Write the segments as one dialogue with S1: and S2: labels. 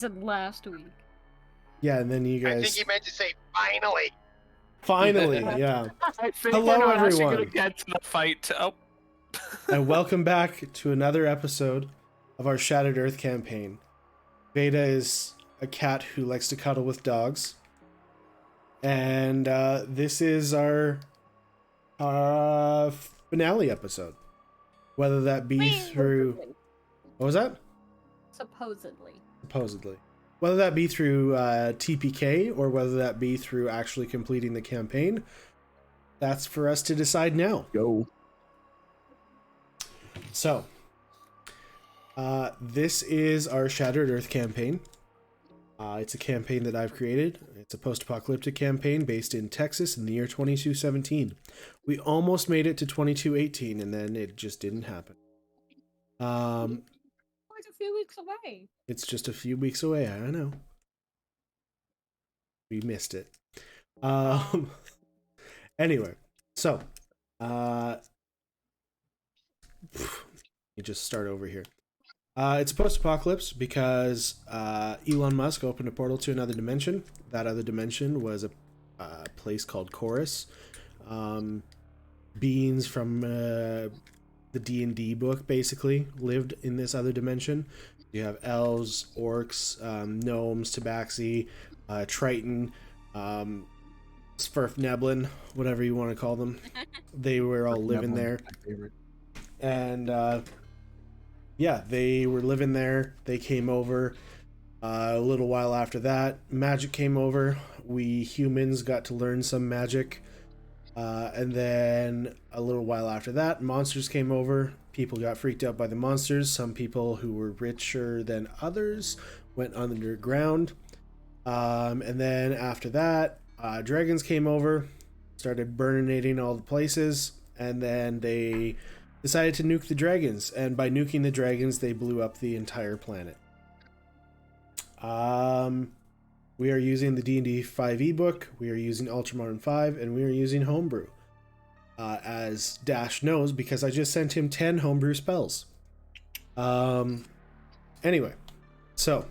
S1: Said last week.
S2: Yeah, and then you guys.
S3: I think he meant to say finally.
S2: Finally, yeah.
S4: I think
S2: Hello,
S4: we're not actually
S2: everyone.
S4: gonna get to the fight. Oh.
S2: And welcome back to another episode of our Shattered Earth campaign. Veda is a cat who likes to cuddle with dogs. And this is our finale episode. Whether that be through... What was that?
S1: Supposedly.
S2: Supposedly. Whether that be through TPK or whether that be through actually completing the campaign, that's for us to decide now.
S4: Go.
S2: So, this is our Shattered Earth campaign. It's a campaign that I've created. It's a post-apocalyptic campaign based in Texas in the year 2217. We almost made it to 2218, and then it just didn't happen.
S1: It's a few weeks away.
S2: It's just a few weeks away, I know. We missed it. Anyway, so, you just start over here. It's a post-apocalypse because Elon Musk opened a portal to another dimension. That other dimension was a place called Chorus. Beings from the D&D book basically lived in this other dimension. You have elves, orcs, gnomes, tabaxi, Triton, Svirfneblin, whatever you want to call them. They were all living there. And yeah, they were living there. They came over a little while after that. Magic came over. We humans got to learn some magic. And then a little while after that, monsters came over. People got freaked out by the monsters. Some people who were richer than others went underground. And then after that, dragons came over, started burninating all the places, and then they decided to nuke the dragons. And by nuking the dragons, they blew up the entire planet. We are using the D&D 5e book, we are using Ultramodern 5, and we are using Homebrew. As Dash knows, because I just sent him 10 Homebrew spells. Anyway, so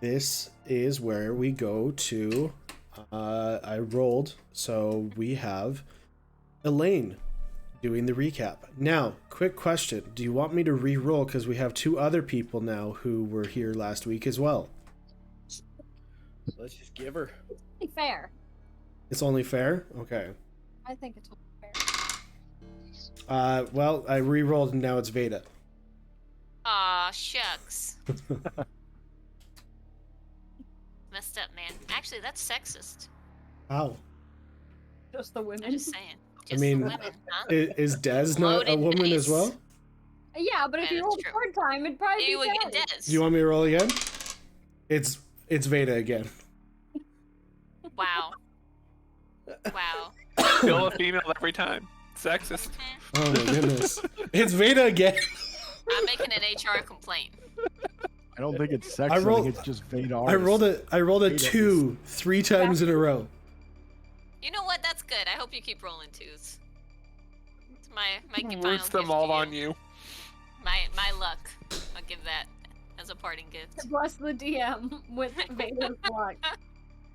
S2: this is where we go to, I rolled, so we have Elaine doing the recap. Now, quick question, do you want me to re-roll, because we have two other people now who were here last week as well?
S3: Let's just give her.
S1: It's fair.
S2: It's only fair? Okay.
S1: I think it's fair.
S2: Well, I re-rolled and now it's Veda.
S5: Aw, shucks. Messed up, man. Actually, that's sexist.
S2: How?
S1: Just the women.
S5: I'm just saying.
S2: I mean,
S5: the women, huh?
S2: Is Des not a
S5: Loaded
S2: woman
S5: dice.
S2: as well?
S1: Yeah, but if
S5: Yeah,
S1: you roll
S5: that's
S1: the
S5: true.
S1: third time, it'd probably
S5: Maybe
S1: be
S5: we get
S1: better.
S5: Des.
S2: Do you want me to roll again? It's Veda again.
S5: Wow. Wow.
S4: Kill a female every time. Sexist.
S2: Oh my goodness. It's Veda again.
S5: I'm making an HR complaint.
S6: I don't think it's sex.
S2: I rolled-
S6: think it's just Vader.
S2: I rolled a
S6: Veda
S2: 2 3 times in a row.
S5: You know what? That's good. I hope you keep rolling twos. It's my final
S4: Roots them
S5: gift
S4: all
S5: to
S4: on
S5: you.
S4: you.
S5: My luck. I'll give that as a parting gift.
S1: Bless the DM with Vader's luck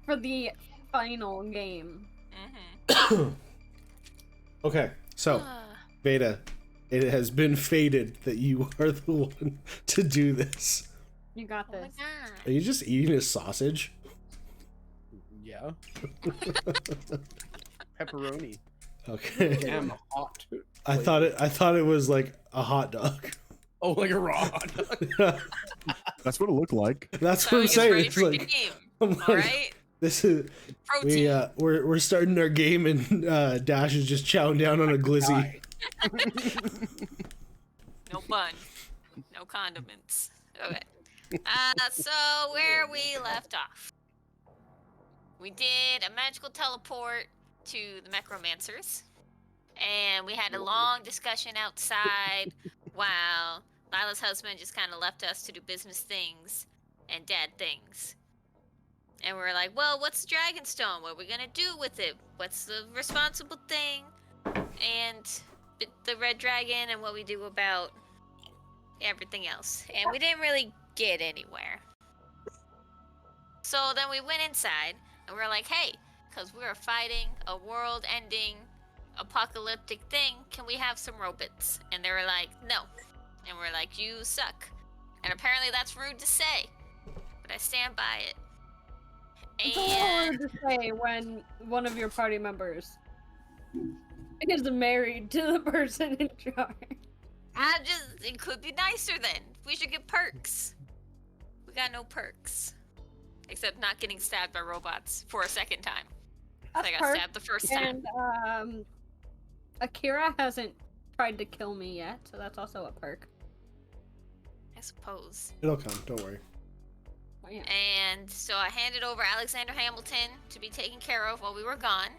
S1: for the final game.
S5: Mm-hmm.
S2: Okay, so Veda, it has been fated that you are the one to do this.
S1: You got
S5: Oh my
S1: this.
S5: god.
S2: Are you just eating a sausage?
S3: Yeah. Pepperoni.
S2: Okay.
S3: Damn hot.
S2: I thought it was like a hot dog.
S3: Oh, like a raw hot dog.
S6: That's what it looked like.
S2: That's
S5: So
S2: what I'm
S5: he's
S2: saying.
S5: ready
S2: It's
S5: for
S2: like
S5: game.
S2: I'm like,
S5: Alright?
S2: this is
S5: Protein.
S2: we're starting our game and Dash is just chowing down on a glizzy.
S5: No bun. No condiments. Okay. So where we left off. We did a magical teleport to the necromancers. And we had a long discussion outside while Lila's husband just kind of left us to do business things and dad things. And we were like, well, what's the Dragonstone? What are we going to do with it? What's the responsible thing? And the red dragon and what we do about everything else. And we didn't really get anywhere. So then we went inside, and we were like, hey, because we were fighting a world-ending apocalyptic thing, can we have some robots? And they were like, no. And we're like, you suck. And apparently that's rude to say, but I stand by it.
S1: It's a little hard to say when one of your party members is married to the person in charge.
S5: It could be nicer then. We should get perks. We got no perks. Except not getting stabbed by robots for a second time.
S1: That's
S5: I got
S1: perk.
S5: stabbed the first time.
S1: And Akira hasn't tried to kill me yet, so that's also a perk.
S5: I suppose.
S2: It'll come. Don't worry.
S1: Oh, yeah.
S5: And so I handed over Alexander Hamilton to be taken care of while we were gone.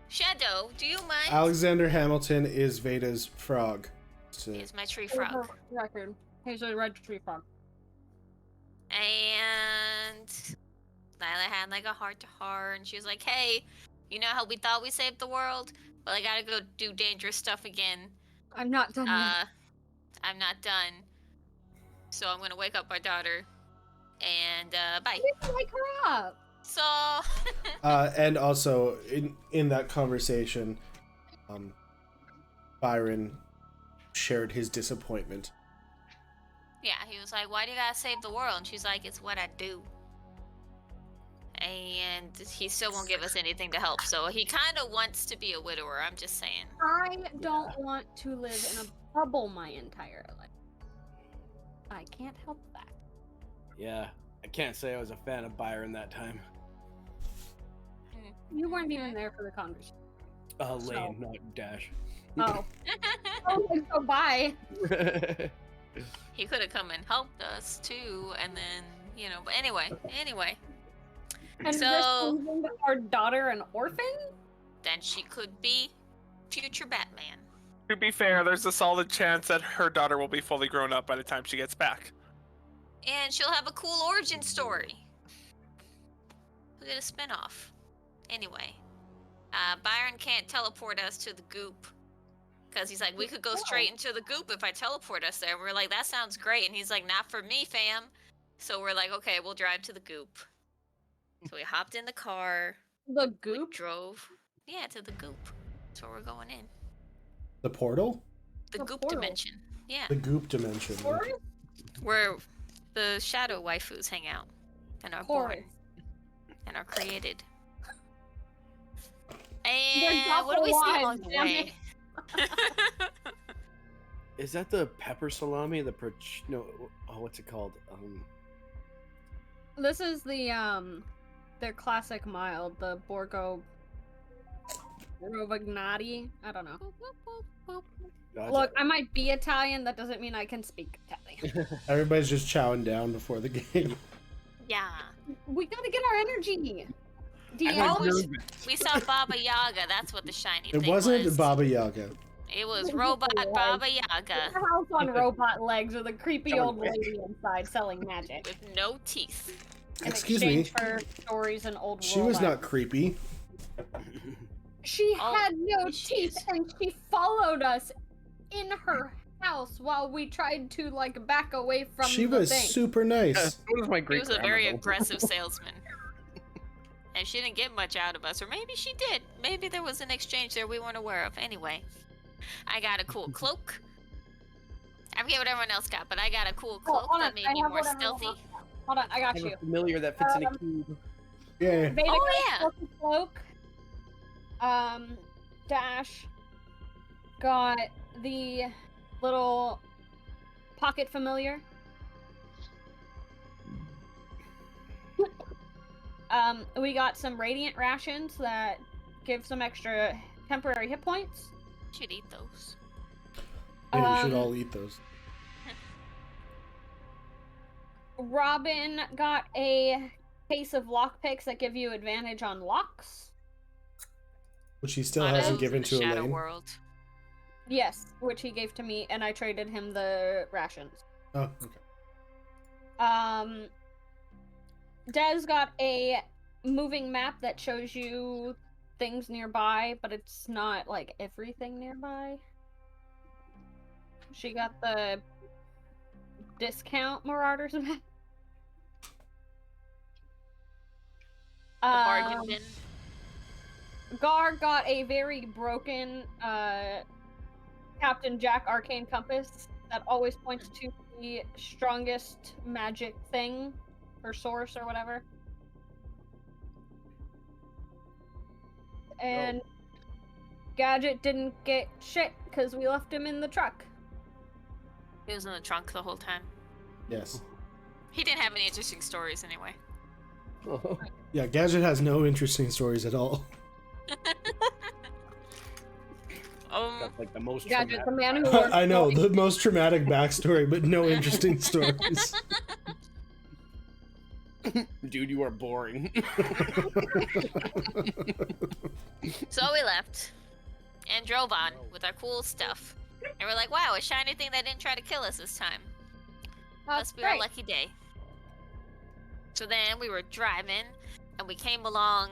S5: Shadow, do you mind?
S2: Alexander Hamilton is Veda's frog. So,
S5: He's my tree
S1: For
S5: frog.
S1: record, he's a red tree frog.
S5: And Lila had like a heart to heart, and she was like, hey, you know how we thought we saved the world? Well, I gotta go do dangerous stuff again.
S1: I'm not done yet.
S5: I'm not done. So I'm gonna wake up my daughter, and bye.
S1: You can wake her up.
S5: So
S2: and also in that conversation, Byron shared his disappointment.
S5: yeah, he was like, why do you gotta save the world? And she's like, it's what I do. And he still won't give us anything to help, so he kind of wants to be a widower, I'm just saying.
S1: I don't want to live in a bubble my entire life. I can't help that.
S3: Yeah, I can't say I was a fan of Byron that time.
S1: You weren't even there for the conversation.
S3: Lane, not Dash.
S1: Oh. Oh, so bye.
S5: He could have come and helped us too, and then, you know, but anyway.
S1: And
S5: So-
S1: so our daughter an orphan?
S5: Then she could be future Batman.
S4: To be fair, there's a solid chance that her daughter will be fully grown up by the time she gets back.
S5: And she'll have a cool origin story. We'll get a spinoff. Anyway, Byron can't teleport us to the goop. Because he's like, we could go straight into the goop if I teleport us there. We're like, that sounds great. And he's like, not for me, fam. So we're like, okay, we'll drive to the goop. So we hopped in the car.
S1: The
S5: We
S1: goop?
S5: drove. Yeah, to the goop. That's where we're going in.
S2: The portal?
S5: The
S1: The
S5: goop
S1: portal.
S5: dimension. Yeah.
S2: The goop dimension.
S1: Forest?
S5: Where the shadow waifus hang out. And are
S1: Forest.
S5: born. And are created.
S1: They're
S5: And what do we see
S1: double
S5: along the
S1: wives, damn
S5: way?
S3: Is that the pepper salami? No, oh, what's it called?
S1: This is the their classic mild, the Borgo Rovagnati. I don't know.
S3: Gotcha.
S1: Look, I might be Italian, that doesn't mean I can speak Italian.
S2: Everybody's just chowing down before the game.
S5: Yeah.
S1: We gotta get our energy.
S3: I
S1: DM.
S3: was
S5: Oh,
S3: nervous.
S5: We saw Baba Yaga. That's what the shiny
S2: It
S5: thing
S2: wasn't
S5: was.
S2: Baba Yaga.
S5: It was Robot Baba Yaga
S1: A house on robot legs with a creepy
S3: That was
S1: old lady inside selling magic.
S5: with no teeth.
S1: In
S2: Excuse me.
S1: exchange for stories and old
S2: She was
S1: world
S2: not creepy.
S1: She
S5: Oh,
S1: had no
S5: she
S1: teeth
S5: is.
S1: and she followed us in her house while we tried to like back away from
S2: She
S1: the
S2: was
S1: thing.
S2: super nice.
S3: So was my
S5: He
S3: great
S5: was a very aggressive salesman. And she didn't get much out of us, or maybe she did. Maybe there was an exchange there we weren't aware of. Anyway, I got a cool cloak. I forget what everyone else got, but I got a cool
S1: Oh,
S5: cloak
S1: hold
S5: that
S1: on,
S5: made
S1: I
S5: me
S1: have
S5: more
S1: what everyone
S5: stealthy.
S1: else got. Hold on, I got you.
S3: familiar that fits in a cube.
S2: Yeah.
S1: Veda
S5: Oh,
S1: got
S5: yeah.
S1: a cloak. Dash got the little pocket familiar. We got some radiant rations that give some extra temporary hit points.
S5: Should eat those.
S2: Yeah, you should
S1: Um,
S2: all eat those.
S1: Robin got a case of lockpicks that give you advantage on locks.
S2: Which he still
S5: Autos
S2: hasn't
S5: in
S2: given
S5: the
S2: to
S5: Shadow
S2: Elaine.
S5: World.
S1: Yes, which he gave to me, and I traded him the rations.
S2: Oh, okay.
S1: Des got a moving map that shows you things nearby, but it's not like everything nearby. She got the discount Marauders event.
S5: The bargain bin.
S1: Gar got a very broken Captain Jack Arcane Compass that always points to the strongest magic thing or source or whatever. And Gadget didn't get shit because we left him in the truck.
S5: He was in the trunk the whole time.
S2: Yes.
S5: He didn't have any interesting stories anyway.
S2: Yeah, Gadget has no interesting stories at all.
S3: Got, like the most.
S1: Gadget, the
S3: traumatic-
S1: man who works
S2: I know,
S1: for-
S2: the most traumatic backstory, but no interesting stories.
S3: Dude, you are boring.
S5: So we left and drove on with our cool stuff. And we're like, wow, a shiny thing that didn't try to kill us this time.
S1: That's
S5: Must be our
S1: great.
S5: lucky day. So then we were driving and we came along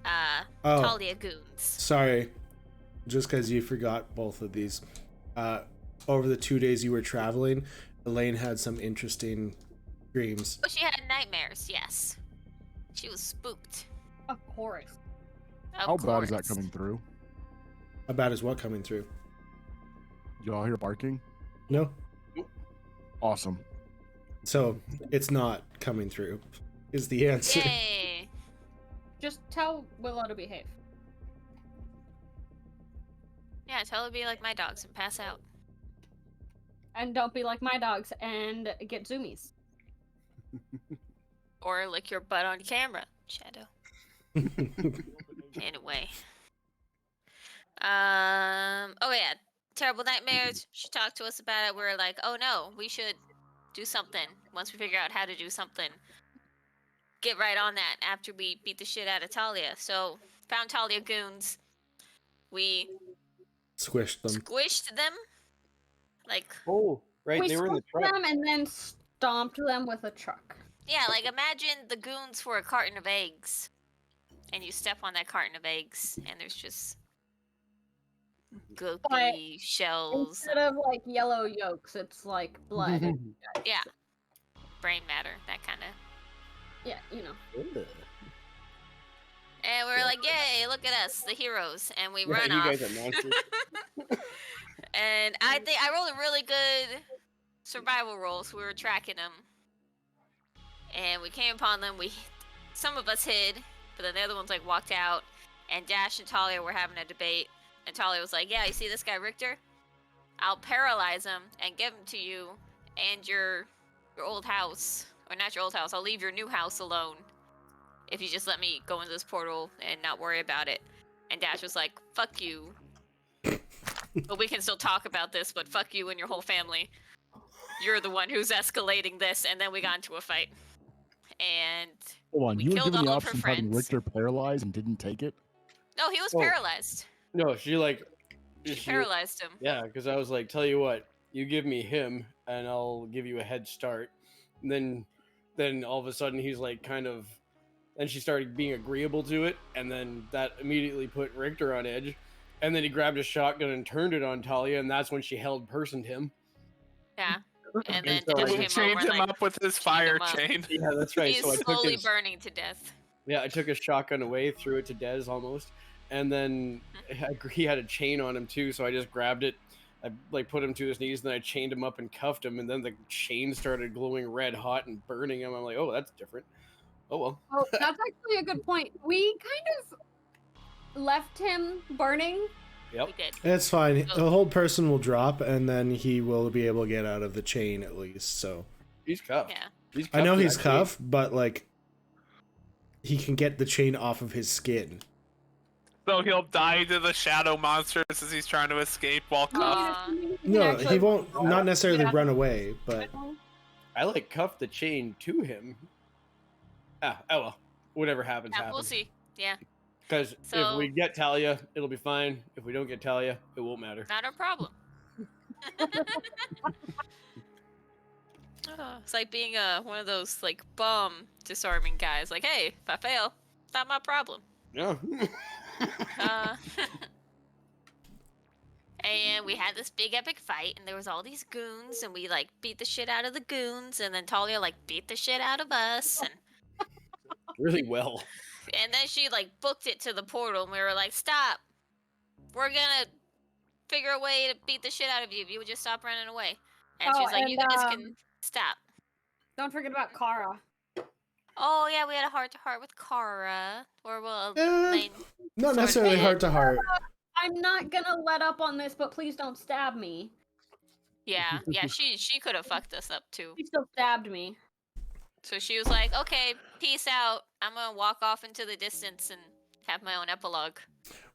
S2: Oh.
S5: Talia Goons.
S2: Sorry, just because you forgot both of these. Over the 2 days you were traveling, Elaine had some interesting dreams.
S5: Oh, she had nightmares, yes. She was spooked.
S1: Of course.
S6: How
S5: Of
S6: bad is that
S5: course.
S6: coming through?
S2: How bad is what coming through?
S6: Y'all hear barking?
S2: No?
S6: Awesome.
S2: So, it's not coming through, is the answer.
S5: Yay!
S1: Just tell Willow to behave.
S5: Yeah, tell her to be like my dogs and pass out.
S1: And don't be like my dogs and get zoomies.
S5: Or lick your butt on camera, Shadow. Anyway. Oh yeah, terrible nightmares. She talked to us about it. We were like, oh no, we should do something. Once we figure out how to do something, get right on that after we beat the shit out of Talia. So found Talia Goons. We
S2: Squished them.
S5: squished them. Like,
S3: Oh, right,
S1: We
S3: they were in the
S1: squished
S3: truck.
S1: them and then stomped them with a truck.
S5: yeah, like imagine the goons for a carton of eggs. And you step on that carton of eggs, and there's just goopy shells.
S1: Instead of like yellow yolks, it's like blood.
S5: Yeah. Brain matter, that kind of.
S1: Yeah, you know.
S5: And we're like, yay, look at us, the heroes. And we
S3: Yeah,
S5: run
S3: you
S5: off.
S3: guys are monsters.
S5: And I think I rolled a really good survival roll, so we were tracking them. And we came upon them. Some of us hid, but then the other ones like walked out. And Dash and Talia were having a debate. And Talia was like, yeah, you see this guy Richter? I'll paralyze him and give him to you and your old house. Or not your old house, I'll leave your new house alone. If you just let me go into this portal and not worry about it. And Dash was like, fuck you. But we can still talk about this, but fuck you and your whole family. You're the one who's escalating this, and then we got into a fight. And
S6: Hold on,
S5: We
S6: you were
S5: killed
S6: given the
S5: all of her
S6: option of having
S5: friends.
S6: Richter paralyzed and didn't take it?
S5: no, he was
S3: Oh.
S5: paralyzed.
S3: No, she like.
S5: She
S3: she-
S5: paralyzed him.
S3: Yeah, because I was like, tell you what, you give me him, and I'll give you a head start. And then all of a sudden he's like kind of. Then she started being agreeable to it, and then that immediately put Richter on edge. And then he grabbed a shotgun and turned it on Talia, and that's when she held personed him.
S5: Yeah. And then
S3: so,
S5: Dash
S3: like,
S5: came
S4: He chained
S5: over and
S4: him
S5: like,
S4: up with his
S5: chained
S4: fire
S5: him up.
S4: chain.
S3: Yeah, that's right.
S5: he's
S3: So I took
S5: slowly
S3: his,
S5: burning to death.
S3: yeah, I took his shotgun away, threw it to Dez almost, and then he had a chain on him too. So I just grabbed it, I like put him to his knees, then I chained him up and cuffed him, and then the chain started glowing red hot and burning him. I'm like, oh, that's different. Oh well.
S1: Oh, that's actually a good point. We kind of left him burning.
S3: Yep.
S5: We did.
S2: It's fine.
S5: Oh.
S2: The whole person will drop, and then he will be able to get out of the chain at least. So
S3: He's cuffed.
S5: Yeah.
S3: He's
S2: I know
S3: cuffed in
S2: he's
S3: that chain.
S2: cuffed, but like he can get the chain off of his skin.
S4: So he'll die to the shadow monsters as he's trying to escape while cuffed.
S2: No, he won't. Not necessarily
S1: Yeah.
S2: run away, but
S3: I like cuffed the chain to him. Oh well. Whatever happens,
S5: Yeah,
S3: happens.
S5: we'll see. Yeah.
S3: Because if
S5: So-
S3: we get Talia, it'll be fine. If we don't get Talia, it won't matter.
S5: Not a problem. It's like being one of those like bomb disarming guys. Like, hey, if I fail, it's not my problem.
S3: Yeah.
S5: Uh, And we had this big epic fight, and there was all these goons, and we like beat the shit out of the goons, and then Talia like beat the shit out of us, and
S3: Really well.
S5: then she like booked it to the portal, and we were like, "Stop! We're gonna figure a way to beat the shit out of you if you would just stop running away." And she
S1: Oh,
S5: was like, "You
S1: and,
S5: guys can stop."
S1: Don't forget about Kara.
S5: Oh yeah, we had a heart to heart with Kara, or well,
S2: Eh,
S5: Lane.
S2: Not
S5: Sort
S2: necessarily
S5: of.
S2: heart to heart.
S1: I'm not gonna let up on this, but please don't stab me.
S5: Yeah, she could have fucked us up too.
S1: She still stabbed me.
S5: So she was like, "Okay, peace out. I'm gonna walk off into the distance and have my own epilogue."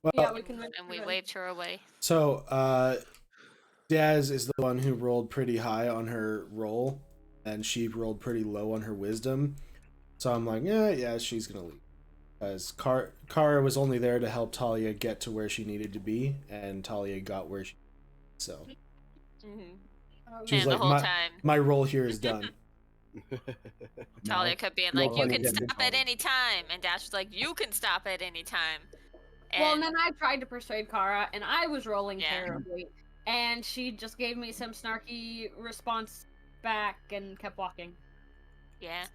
S2: Well,
S1: Yeah, we can.
S5: And we waved her away.
S2: so Daz is the one who rolled pretty high on her roll, and she rolled pretty low on her wisdom. So I'm like, yeah, she's gonna leave. Because Kara was only there to help Talia get to where she needed to be, and Talia got where she. So she was
S5: And the
S2: like,
S5: whole time,
S2: my role here is done.
S5: Talia kept being
S2: No
S5: like, "You
S2: pun
S5: can
S2: intended.
S5: stop at any time," and Dash was like, "You can stop at any time."
S1: Well, and then I tried to persuade Kara, and I was rolling
S5: Yeah.
S1: terribly, and she just gave me some snarky response back and kept walking.
S5: Yeah,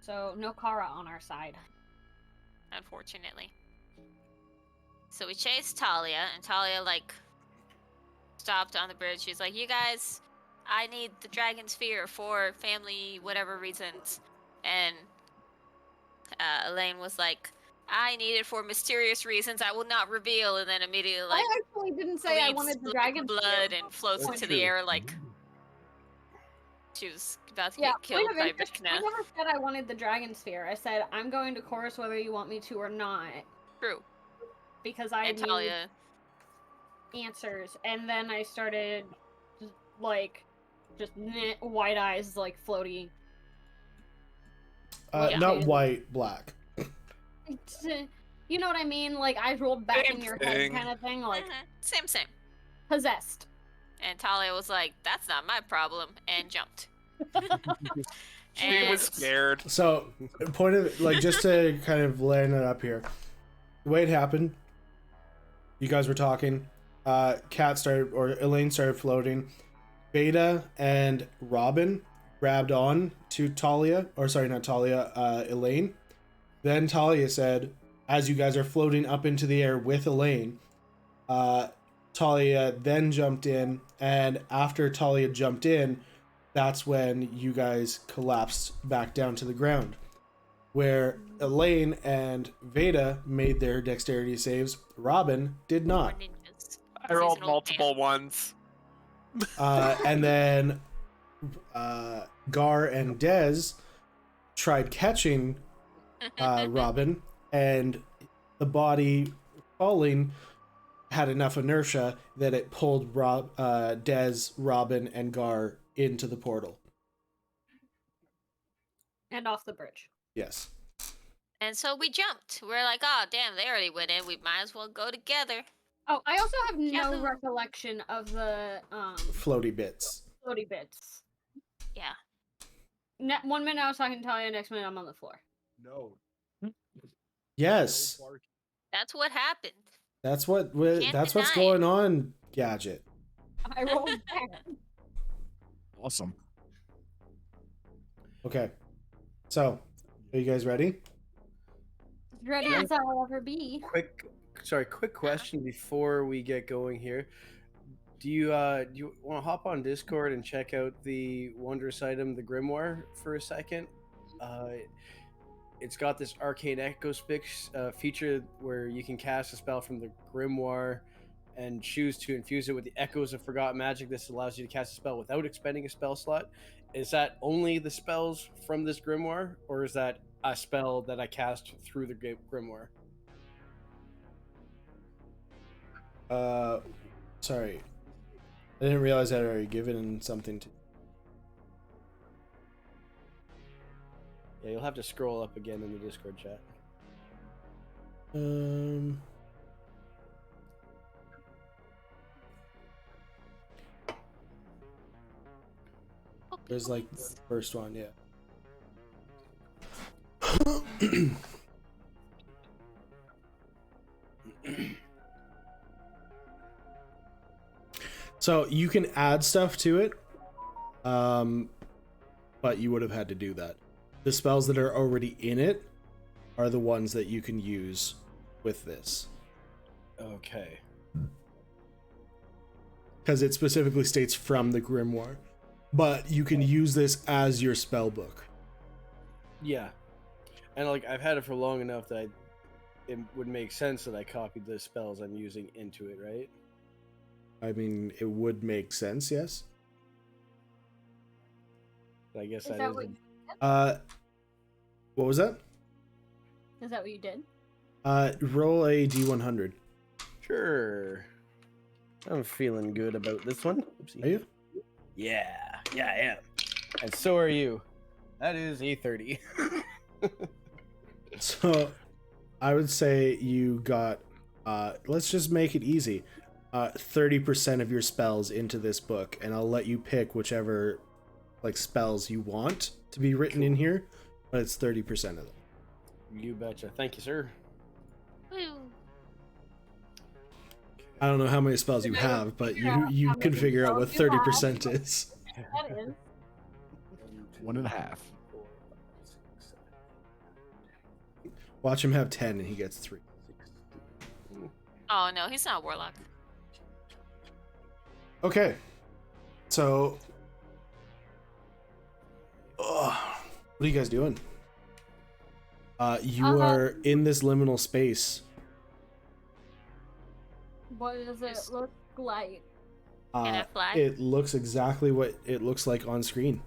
S1: So no Kara on our side.
S5: unfortunately. So we chased Talia, and Talia like stopped on the bridge. She's like, "You guys, I need the dragon sphere for family whatever reasons," and Elaine was like, "I need it for mysterious reasons I will not reveal," and then immediately like
S1: I actually didn't say I
S5: bleeds
S1: wanted the
S5: like,
S1: dragon
S5: blood
S1: sphere.
S5: and floats
S3: That's
S5: into the
S3: true.
S5: air like she was about to
S1: Yeah,
S5: get killed
S1: point of
S5: by
S1: interest,
S5: Vecna.
S1: I never said I wanted the dragon sphere. I said I'm going to chorus whether you want me to or not,
S5: True.
S1: because I
S5: And
S1: need
S5: Talia,
S1: answers. And then I started just, like white eyes like floaty.
S5: Yeah.
S2: Not white, black.
S1: You know what I mean? Like eyes rolled back
S4: Same
S1: in your
S4: thing.
S1: head kind of thing, like
S5: same.
S1: possessed.
S5: And Talia was like, "That's not my problem," and jumped.
S4: She was scared.
S2: So, point of like just to kind of land it up here, the way it happened, you guys were talking. Elaine started floating. Beta and Robin grabbed on to Talia, or sorry, not Talia, Elaine. Then Talia said, as you guys are floating up into the air with Elaine, Talia then jumped in, and after Talia jumped in, that's when you guys collapsed back down to the ground. Where Elaine and Veda made their dexterity saves, Robin did
S5: Or
S2: not.
S5: ninjas.
S4: I rolled
S5: Seasonal
S4: multiple ones.
S2: And then Gar and Dez tried catching Robin, and the body falling had enough inertia that it pulled Dez, Robin, and Gar into the portal.
S1: And off the bridge.
S2: Yes.
S5: And so we jumped. We're like, "Oh, damn, they already went in. We might as well go together."
S1: Oh, I also have no
S5: Yahoo.
S1: recollection of the
S2: Floaty bits.
S1: floaty bits.
S5: Yeah.
S1: 1 minute I was talking to Talia, next minute I'm on the floor.
S6: No.
S2: Yes.
S5: That's what happened.
S2: That's what's
S5: deny
S2: going on, Gadget.
S1: I rolled back.
S6: Awesome.
S2: Okay. So, are you guys ready?
S1: As ready as I'll ever be.
S3: Quick question before we get going here. Do you want to hop on Discord and check out the wondrous item, the Grimoire, for a second? It's got this arcane echo feature where you can cast a spell from the Grimoire and choose to infuse it with the echoes of forgotten magic. This allows you to cast a spell without expending a spell slot. Is that only the spells from this Grimoire, or is that a spell that I cast through the Grimoire?
S2: Sorry. I didn't realize I'd already given something to.
S3: Yeah, you'll have to scroll up again in the Discord chat.
S2: There's like the first one, yeah. So you can add stuff to it, but you would have had to do that. The spells that are already in it are the ones that you can use with this.
S3: Okay.
S2: Because it specifically states from the grimoire. But you can use this as your spell book.
S3: Yeah. And like I've had it for long enough that it would make sense that I copied the spells I'm using into it, right?
S2: I mean, it would make sense, yes.
S3: But I guess
S1: Is
S3: that
S1: that
S3: is.
S1: what,
S2: What was that?
S1: is that what you did?
S2: Roll a d100.
S3: Sure. I'm feeling good about this one. Oopsie.
S2: Are you?
S3: Yeah, I am. And so are you. That is a 30.
S2: So, I would say you got, let's just make it easy. 30% of your spells into this book, and I'll let you pick whichever, like, spells you want to be written in here, but it's 30% of them.
S3: You betcha. Thank you, sir.
S5: Woo.
S2: I don't know how many spells you have, but you can figure out what 30% is.
S1: That is.
S6: 1.5.
S2: Watch him have 10 and he gets 3.
S5: Oh no, he's not a warlock.
S2: Okay. So, what are you guys doing? You are in this liminal space.
S1: What does it look like?
S5: Can I fly?
S2: It looks exactly what it looks like on screen.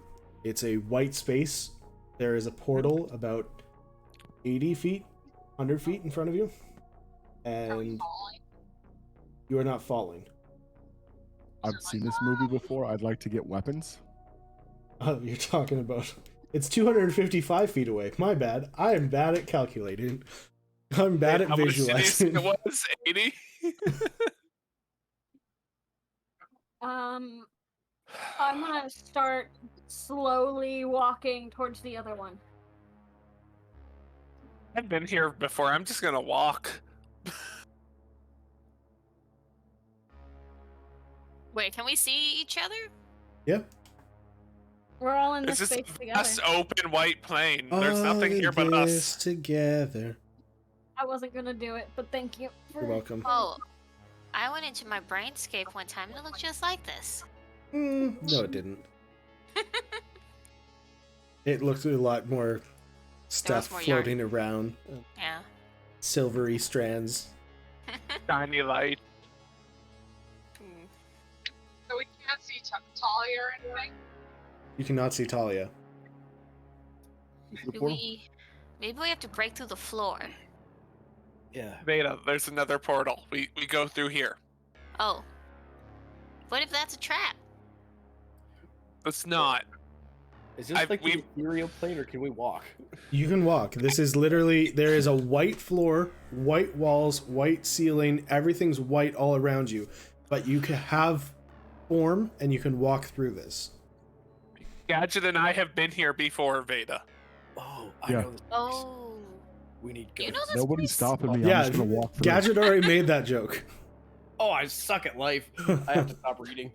S2: It's a white space. There is a portal about 80 feet, 100 feet in front of you. And you are not falling.
S6: I've seen this movie before. I'd like to get weapons.
S2: Oh, you're talking about... It's 255 feet away. My bad. I am bad at calculating. I'm bad at
S4: How much did you say
S2: visualizing.
S4: it was 80.
S1: I'm gonna start slowly walking towards the other one.
S4: I've been here before. I'm just gonna walk.
S5: Wait, can we see each other?
S2: Yeah.
S1: We're all in
S4: This
S1: this
S4: is
S1: space
S4: the
S1: together.
S4: best open white plain. There's nothing here but
S2: All
S4: us.
S2: this together.
S1: I wasn't gonna do it, but thank you.
S2: You're welcome.
S5: Oh, I went into my brainscape one time and it looked just like this.
S2: No, it didn't. It looked a lot more stuff
S5: more yarn.
S2: floating around.
S5: Yeah.
S2: Silvery strands.
S4: Shiny light.
S5: Hmm.
S7: So we can't see Talia or anything?
S2: You cannot see Talia.
S5: Maybe we have to break through the floor.
S3: Yeah.
S4: Veda, there's another portal. We go through here.
S5: Oh. What if that's a trap?
S4: It's not.
S3: Is this
S4: I've-
S3: like the
S4: we've-
S3: ethereal plane, or can we walk?
S2: You can walk. This is literally, there is a white floor, white walls, white ceiling, everything's white all around you. But you can have form and you can walk through this.
S4: Gadget and I have been here before, Veda.
S3: Oh, I
S6: Yeah.
S3: know this place.
S5: Oh.
S3: We need guns.
S5: You know this
S6: Nobody's
S5: place?
S6: stopping me.
S2: Yeah,
S6: I'm just gonna walk through.
S2: Gadget already made that joke.
S3: Oh, I suck at life. I have to stop reading.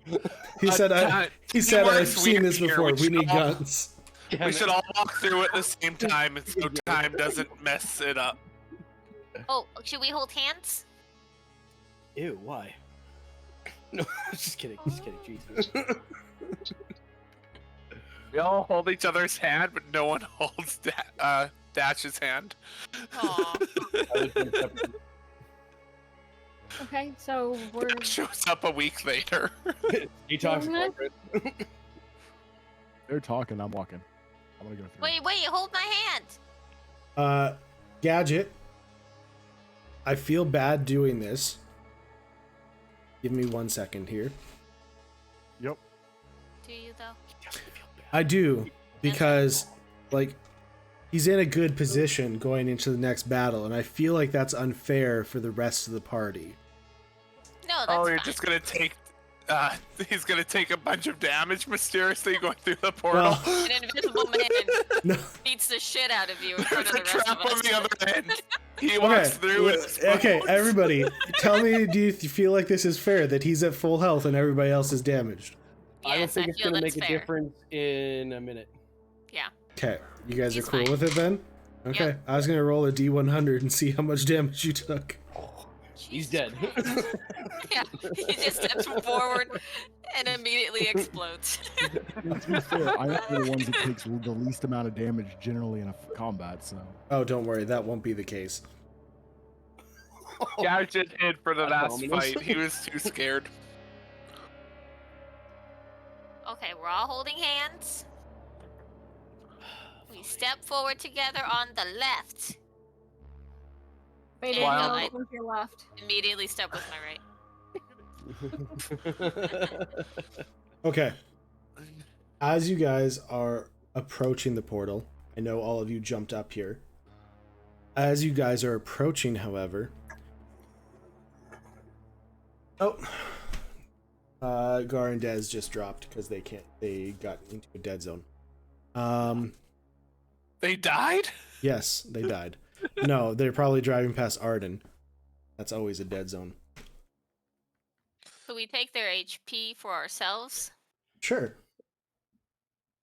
S2: He said, I've
S4: teamwork's
S2: seen this
S4: weird here.
S2: before. We
S4: should
S2: need
S4: all-
S2: guns.
S4: We should all walk through at the same time, so time doesn't mess it up.
S5: Oh, should we hold hands?
S3: Ew, why? No, just kidding. Just kidding. Jesus.
S4: We all hold each other's hand, but no one holds Dash's hand.
S5: Aw.
S1: Okay, so we're
S4: Dash shows up a week later.
S3: He talks
S1: Isn't
S3: about
S1: it?
S3: it.
S6: They're talking. I'm walking. I'm gonna go through.
S5: Wait, hold my hand.
S2: Gadget, I feel bad doing this. Give me 1 second here.
S6: Yep.
S5: Do you though?
S2: I do, because, like, he's in a good position going into the next battle, and I feel like that's unfair for the rest of the party.
S5: No, that's
S4: Oh, you're
S5: fine.
S4: just gonna take. He's gonna take a bunch of damage mysteriously going through the portal.
S2: Well,
S5: An invisible man
S2: no,
S5: beats the shit out of you in front
S4: There's
S5: of
S4: a
S5: the rest
S4: trap
S5: of us.
S4: on the other end. He walks through and explodes.
S2: Okay, everybody, tell me, do you feel like this is fair that he's at full health and everybody else is damaged?
S3: I don't
S5: Yes,
S3: think it's
S5: feel
S3: gonna
S5: that's
S3: make a
S5: fair.
S3: difference in a minute.
S5: Yeah.
S2: Okay, you guys
S5: He's
S2: are cool
S5: fine.
S2: with it then? Okay,
S5: Yep.
S2: I was gonna roll a D100 and see how much damage you took.
S3: He's
S5: Jesus
S3: dead.
S5: Christ. Yeah, he just steps forward and immediately explodes.
S6: To be fair, I am one of the ones that takes the least amount of damage generally in a combat, so.
S2: Oh, don't worry, that won't be the case.
S4: Gav just hid for the
S3: That's
S4: last
S3: ominous.
S4: fight. He was too scared.
S5: Okay, we're all holding hands. We step forward together on the left.
S1: Fading
S5: Wow.
S1: out with your left.
S5: Immediately step with my right.
S2: Okay. As you guys are approaching the portal, I know all of you jumped up here. As you guys are approaching, however... Oh. Gar and Dez just dropped because they got into a dead zone.
S4: They died?
S2: Yes, they died. No, they're probably driving past Arden. That's always a dead zone.
S5: So we take their HP for ourselves.
S2: Sure.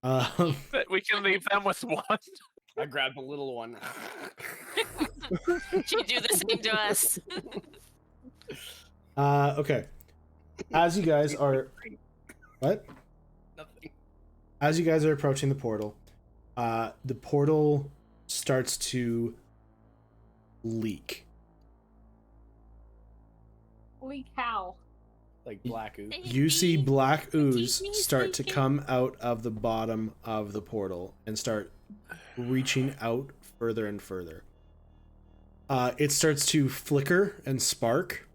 S4: That we can leave them with one.
S3: I grabbed a little one.
S5: Should do the same to us.
S2: Okay. As you guys are... What?
S3: Nothing.
S2: As you guys are approaching the portal starts to leak.
S1: Holy cow.
S3: Like black ooze.
S2: You see black ooze start to come out of the bottom of the portal and start reaching out further and further. It starts to flicker and spark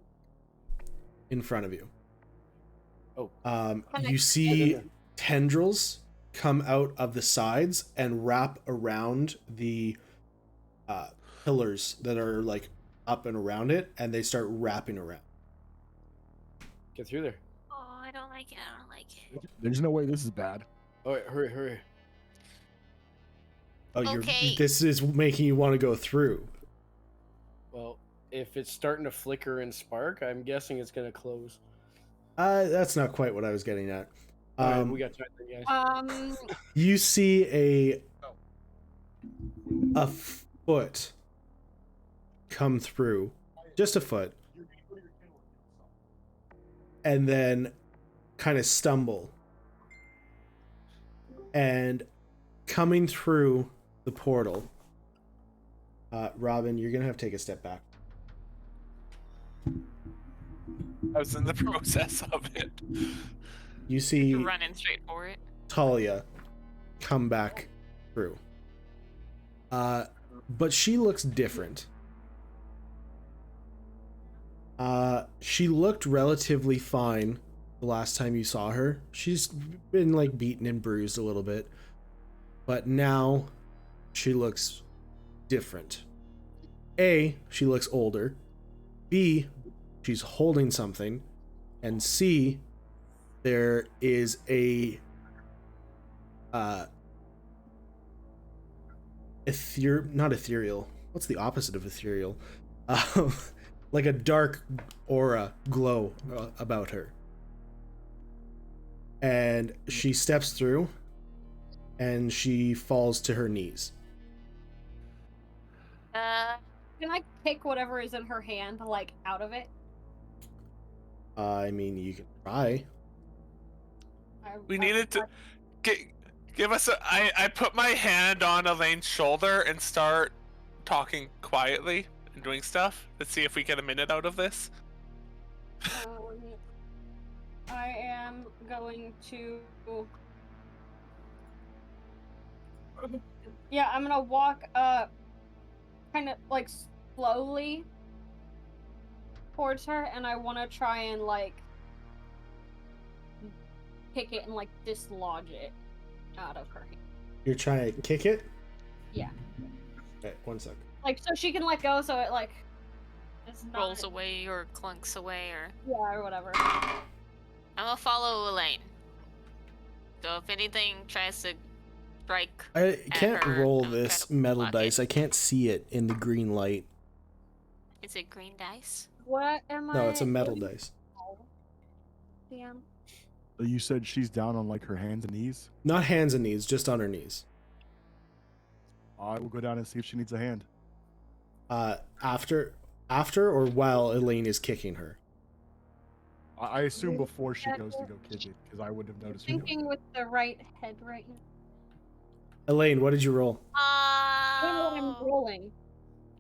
S2: in front of you.
S3: Oh.
S2: You see tendrils come out of the sides and wrap around the pillars that are like up and around it, and they start wrapping around.
S3: Get through there.
S5: Oh, I don't like it. I don't like it.
S6: There's no way this is bad.
S3: Oh, wait, hurry, hurry.
S2: Oh,
S5: Okay.
S2: this is making you want to go through.
S3: Well, if it's starting to flicker and spark, I'm guessing it's gonna close.
S2: That's not quite what I was getting at.
S3: Alright, we got time then, guys.
S2: You see a foot come through, just a foot, and then kind of stumble. And coming through the portal, Robin, you're gonna have to take a step back.
S4: I was in the process of it.
S2: You see
S5: You're running straight for it.
S2: Talia come back through. But she looks different. She looked relatively fine the last time you saw her. She's been like beaten and bruised a little bit. But now she looks different. A, she looks older. B, she's holding something. And C, there is a not ethereal. What's the opposite of ethereal? Like a dark aura glow about her. And she steps through and she falls to her knees.
S1: Can I kick whatever is in her hand, like, out of it?
S2: I mean, you can try.
S4: We needed to give us a. I put my hand on Elaine's shoulder and start talking quietly and doing stuff. Let's see if we get a minute out of this.
S1: I am going to. Yeah, I'm gonna walk up, kind of like slowly towards her, and I want to try and like kick it and like dislodge it out of her hand.
S2: You're trying to kick it?
S1: Yeah.
S2: Okay, 1 sec.
S1: Like, so she can let go, so it like it's not...
S5: Rolls away or clunks away or...
S1: Yeah, or whatever.
S5: I'm gonna follow Elaine. So if anything tries to strike
S2: I can't
S5: her,
S2: roll
S5: I'm
S2: this
S5: trying to
S2: metal
S5: block
S2: dice.
S5: it.
S2: I can't see it in the green light.
S5: Is it green dice?
S1: What am I?
S2: No, it's a metal
S1: what am
S2: dice.
S1: I called? Damn.
S6: You said she's down on like her hands and knees.
S2: Not hands and knees, just on her knees.
S6: I will go down and see if she needs a hand.
S2: After or while Elaine is kicking her.
S6: I assume before she goes to go kick it, because I wouldn't have noticed her doing
S1: Thinking
S6: it.
S1: with the right head right now.
S2: Elaine, what did you roll?
S1: I don't know what I'm rolling.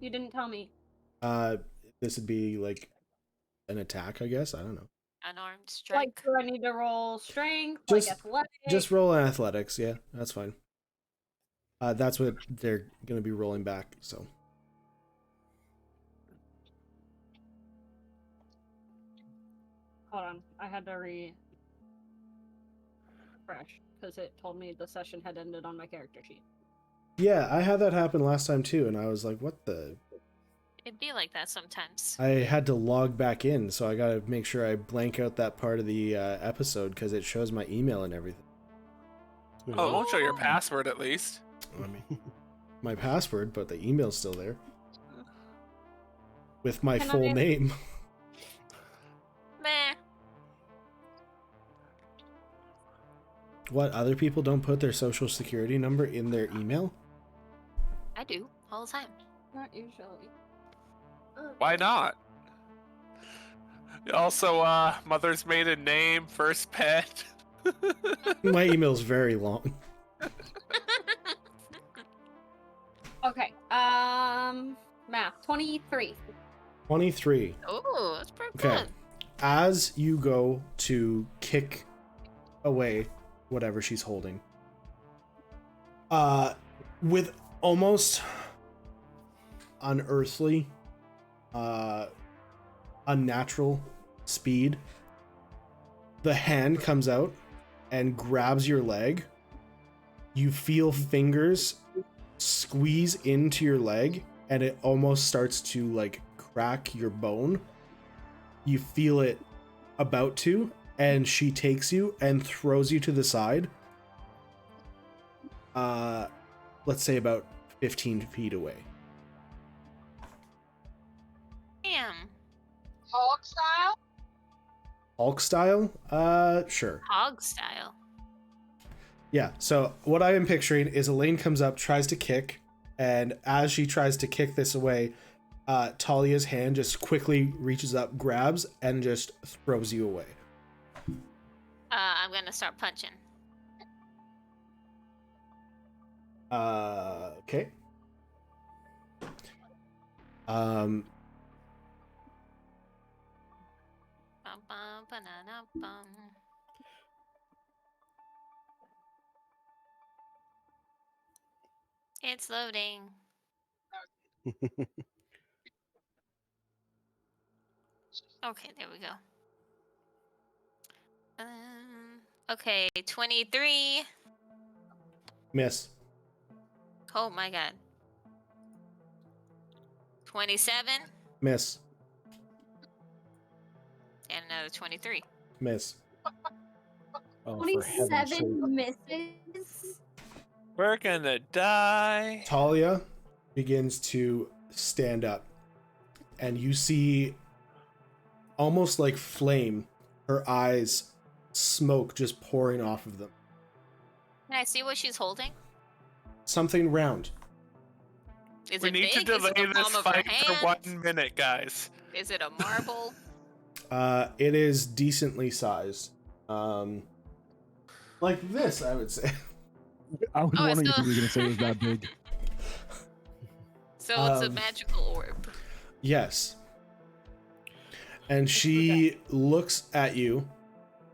S1: You didn't tell me.
S2: This would be like an attack, I guess. I don't know.
S5: Unarmed
S1: Like,
S5: strike.
S1: do I need to roll strength?
S2: Just-
S1: like athletics?
S2: Just roll an athletics, yeah, that's fine. That's what they're gonna be rolling back, so.
S1: Hold on, I had to refresh because it told me the session had ended on my character sheet.
S2: Yeah, I had that happen last time too, and I was like, what the?
S5: It'd be like that sometimes.
S2: I had to log back in, so I gotta make sure I blank out that part of the episode because it shows my email and everything.
S4: Oh, it won't show your password at least.
S2: I mean, my password, but the email's still there. With my
S1: Can
S2: full
S1: I-
S2: name.
S5: Meh.
S2: What, other people don't put their social security number in their email?
S5: I do all the time.
S1: Not usually.
S4: Why not? Also, mother's maiden name, first pet.
S2: My email's very long.
S1: Okay. Math 23.
S2: 23.
S5: Oh, that's pretty
S2: Okay.
S5: good.
S2: As you go to kick away whatever she's holding, with almost unearthly, unnatural speed, the hand comes out and grabs your leg. You feel fingers squeeze into your leg, and it almost starts to like crack your bone. You feel it about to, and she takes you and throws you to the side. Let's say about 15 feet away.
S5: Damn.
S7: Hulk style?
S2: Hulk style? Sure.
S5: Hog style.
S2: Yeah, so what I am picturing is Elaine comes up, tries to kick, and as she tries to kick this away, Talia's hand just quickly reaches up, grabs, and just throws you away.
S5: I'm gonna start punching.
S2: Okay.
S5: Bum, bum, banana, bum. It's loading. Okay, there we go. Okay, 23.
S2: Miss.
S5: Oh my god. 27
S2: Miss.
S5: and another 23.
S2: Miss.
S6: Oh, for heaven's sake.
S1: 27 misses.
S4: We're gonna die.
S2: Talia begins to stand up, and you see almost like flame, her eyes, smoke just pouring off of them.
S5: Can I see what she's holding?
S2: Something round.
S5: Is
S4: We
S5: it
S4: need to
S5: big? Is
S4: delay
S5: it the
S4: this
S5: palm of her
S4: fight for
S5: hand?
S4: 1 minute, guys.
S5: Is it a marble?
S2: It is decently sized. Like this, I would say.
S6: I was
S5: Oh, I
S6: wondering if
S5: still-
S6: you were going to say it was that big.
S5: So it's a
S2: Um,
S5: magical orb.
S2: Yes. And she looks at you,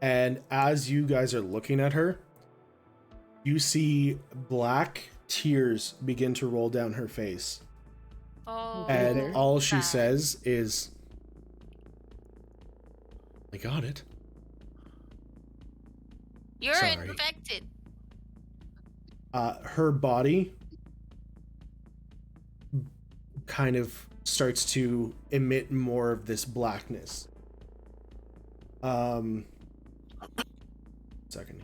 S2: and as you guys are looking at her, you see black tears begin to roll down her face.
S5: Oh,
S2: And all she
S5: bad.
S2: says is, I got it.
S5: You're
S2: Sorry.
S5: infected.
S2: Her body kind of starts to emit more of this blackness. Second.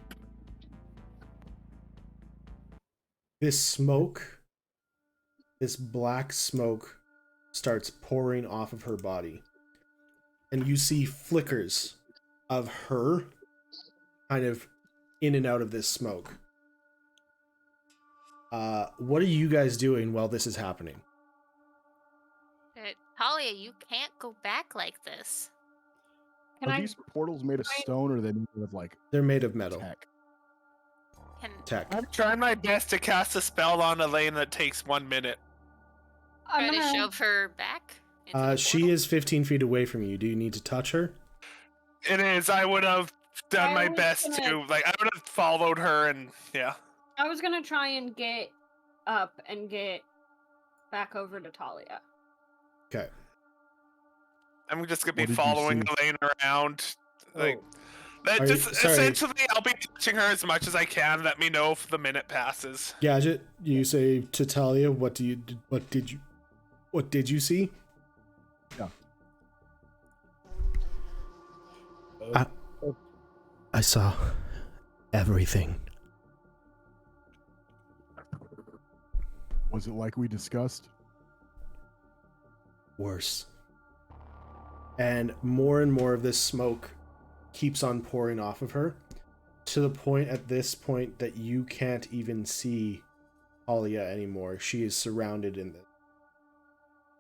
S2: This smoke, this black smoke, starts pouring off of her body. And you see flickers of her kind of in and out of this smoke. What are you guys doing while this is happening?
S5: Talia, you can't go back like this.
S1: Can
S6: Are
S1: I?
S6: these portals made of stone or are they made of like
S2: They're made of metal.
S6: tech?
S2: Tech.
S4: I'm trying my best to cast a spell on Elaine that takes 1 minute.
S1: I'm
S5: Try to
S1: gonna.
S5: shove her back? Into the
S2: She
S5: portal?
S2: is 15 feet away from you. Do you need to touch her?
S4: It is. I would have done
S1: I
S4: my
S1: was
S4: best
S1: gonna-
S4: to, like, I would have followed her and, yeah.
S1: I was gonna try and get up and get back over to Talia.
S2: Okay.
S4: I'm just gonna be
S6: What did you
S4: following
S6: see?
S4: Elaine around. Like, that
S2: Are you-
S4: just
S2: sorry.
S4: essentially, I'll be touching her as much as I can. Let me know if the minute passes.
S2: Gadget, you say to Talia, what did you see? I saw everything.
S6: Was it like we discussed?
S2: Worse. And more of this smoke keeps on pouring off of her to the point at this point that you can't even see Talia anymore. She is surrounded in this.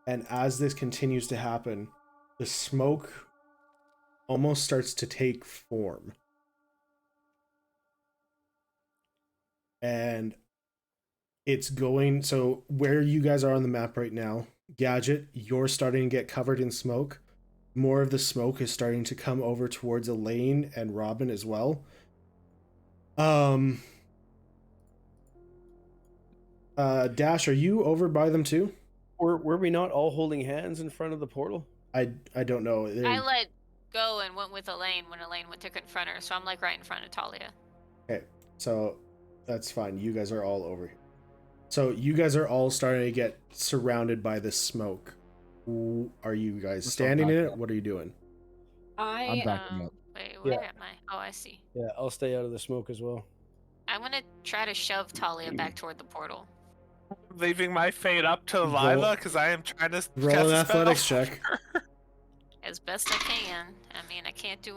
S2: And as this continues to happen, the smoke almost starts to take form. And it's going, so where you guys are on the map right now, Gadget, you're starting to get covered in smoke. More of the smoke is starting to come over towards Elaine and Robin as well. Dash, are you over by them too?
S3: Were we not all holding hands in front of the portal?
S2: I don't know.
S5: I let go and went with Elaine when Elaine went to confront her, so I'm like right in front of Talia.
S2: Okay, so that's fine. You guys are all over here. So you guys are all starting to get surrounded by this smoke. Are you guys standing in it? What are you doing?
S6: I'm backing up.
S5: Wait, where am I? Oh, I see.
S3: Yeah, I'll stay out of the smoke as well.
S5: I'm gonna try to shove Talia back toward the portal.
S4: Leaving my fate up to
S2: Roll-
S4: Lila because I am trying to
S2: Roll
S4: cast
S2: an
S4: a spell.
S2: athletics check.
S5: As best I can. I mean, I can't do...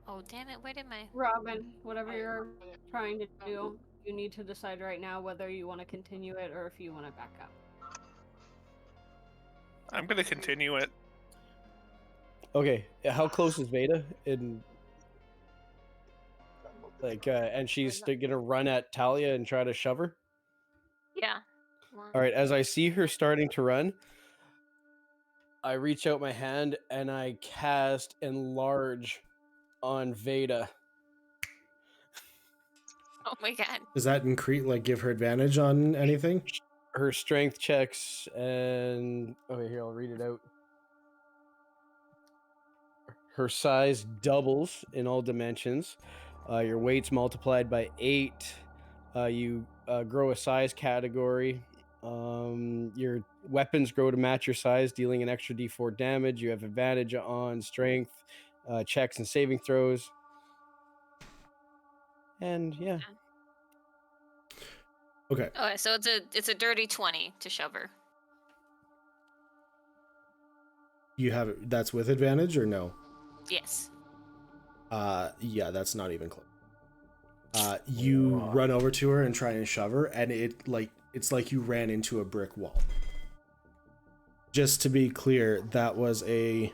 S5: Oh, damn it, where did my...
S1: Robin, whatever you're trying to do, you need to decide right now whether you want to continue it or if you want to back up.
S4: I'm gonna continue it.
S3: Okay, how close is Veda? And she's gonna run at Talia and try to shove her?
S5: Yeah.
S3: All right, as I see her starting to run, I reach out my hand and I cast Enlarge on Veda.
S5: Oh my god.
S2: Does that increase, like, give her advantage on anything?
S3: Her strength checks and... Okay, here, I'll read it out. Her size doubles in all dimensions. Your weight's multiplied by 8. You grow a size category. Your weapons grow to match your size, dealing an extra d4 damage. You have advantage on strength checks and saving throws. And yeah.
S2: Okay.
S5: Okay, so it's a dirty 20 to shove her.
S2: You have it. That's with advantage or no?
S5: Yes.
S2: Yeah, that's not even close. You run over to her and try and shove her, and it's like you ran into a brick wall. Just to be clear, that was a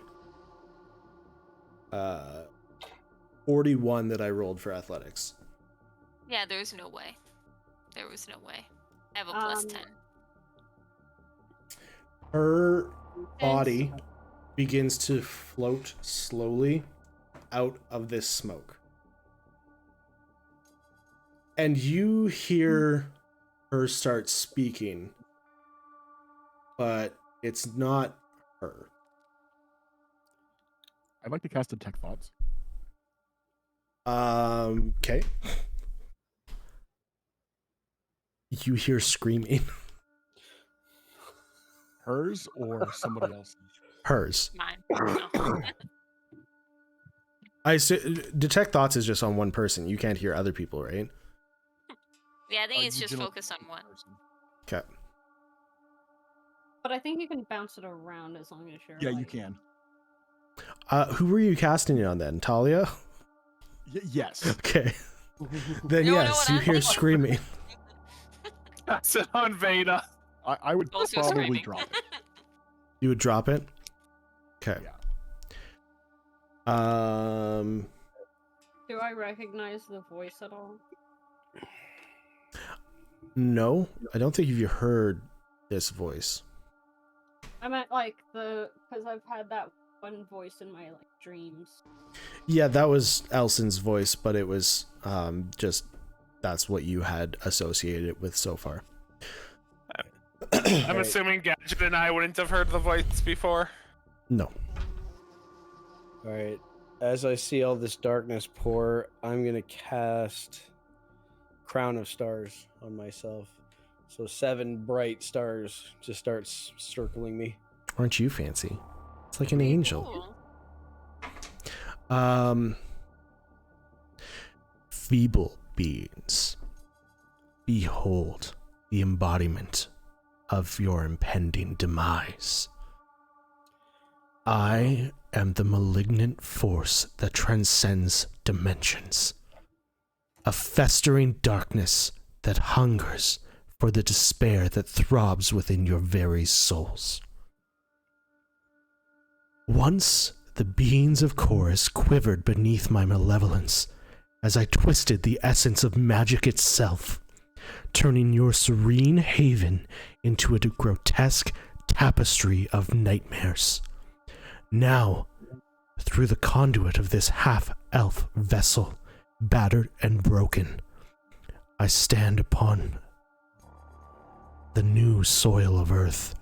S2: 41 that I rolled for athletics.
S5: Yeah, there's no way. There was no way. I have a plus 10.
S2: Her body begins to float slowly out of this smoke. And you hear her start speaking, but it's not her.
S6: I'd like to cast Detect Thoughts.
S2: Okay. You hear screaming.
S6: Hers or somebody else's?
S2: Hers.
S5: Mine. No.
S2: Detect thoughts is just on one person. You can't hear other people, right?
S5: Yeah, I think it's
S6: You
S5: just
S6: generally-
S5: focused on one.
S2: Okay.
S1: But I think you can bounce it around as long as you're.
S6: Yeah, you
S1: like...
S6: can.
S2: Who were you casting it on then? Talia?
S6: Yes.
S2: Okay. Then
S5: You know
S2: yes,
S5: what
S2: you
S5: I'm
S2: hear
S5: thinking?
S2: screaming.
S4: That's an unveiled.
S6: I would
S5: Also
S6: probably
S5: screaming.
S6: drop it.
S2: You would drop it? Okay.
S6: Yeah.
S1: Do I recognize the voice at all?
S2: No, I don't think you've heard this voice.
S1: I meant like because I've had that one voice in my like dreams.
S2: Yeah, that was Elson's voice, but it was just that's what you had associated it with so far.
S4: I'm assuming Gadget and I wouldn't have heard the voice before.
S2: No.
S3: All right. As I see all this darkness pour, I'm gonna cast Crown of Stars on myself. So 7 bright stars just starts circling me.
S2: Aren't you fancy? It's like an angel.
S5: Cool.
S2: Feeble beings, behold the embodiment of your impending demise. I am the malignant force that transcends dimensions, a festering darkness that hungers for the despair that throbs within your very souls. Once the beings of Chorus quivered beneath my malevolence as I twisted the essence of magic itself, turning your serene haven into a grotesque tapestry of nightmares. Now, through the conduit of this half-elf vessel, battered and broken, I stand upon the new soil of Earth.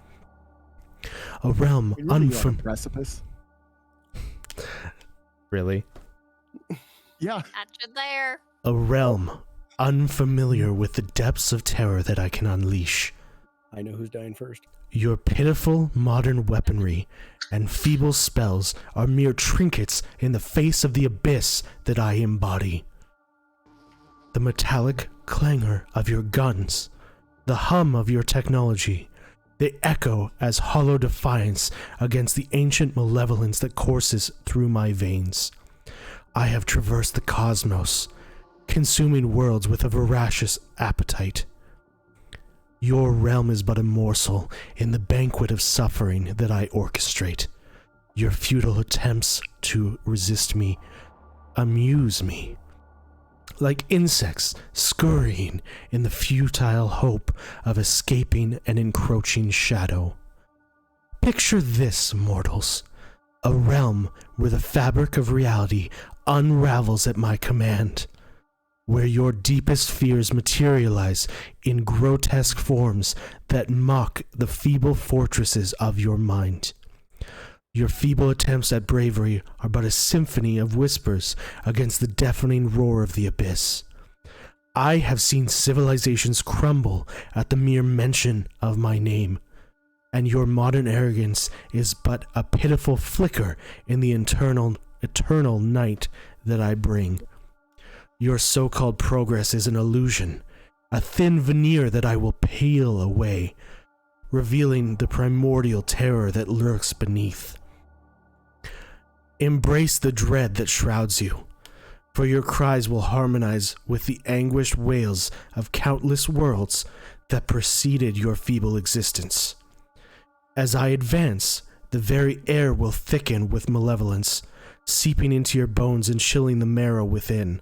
S2: A realm unfamiliar.
S6: Precipice.
S2: Really?
S6: Yeah.
S5: Catch it there.
S2: A realm unfamiliar with the depths of terror that I can unleash.
S3: I know who's dying first.
S2: Your pitiful modern weaponry and feeble spells are mere trinkets in the face of the abyss that I embody. The metallic clangor of your guns, the hum of your technology, they echo as hollow defiance against the ancient malevolence that courses through my veins. I have traversed the cosmos, consuming worlds with a voracious appetite. Your realm is but a morsel in the banquet of suffering that I orchestrate. Your futile attempts to resist me amuse me. Like insects scurrying in the futile hope of escaping an encroaching shadow. Picture this, mortals, a realm where the fabric of reality unravels at my command, where your deepest fears materialize in grotesque forms that mock the feeble fortresses of your mind. Your feeble attempts at bravery are but a symphony of whispers against the deafening roar of the abyss. I have seen civilizations crumble at the mere mention of my name, and your modern arrogance is but a pitiful flicker in the eternal night that I bring. Your so-called progress is an illusion, a thin veneer that I will peel away, revealing the primordial terror that lurks beneath. Embrace the dread that shrouds you, for your cries will harmonize with the anguished wails of countless worlds that preceded your feeble existence. As I advance, the very air will thicken with malevolence, seeping into your bones and chilling the marrow within.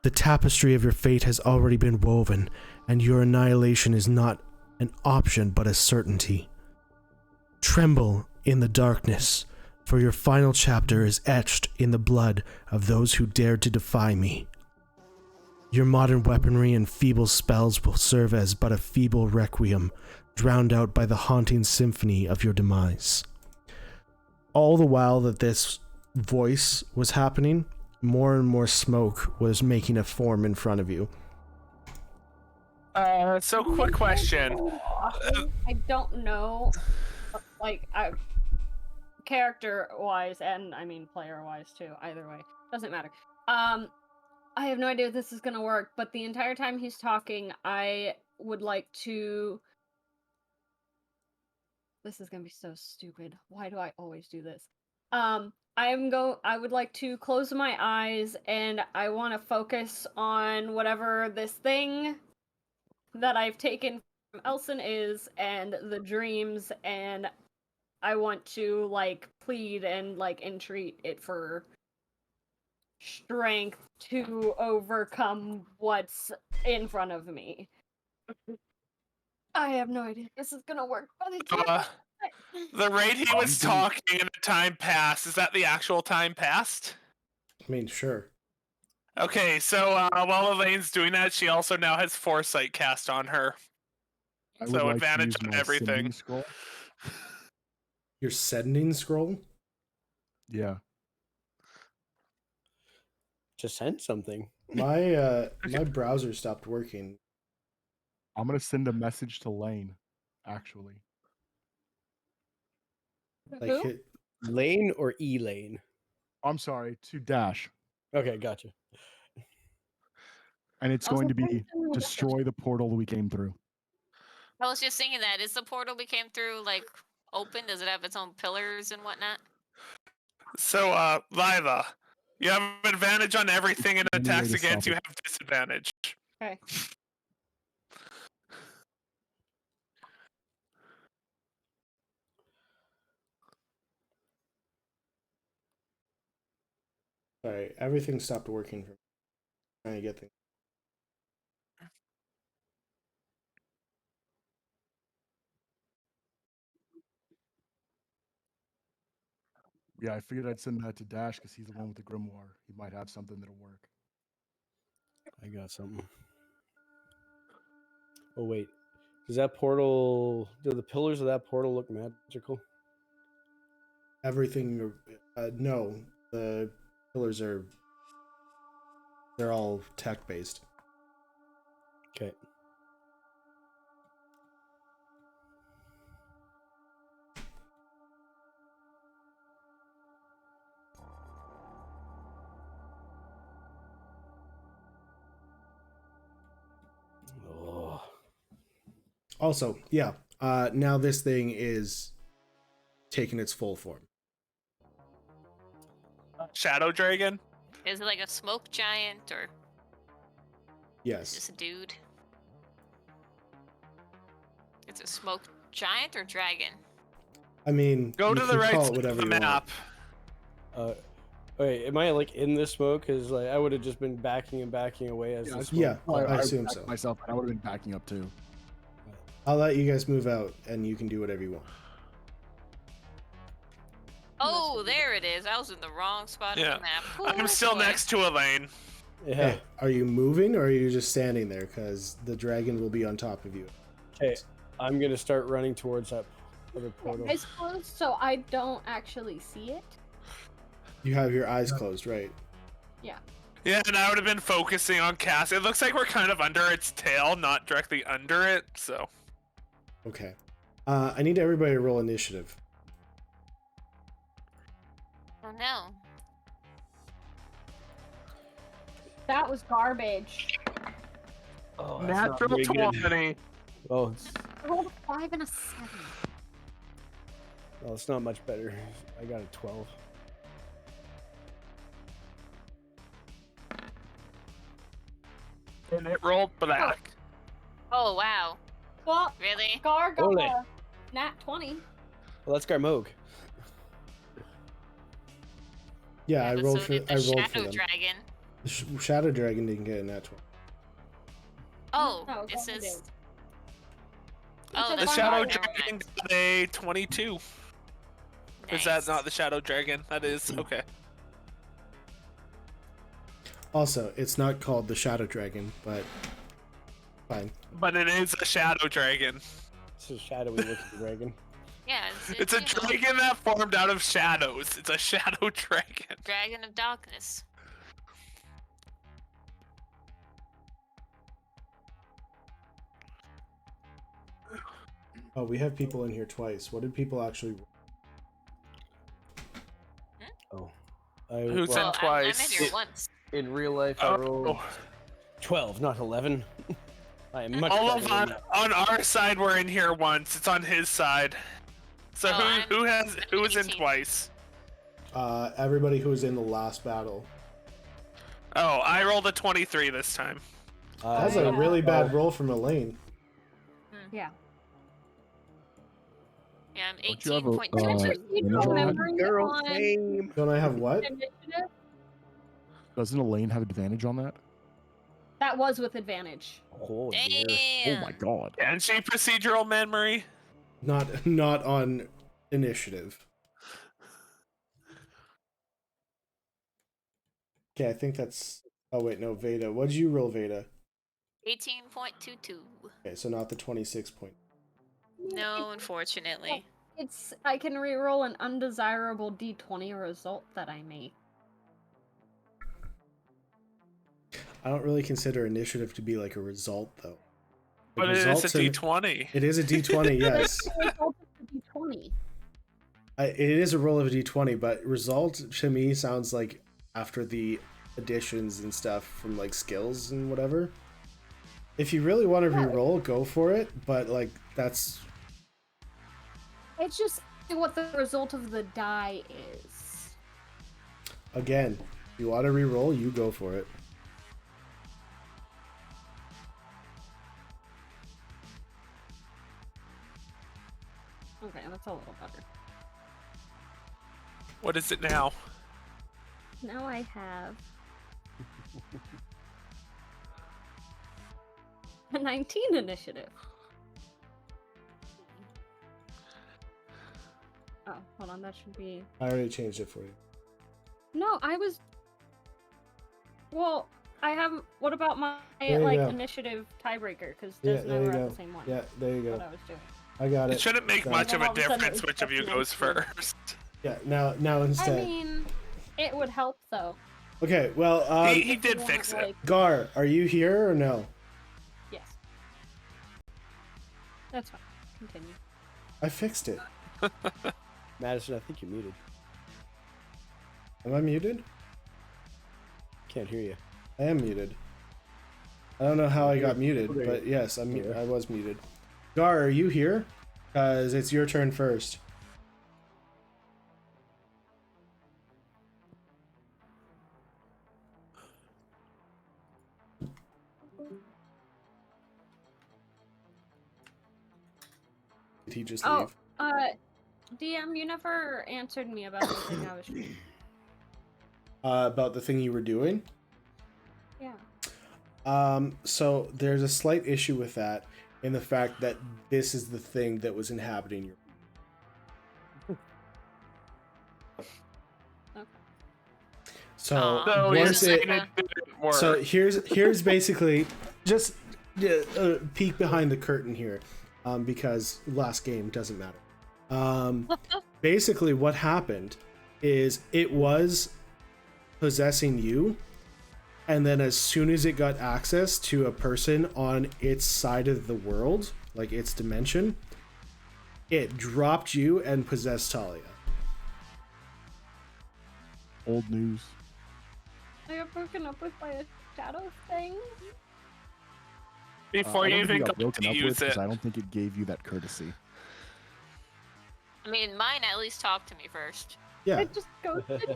S2: The tapestry of your fate has already been woven, and your annihilation is not an option but a certainty. Tremble in the darkness, for your final chapter is etched in the blood of those who dared to defy me. Your modern weaponry and feeble spells will serve as but a feeble requiem, drowned out by the haunting symphony of your demise. All the while that this voice was happening, more and more smoke was making a form in front of you.
S4: So quick question.
S1: I don't know, like, character-wise, and I mean player-wise too, either way. Doesn't matter. I have no idea if this is gonna work, but the entire time he's talking, I would like to This is gonna be so stupid. Why do I always do this? I would like to close my eyes and I want to focus on whatever this thing that I've taken from Elson is and the dreams, and I want to like plead and like entreat it for strength to overcome what's in front of me. I have no idea if this is gonna work, but it's
S4: The rate he was talking and the time passed, is that the actual time passed?
S2: I mean, sure.
S4: Okay, so while Elaine's doing that, she also now has foresight cast on her.
S6: I would
S4: So
S6: like
S4: advantage
S6: to use
S4: on
S6: my
S4: everything.
S6: sending scroll.
S2: Your sending scroll?
S6: Yeah.
S3: Just send something.
S2: My my browser stopped working.
S6: I'm gonna send a message to Lane, actually.
S2: Like
S1: Who?
S2: hit
S3: Lane or Elaine?
S6: I'm sorry, to Dash.
S3: Okay, gotcha.
S6: And it's
S1: Also,
S6: going to be
S1: please send me a message.
S6: destroy the portal we came through.
S5: I was just thinking that. Is the portal we came through like open? Does it have its own pillars and whatnot?
S4: So, Liva, you have advantage on everything and
S6: Any way
S4: attacks
S6: to
S4: against
S6: stop
S4: you
S6: it.
S4: have disadvantage.
S1: Okay.
S2: Sorry, everything stopped working for me. Trying to get things.
S6: Yeah, I figured I'd send that to Dash because he's the one with the grimoire. He might have something that'll work.
S3: I got something. Oh wait, does that portal? Do the pillars of that portal look magical?
S2: Everything. No, the pillars are. They're all tech based.
S3: Okay. Oh.
S2: Also, yeah. Now this thing is taking its full form.
S4: Shadow Dragon?
S5: Is it like a smoke giant or
S2: Yes.
S5: just a dude? It's a smoke giant or dragon?
S2: I mean,
S4: Go
S2: you
S4: to the
S2: can
S4: right
S2: call it
S4: side of
S2: whatever
S4: the
S2: you want.
S4: map.
S3: Wait, am I like in this smoke? Because like I would have just been backing and backing away as the smoke.
S2: Yeah,
S6: Well,
S2: I assume
S6: backed
S2: so.
S6: Myself, and I would have been backing up too.
S2: I'll let you guys move out, and you can do whatever you want.
S5: Oh, there it is. I was in the wrong spot
S4: Yeah.
S5: of the map.
S4: I'm
S5: Oh,
S4: still
S5: boy.
S4: next to Elaine.
S3: Yeah.
S2: Hey, are you moving, or are you just standing there? Because the dragon will be on top of you.
S3: Okay, I'm gonna start running towards that other portal.
S1: Eyes closed, so I don't actually see it.
S2: You have your eyes closed, right?
S4: Yeah, and I would have been focusing on Cass. It looks like we're kind of under its tail, not directly under it, so.
S2: Okay. I need everybody to roll initiative.
S5: Oh no.
S1: That was garbage.
S3: Oh, that's not
S4: Natural
S3: very good.
S4: 20.
S3: Oh,
S1: I rolled a 5 and a 7.
S3: well, it's not much better. I got a 12.
S4: And it rolled black.
S5: Oh wow.
S1: Well,
S5: Really?
S1: Gar got
S3: Ole.
S1: a nat 20.
S3: Well, that's Garmog.
S2: Yeah, I
S5: but
S2: rolled
S5: so
S2: for.
S5: did the
S2: I rolled for
S5: Shadow
S2: them.
S5: Dragon.
S2: The Shadow Dragon didn't get a nat 20.
S5: Oh,
S1: No,
S5: it
S1: Gar
S5: says.
S1: did.
S5: Oh,
S1: said
S4: The
S5: that's
S1: Fine,
S4: Shadow
S1: fine,
S5: never
S4: Dragon
S5: mind.
S4: got a 22. Is that
S5: Nice.
S4: not the Shadow Dragon? That is. Okay.
S2: Also, it's not called the Shadow Dragon, but fine.
S4: But it is a Shadow Dragon.
S3: It's a shadowy looking dragon.
S5: Yeah,
S4: It's a
S5: you know,
S4: dragon that formed out of shadows. It's a Shadow Dragon.
S5: Dragon of Darkness.
S2: Oh, we have people in here twice. What did people actually?
S3: Oh. I,
S4: Who's
S3: well,
S4: in
S5: I'm
S4: twice?
S5: in here once.
S3: in real life, I rolled
S4: Oh.
S3: 12, not 11. I am much
S4: All
S3: better
S4: of
S3: than
S4: on,
S3: that.
S4: on our side, we're in here once. It's on his side. So
S5: Oh,
S4: who was in
S5: 18.
S4: twice?
S2: Everybody who was in the last battle.
S4: Oh, I rolled a 23 this time.
S2: That's a really bad roll from Elaine.
S1: Yeah.
S5: Yeah, I'm
S6: Don't you have a,
S5: 18.22.
S6: image on that?
S1: Memory
S8: Girl,
S1: on
S8: same.
S2: Don't I have what?
S1: initiative?
S6: Doesn't Elaine have advantage on that?
S1: That was with advantage.
S8: Oh, dear.
S5: Damn.
S6: Oh my god.
S4: And she procedural memory.
S2: Not on initiative. Okay, I think that's. Oh wait, no, Veda. What did you roll, Veda?
S5: 18.22.
S2: Okay, so not the 26 point.
S5: No, unfortunately.
S1: I can re-roll an undesirable D20 result that I make.
S4: Oh,
S2: I don't really consider initiative to be like a result though.
S4: But it is a
S2: results in-
S4: D20.
S2: It is a D20, yes.
S1: The result of the D20.
S2: It is a roll of a D20, but result to me sounds like after the additions and stuff from like skills and whatever. If you really want to re-roll, go for it. But like that's
S1: It's just what the result of the die is.
S2: again, if you want to re-roll, you go for it.
S1: Okay, that's a little better.
S4: What is it now?
S1: Now I have a 19 initiative. Oh, hold on, that should be...
S2: I already changed it for you.
S1: No, I was... Well, I have... What about my,
S2: There you
S1: like,
S2: go.
S1: initiative tiebreaker? Because
S2: Yeah,
S1: Des
S2: there you
S1: never
S2: go.
S1: had the same one.
S2: Yeah, there you
S1: What
S2: go.
S1: I was doing.
S2: I got
S4: It
S2: it.
S4: shouldn't make
S2: Done.
S4: much of
S1: All
S4: a
S1: of a sudden
S4: difference
S1: it's
S4: which of you
S1: just
S4: goes
S1: 19.
S4: first.
S2: Yeah, now
S1: I
S2: instead.
S1: mean, it would help, though.
S2: Okay, well,
S4: He
S1: if
S4: did
S1: you
S4: fix
S1: want,
S4: it.
S1: like-
S2: Gar, are you here or no?
S1: Yes. That's fine. Continue.
S2: I fixed it.
S8: Madison, I think you're muted.
S2: Am I muted?
S8: Can't hear you.
S2: I am muted. I don't know how I got muted,
S8: Okay.
S2: but yes, I
S8: Here.
S2: was muted. Gar, are you here? Because it's your turn first. Did he just leave?
S1: DM, you never answered me about the thing I was doing.
S2: About the thing you were doing?
S1: Yeah.
S2: So there's a slight issue with that in the fact that this is the thing that was inhabiting your.
S1: Okay.
S2: So
S5: Aw,
S4: So
S2: once
S4: you're
S2: it,
S4: saying it didn't work.
S2: so here's basically just a peek behind the curtain here, because last game doesn't matter. Basically, what happened is it was possessing you, and then as soon as it got access to a person on its side of the world, like its dimension, it dropped you and possessed Talia.
S6: Old news.
S1: I got broken up with by a shadow thing.
S4: Before
S6: I
S4: you
S6: don't think
S4: even
S6: it
S4: got
S6: got broken
S4: to
S6: up with
S4: use
S6: because
S4: it.
S6: I don't think it gave you that courtesy.
S5: I mean, mine at least talked to me first.
S2: Yeah.
S1: It just ghosted me.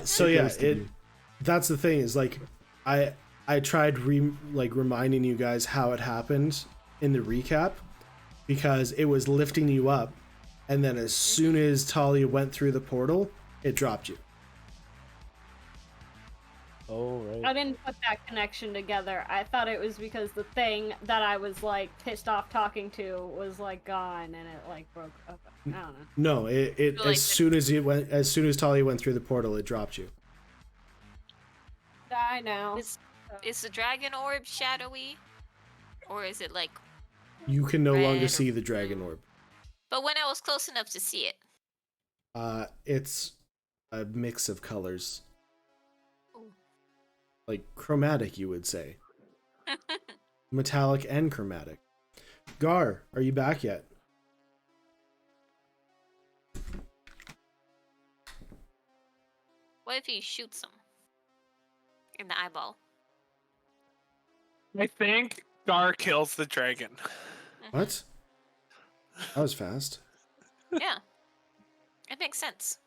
S2: So yeah,
S6: Ghosted
S2: it.
S6: you.
S2: That's the thing is like, I tried reminding you guys how it happened in the recap, because it was lifting you up, and then as soon as Talia went through the portal, it dropped you.
S8: Oh, right.
S1: I didn't put that connection together. I thought it was because the thing that I was like pissed off talking to was like gone and it like broke up. I don't know.
S2: No, it
S5: Like
S2: as soon as Talia went through the portal, it dropped you.
S1: I know.
S5: Is the dragon orb shadowy? Or is it like...
S2: You can no longer
S5: Red or
S2: see the dragon orb.
S5: But when I was close enough to see it.
S2: It's a mix of colors,
S5: Ooh.
S2: like chromatic, you would say, metallic and chromatic. Gar, are you back yet?
S5: What if he shoots him? In the eyeball.
S4: I think Gar kills the dragon.
S2: What? That was fast.
S5: Yeah. It makes sense.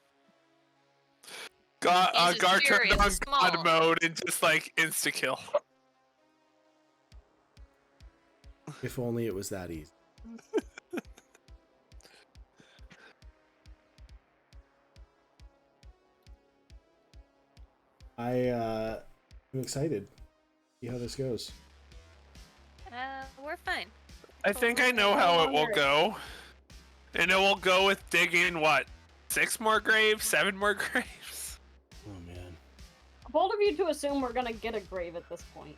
S4: Gar
S5: His
S4: turned
S5: experience
S4: on
S5: is
S4: God
S5: small.
S4: mode and just like insta kill.
S2: If only it was that easy. I'm excited. See how this goes.
S5: We're fine.
S4: I think I know how it will go. And it will go with digging what? 6 more graves? 7 more graves?
S8: Oh man.
S1: Bold of you to assume we're gonna get a grave at this point.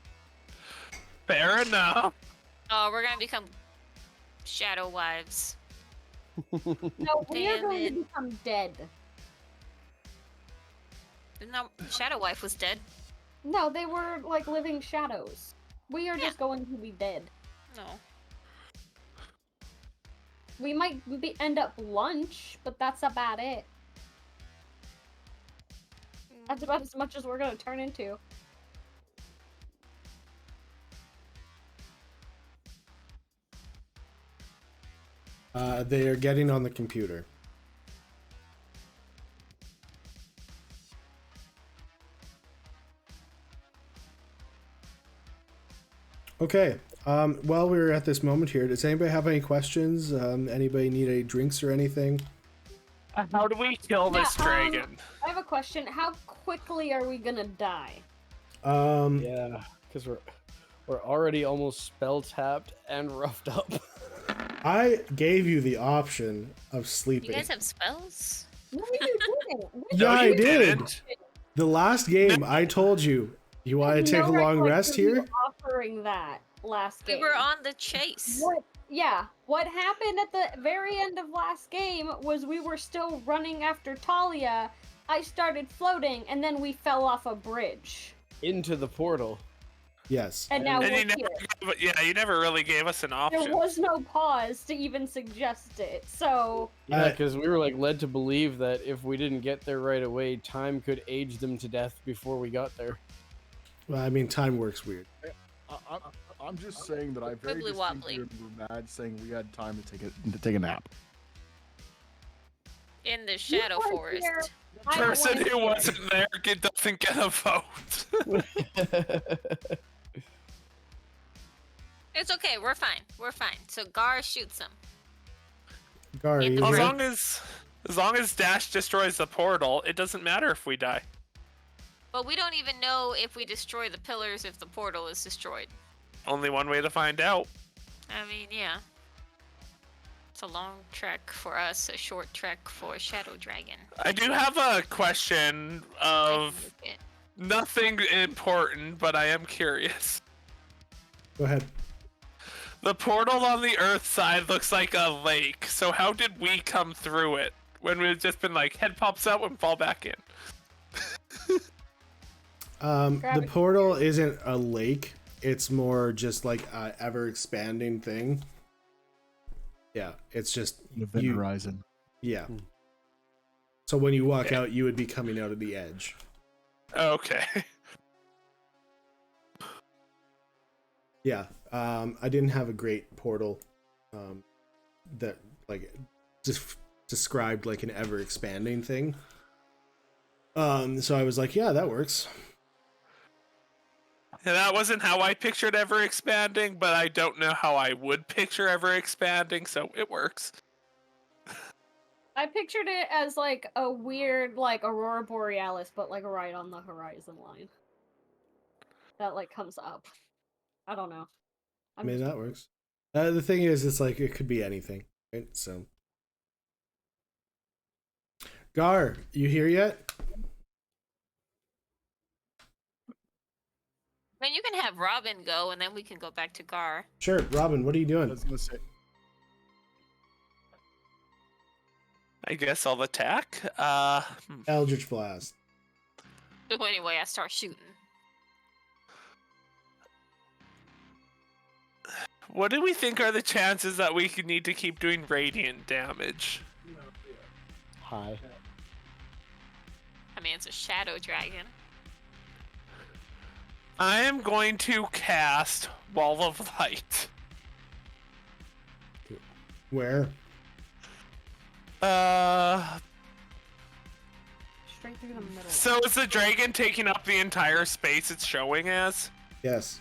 S4: Fair enough.
S5: Oh, we're gonna become shadow wives.
S1: No, we are
S5: Damn
S1: going
S5: it.
S1: to become dead.
S5: No, Shadow Wife was dead.
S1: No, they were like living shadows. We are just going to be dead.
S5: No.
S1: We might end up lunch, but that's about it. That's about as much as we're gonna turn into.
S2: They are getting on the computer. Okay. While we're at this moment here, does anybody have any questions? Anybody need any drinks or anything?
S4: How do we kill this dragon?
S1: I have a question. How quickly are we gonna die?
S8: Yeah, because we're already almost spell tapped and roughed up.
S2: I gave you the option of
S5: You
S2: sleeping.
S5: guys have spells?
S1: No, you didn't.
S2: Yeah, I
S4: you
S2: did.
S4: didn't.
S2: The last game, I told you. You want to take a long rest here?
S1: Offering that last game.
S5: We were on the chase.
S1: What? Yeah. What happened at the very end of last game was we were still running after Talia. I started floating, and then we fell off a bridge.
S8: Into the portal.
S2: Yes.
S1: And now
S4: And
S1: we're
S4: you never,
S1: here.
S4: yeah, you never really gave us an option.
S1: There was no pause to even suggest it, so...
S8: Yeah, because we were like led to believe that if we didn't get there right away, time could age them to death before we got there.
S2: Well, I mean, time works weird.
S6: I'm just saying that I very
S5: Wibbly wobbly.
S6: distinctly remember Mad saying we had time to take a nap.
S5: In the Shadow
S1: weren't
S5: Forest.
S1: here. I don't
S4: Person
S1: wanna
S4: who
S1: hear it.
S4: wasn't there doesn't get a vote.
S5: It's okay, we're fine. We're fine. So Gar shoots him.
S2: Gar, are
S5: Yeah,
S2: you
S4: as
S2: here?
S4: long as Dash destroys the portal, it doesn't matter if we die.
S5: But we don't even know if we destroy the pillars if the portal is destroyed.
S4: Only one way to find out.
S5: I mean, yeah. It's a long trek for us, a short trek for Shadow Dragon.
S4: I do have a question of
S5: Yeah.
S4: nothing important, but I am curious.
S2: Go ahead.
S4: The portal on the Earth side looks like a lake, so how did we come through it? When we've just been like, head pops out and fall back in.
S2: The portal isn't a lake. It's more just like a ever expanding thing. Yeah, it's just
S6: An event horizon.
S2: Yeah. So when you walk out, you would be coming out of the edge.
S4: Okay.
S2: Yeah. I didn't have a great portal that like just described like an ever expanding thing. So I was like, yeah, that works.
S4: And that wasn't how I pictured ever expanding, but I don't know how I would picture ever expanding, so it works.
S1: I pictured it as like a weird, like Aurora Borealis, but like right on the horizon line. That like comes up. I don't know.
S2: I mean, that works. The thing is, it's like it could be anything, right? So, Gar, you here yet?
S5: I mean, you can have Robin go, and then we can go back to Gar.
S2: Sure, Robin. What are you
S6: I
S2: doing?
S6: was gonna say,
S4: I guess I'll attack.
S2: Eldritch Blast.
S5: So anyway, I start shooting.
S4: What do we think are the chances that we could need to keep doing radiant damage?
S8: Hi.
S5: I mean, it's a Shadow Dragon.
S4: I am going to cast Wall of Light.
S2: Where?
S1: Straight through the middle.
S4: So is the dragon taking up the entire space it's showing as?
S2: Yes.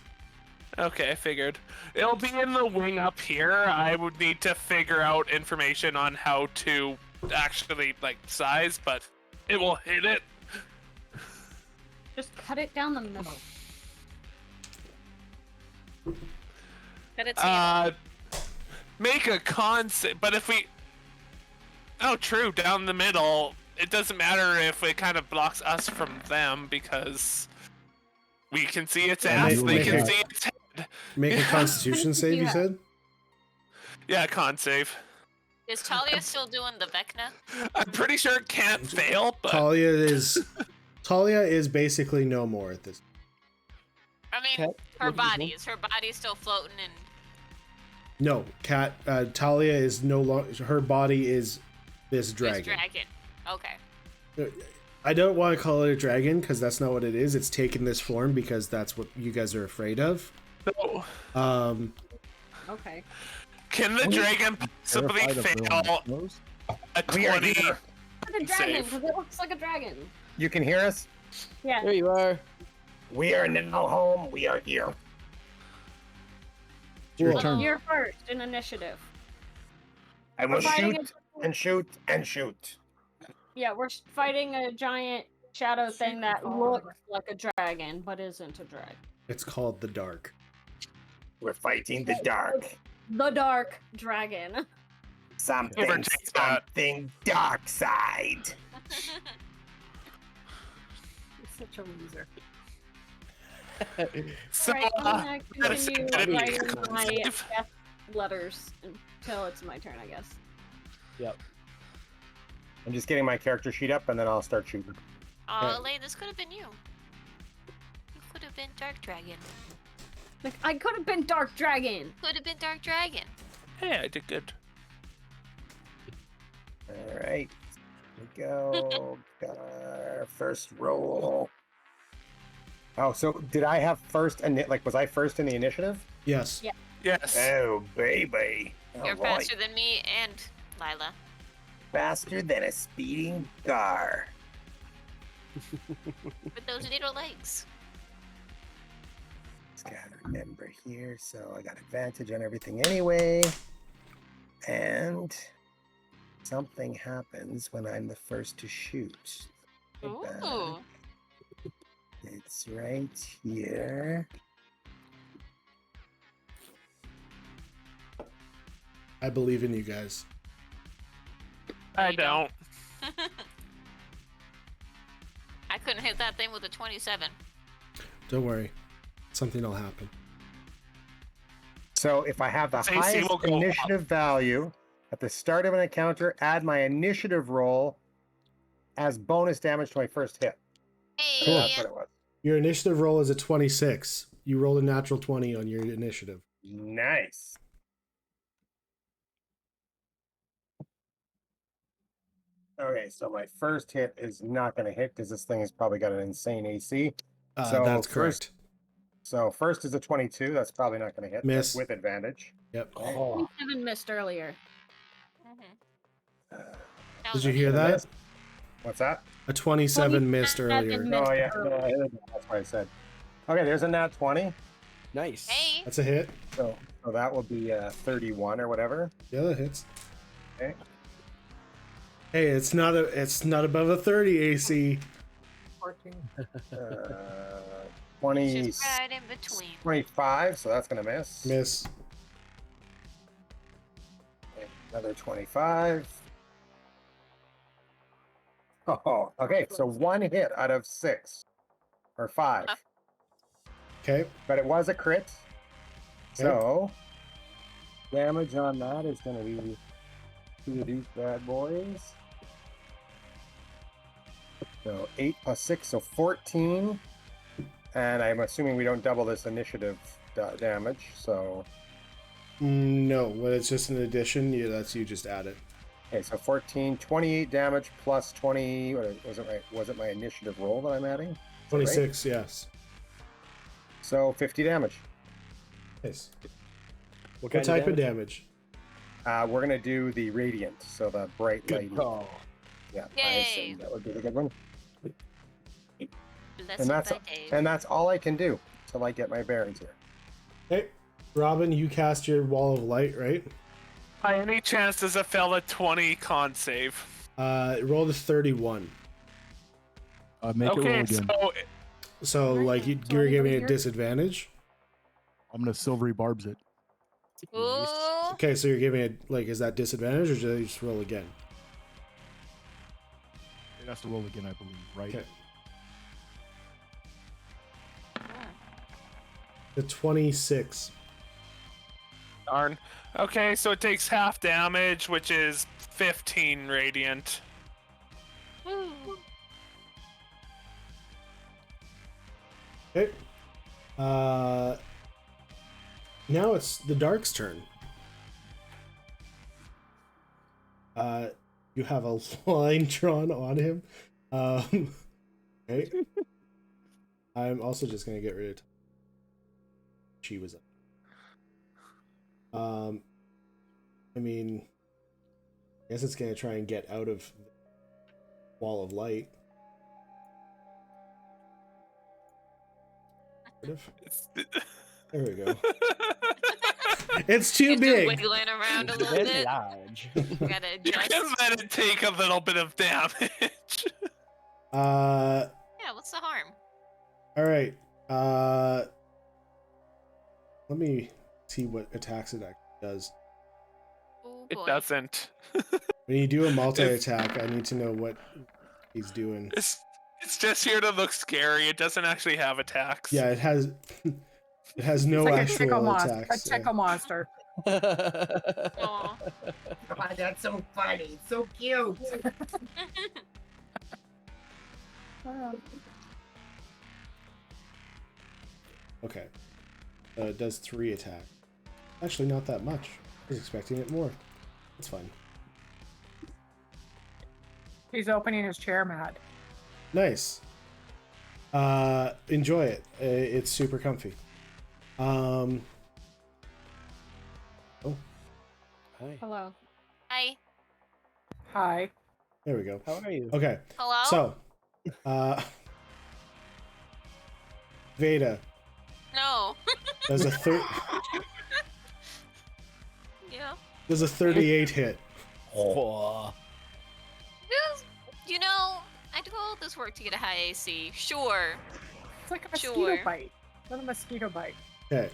S4: Okay, I figured. It'll be in the wing up here. I would need to figure out information on how to actually, like, size, but it will hit it.
S1: Just cut it down the middle.
S5: Cut its hand.
S4: Make a con save, but if we... Oh, true, down the middle. It doesn't matter if it kind of blocks us from them, because we can see its ass, they can see its head.
S2: Make a Constitution save, you said?
S4: Yeah, con save.
S5: Is Talia still doing the Vecna?
S4: I'm pretty sure it can't fail, but...
S2: Talia is basically no more at this.
S5: I mean, her body. Is her body still floating and...
S2: No, Talia is no longer. Her body is this dragon.
S5: This dragon. Okay.
S2: I don't want to call it a dragon because that's not what it is. It's taken this form because that's what you guys are afraid of.
S4: No.
S1: Okay.
S4: Can the dragon possibly fail a 20?
S1: It's a dragon because it looks like a dragon.
S9: You can hear us?
S1: Yeah.
S8: Here you are.
S9: We are now home. We are here.
S6: Your turn.
S1: You're first in initiative.
S9: I will
S1: Fighting
S9: shoot and shoot and shoot.
S1: Yeah, we're fighting a giant shadow thing that looks like a dragon, but isn't a dragon.
S2: It's called the Dark.
S9: We're fighting the dark.
S1: The Dark Dragon.
S9: Something dark side.
S7: You're such a loser.
S4: So,
S1: Alright, I'm gonna continue
S4: that'd be
S1: writing
S4: a
S1: my
S4: save.
S1: death letters until it's my turn, I guess.
S8: Yep.
S9: I'm just getting my character sheet up and then I'll start shooting.
S5: Oh, Elaine, this could have been you. You could have been Dark Dragon.
S1: Like, I could have been Dark Dragon.
S5: Could have been Dark Dragon.
S4: hey, I did good.
S9: All right. Here we go. Got our first roll. Oh, so did I have first? Was I first in the initiative?
S2: Yes.
S1: Yeah.
S4: Yes.
S9: Oh, baby.
S5: You're
S9: All right.
S5: faster than me and Lila.
S9: Faster than a speeding car.
S5: With those little legs.
S9: Just gotta remember here, so I got advantage on everything anyway. And something happens when I'm the first to shoot.
S5: Ooh.
S9: It's right here.
S2: I believe in you guys.
S4: I don't.
S5: I couldn't hit that thing with a 27.
S2: Don't worry. Something will happen.
S9: So if I have the
S4: AC
S9: highest
S4: will go up.
S9: initiative value at the start of an encounter, add my initiative roll as bonus damage to my first hit.
S5: Hey.
S9: So that's what it was.
S2: Your initiative roll is a 26. You rolled a natural 20 on your initiative.
S9: Nice. Okay, so my first hit is not going to hit because this thing has probably got an insane AC. So
S2: That's correct.
S9: So first is a 22. That's probably not going to hit.
S2: Miss.
S9: That's with advantage.
S2: Yep.
S9: Oh.
S1: 27 missed earlier.
S2: Did you hear that?
S9: What's that?
S2: A 27 missed earlier.
S9: Oh, yeah. That's what I said. Okay, there's a nat 20.
S8: Nice.
S5: Hey.
S2: That's a hit.
S9: So that will be 31 or whatever.
S2: Yeah, that hits.
S9: Okay.
S2: Hey, it's not above a 30 AC.
S7: 14.
S9: 20,
S5: Just right in between.
S9: 25, so that's going to miss.
S2: Miss.
S9: Okay, another 25. Oh, okay, so one hit out of 6. Or 5.
S2: Okay.
S9: But it was a crit. So, damage on that is going to be 2 of these bad boys. So 8 plus 6, so 14. And I'm assuming we don't double this initiative damage, so...
S2: No, when it's just an addition, you just add it.
S9: Okay, so 14, 28 damage plus 20... Was it my initiative roll that I'm adding? Is that
S2: 26,
S9: right?
S2: yes.
S9: So 50 damage.
S2: Nice.
S8: What
S2: What type of damage?
S9: We're gonna do the radiant, so the bright light. Yeah, I
S5: Yay.
S9: assume that would be the good one.
S5: Blessed by Dave.
S9: And that's all I can do till I get my bearings here.
S2: Okay, Robin, you cast your wall of light, right?
S4: By any chance does it fail a 20 con save?
S2: Roll the 31.
S6: Make it roll
S4: Okay,
S6: again.
S2: So like you're giving it disadvantage.
S6: I'm gonna silvery barbs it.
S5: Ooh.
S2: Okay, so you're giving it like, is that disadvantage or should I just roll again?
S6: It has to roll again, I believe, right?
S2: Okay. The 26.
S4: Darn. Okay, so it takes half damage, which is 15 radiant.
S5: Woo.
S2: Okay. Now it's the Dark's turn. You have a line drawn on him. Okay. I'm also just gonna get rid of. She was up. I mean, I guess it's gonna try and get out of the wall of light. There we go. It's too
S5: You're
S2: big.
S5: wiggling around a little bit.
S8: Large.
S5: Gotta
S4: You
S5: adjust.
S4: can let it take a little bit of damage.
S2: Yeah,
S5: what's the harm?
S2: all right. Let me see what attacks it actually does.
S5: Oh,
S4: It
S5: boy.
S4: doesn't.
S2: When you do a multi-attack, I need to know what he's doing.
S4: It's just here to look scary. It doesn't actually have attacks.
S2: Yeah, it has no
S7: It's like
S2: actual attacks.
S7: a tickle monster.
S5: Aw.
S9: God, that's so funny. It's so cute.
S2: Okay. It does 3 attacks. Actually, not that much. I was expecting it more. That's fine.
S7: He's opening his chair, Matt.
S2: Nice. Enjoy it. It's super comfy. Oh,
S8: Hi.
S1: Hello.
S5: Hi.
S7: Hi.
S2: there we go.
S8: How are you?
S2: Okay.
S5: Hello?
S2: So, Veda
S5: No.
S2: does a
S5: Yeah.
S2: does a 38 hit.
S8: Oh.
S5: You know, I do all this work to get a high AC. Sure.
S7: It's like a mosquito
S5: Sure.
S7: bite. Not a mosquito bite.
S2: Okay.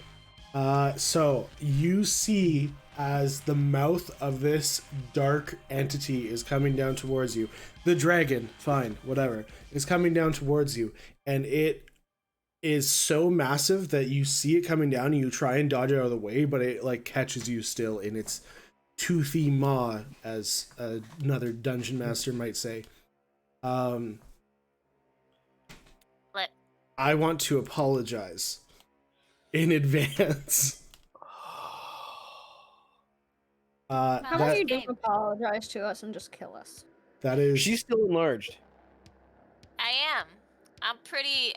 S2: So you see as the mouth of this dark entity is coming down towards you. The dragon, fine, whatever, is coming down towards you, and it is so massive that you see it coming down and you try and dodge out of the way, but it like catches you still in its toothy maw, as another dungeon master might say.
S5: What?
S2: I want to apologize in advance.
S1: How
S5: That-
S1: about you don't apologize to us and just kill us?
S2: That is.
S8: She's still enlarged.
S5: I am. I'm pretty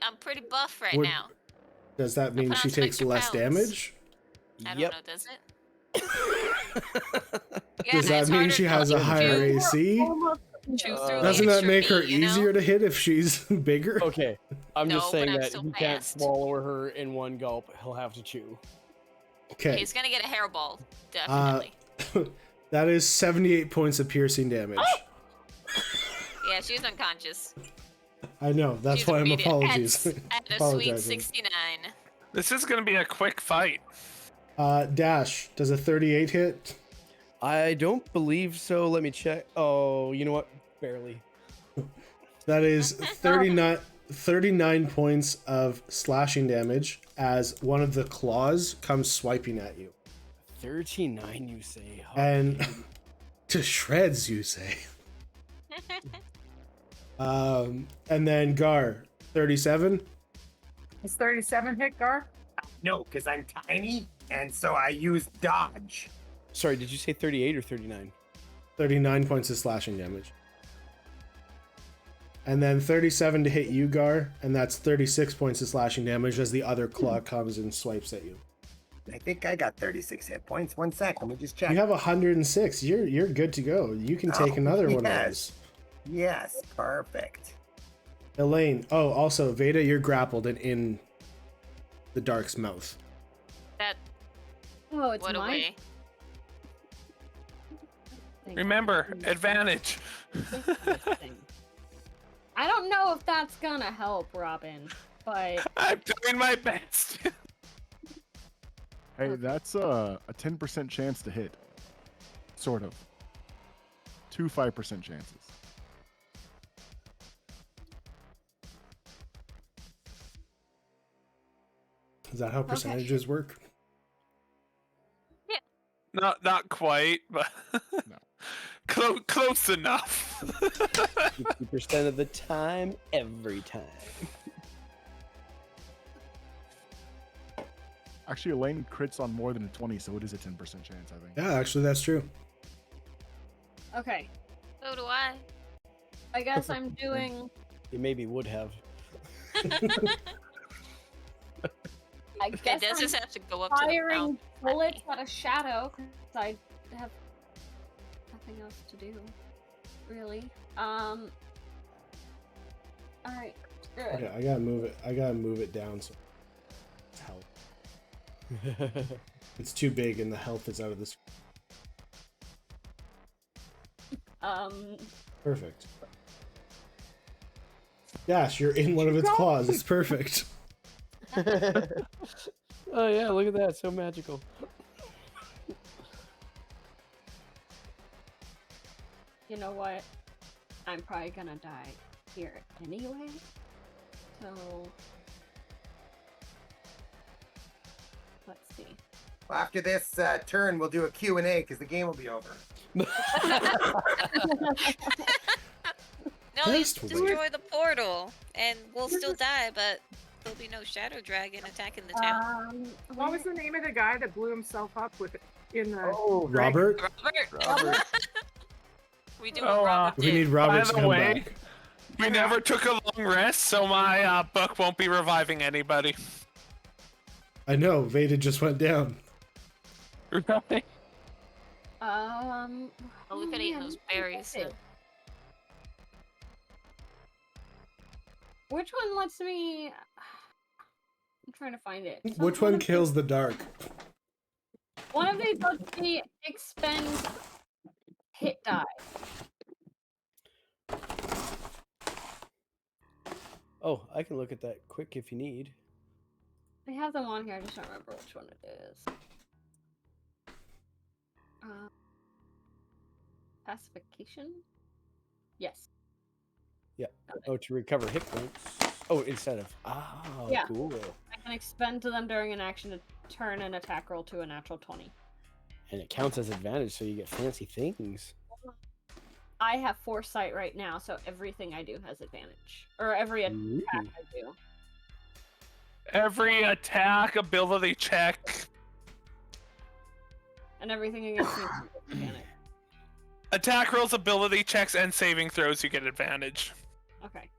S5: buff right
S2: Would-
S5: now.
S2: Does that mean
S5: put
S2: she
S5: on some
S2: takes
S5: extra
S2: less
S5: pounds.
S2: damage?
S5: I don't
S8: Yep.
S5: know, does it?
S2: Does that mean she has a higher AC? Doesn't that make her easier to hit if she's bigger?
S8: Okay, I'm just
S5: No, but
S8: saying
S5: I'm
S8: that
S5: still
S8: he can't
S5: fast.
S8: swallow her in one gulp. He'll have to chew.
S2: Okay.
S5: He's gonna get a hairball, definitely.
S2: That is 78 points of piercing damage.
S5: Yeah, she's unconscious.
S2: I know. That's
S5: She's
S2: why I'm
S5: immediate-
S2: apologies.
S5: At a sweet
S2: Apologizing.
S5: 69.
S4: This is gonna be a quick fight.
S2: Dash, does a 38 hit?
S8: I don't believe so. Let me check. Oh, you know what? Barely.
S2: That is 39 points of slashing damage as one of the claws comes swiping at you.
S8: 39, you say?
S2: And to shreds, you say. And then Gar, 37.
S7: Is 37 hit, Gar?
S9: No, because I'm tiny, and so I use dodge.
S8: Sorry, did you say 38 or 39?
S2: 39 points of slashing damage. And then 37 to hit you, Gar, and that's 36 points of slashing damage as the other claw comes and swipes at you.
S9: I think I got 36 hit points. 1 sec. Let me just check.
S2: You have 106. You're good to go. You can take another one of those.
S9: Yes, perfect.
S2: Elaine. Oh, also, Veda, you're grappled and in the Dark's mouth.
S5: That
S1: Oh, it's
S5: what a
S1: mine.
S5: way.
S4: Remember, advantage.
S1: I don't know if that's gonna help, Robin, but
S4: I'm doing my best.
S6: Hey, that's a 10% chance to hit. Sort of. 2 5% chances.
S2: Is that how percentages work?
S4: Not quite, but
S6: No.
S4: close enough.
S8: 50% of the time, every time.
S6: Actually, Elaine crits on more than a 20, so it is a 10% chance, I think.
S2: Yeah, actually, that's true.
S1: okay.
S5: So do I.
S1: I guess I'm doing.
S8: You maybe would have.
S1: I
S5: It
S1: guess
S5: does
S1: I'm
S5: just have to go up to the
S1: firing
S5: mouth.
S1: bullets at a shadow because I have nothing else to do, really. All right. Screw it.
S2: Okay, I gotta move it. I gotta move it down so it's health. It's too big and the health is out of this. Perfect. Dash, you're in one of its claws. It's perfect.
S8: Oh yeah, look at that, so magical.
S1: You know what? I'm probably gonna die here anyway. So let's see.
S9: Well, after this turn, we'll do a Q&A because the game will be over.
S5: No, you
S2: Best way.
S5: destroy the portal, and we'll still die, but there'll be no shadow dragon attacking the town.
S7: What was the name of the guy that blew himself up with in the?
S2: Oh, Robert.
S5: Robert. We do
S4: Oh,
S5: what Robert
S2: We
S5: did.
S2: need Robert to
S4: By the
S2: come
S4: way,
S2: back.
S4: we never took a long rest, so my book won't be reviving anybody.
S2: I know, Veda just went down.
S4: Right?
S5: Oh, we could have eaten
S1: man,
S5: those berries.
S1: it. Which one lets me? I'm trying to find it.
S2: Which one kills the dark?
S1: One of these lets me expend hit die.
S8: Oh, I can look at that quick if you need.
S1: I have them on here. I just don't remember which one it is. Pacification? Yes.
S8: Yeah. Oh, to recover hit points. Oh, instead of. Ah,
S1: Yeah.
S8: cool.
S1: I can expend to them during an action to turn an attack roll to a natural 20.
S8: And it counts as advantage, so you get fancy things.
S1: I have foresight right now, so everything I do has advantage. Or every attack
S8: Ooh.
S1: I do.
S4: Every attack, ability check,
S1: And everything against me has advantage.
S4: attack rolls, ability checks, and saving throws, you get advantage.
S1: Okay.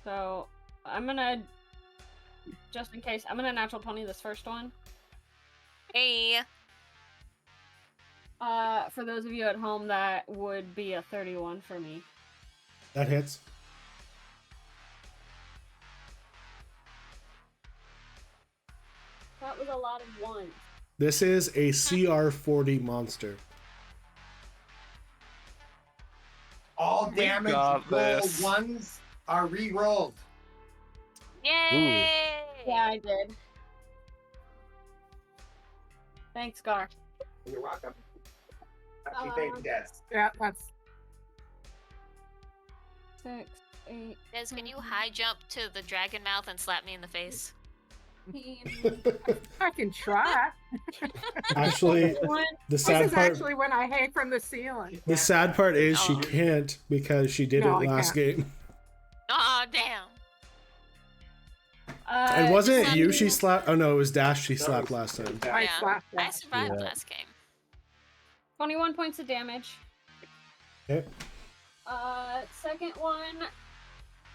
S1: So, I'm gonna... Just in case, I'm gonna natural 20 this first one.
S5: Hey.
S1: For those of you at home, that would be a 31 for me.
S2: That hits.
S1: That was a lot of ones.
S2: This is a CR40 monster.
S9: All damage
S4: got
S9: roll
S4: this.
S9: ones are re-rolled.
S5: Yay!
S1: Yeah, I did. Thanks, Gar.
S9: You're welcome. Happy baby deaths.
S7: Yeah, that's
S1: 6, 8,
S5: Des, can you high jump to the dragon mouth and slap me in the face?
S1: 15.
S7: I can try.
S2: Actually, the
S7: This
S2: sad
S7: is
S2: part.
S7: actually when I hang from the ceiling.
S2: The sad part is she
S5: Oh.
S2: can't because she did
S7: No,
S2: it
S7: I
S2: last game.
S5: Oh, damn.
S2: And wasn't it you
S1: just
S2: she
S1: let me-
S2: slapped? Oh no, it was Dash she slapped last time.
S7: I
S5: Yeah.
S7: slapped
S5: I
S7: that.
S5: survived
S8: Yeah.
S5: last game.
S1: 21 points of damage.
S2: Okay.
S1: Second one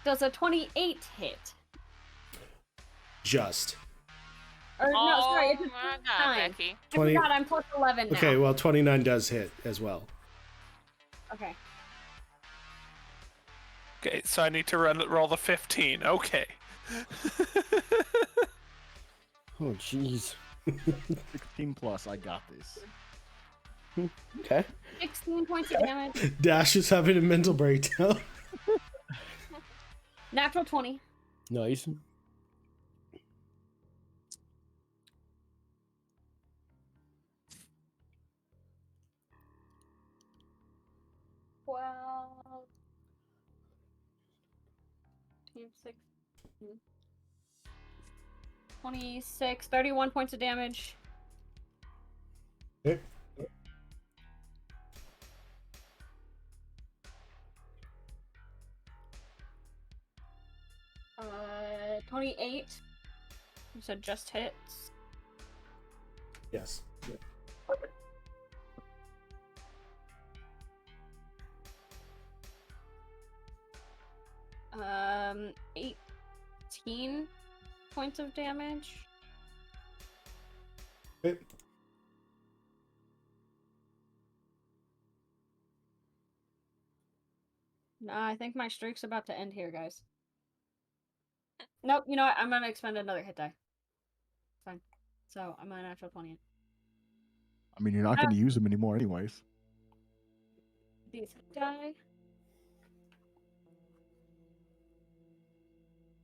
S1: does a 28 hit.
S2: Just.
S1: Or no, sorry, it's
S5: Oh
S1: a
S5: my God,
S1: 29.
S5: Becky.
S1: I
S2: 20
S1: forgot I'm plus 11 now.
S2: Okay, well, 29 does hit as well.
S1: Okay.
S4: Okay, so I need to roll the 15. Okay.
S8: Oh, jeez.
S6: 16 plus. I got this.
S8: Okay.
S1: 16 points of damage.
S2: Dash is having a mental breakdown.
S1: Natural 20.
S8: Nice.
S1: Well, 16, 26, 31 points of damage.
S2: Okay.
S1: 28. You said just hits.
S2: Yes.
S1: 18 points of damage.
S2: Okay.
S1: Nah, I think my streak's about to end here, guys. Nope, you know what? I'm gonna expend another hit die. Fine. So I'm on a natural 20.
S6: I mean, you're not going to use them anymore, anyways.
S1: These hit die.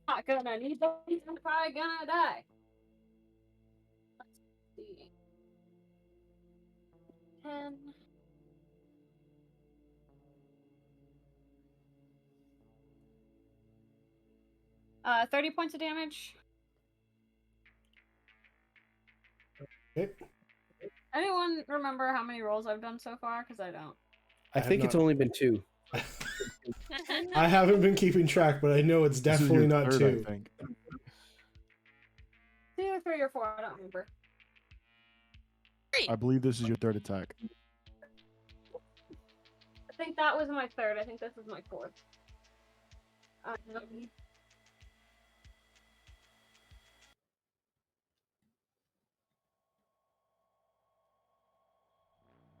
S1: Not gonna need these. I'm probably gonna die. Let's see. 10. 30 points of damage.
S2: Okay.
S1: Anyone remember how many rolls I've done so far? Because I don't.
S8: I think it's only been 2.
S2: I haven't been keeping track, but I know it's
S6: This is
S2: definitely
S6: your
S2: not
S6: third,
S2: 2.
S6: I think.
S1: It's either 3 or 4. I don't remember.
S6: I believe this is your third attack.
S1: I think that was my third. I think this is my fourth.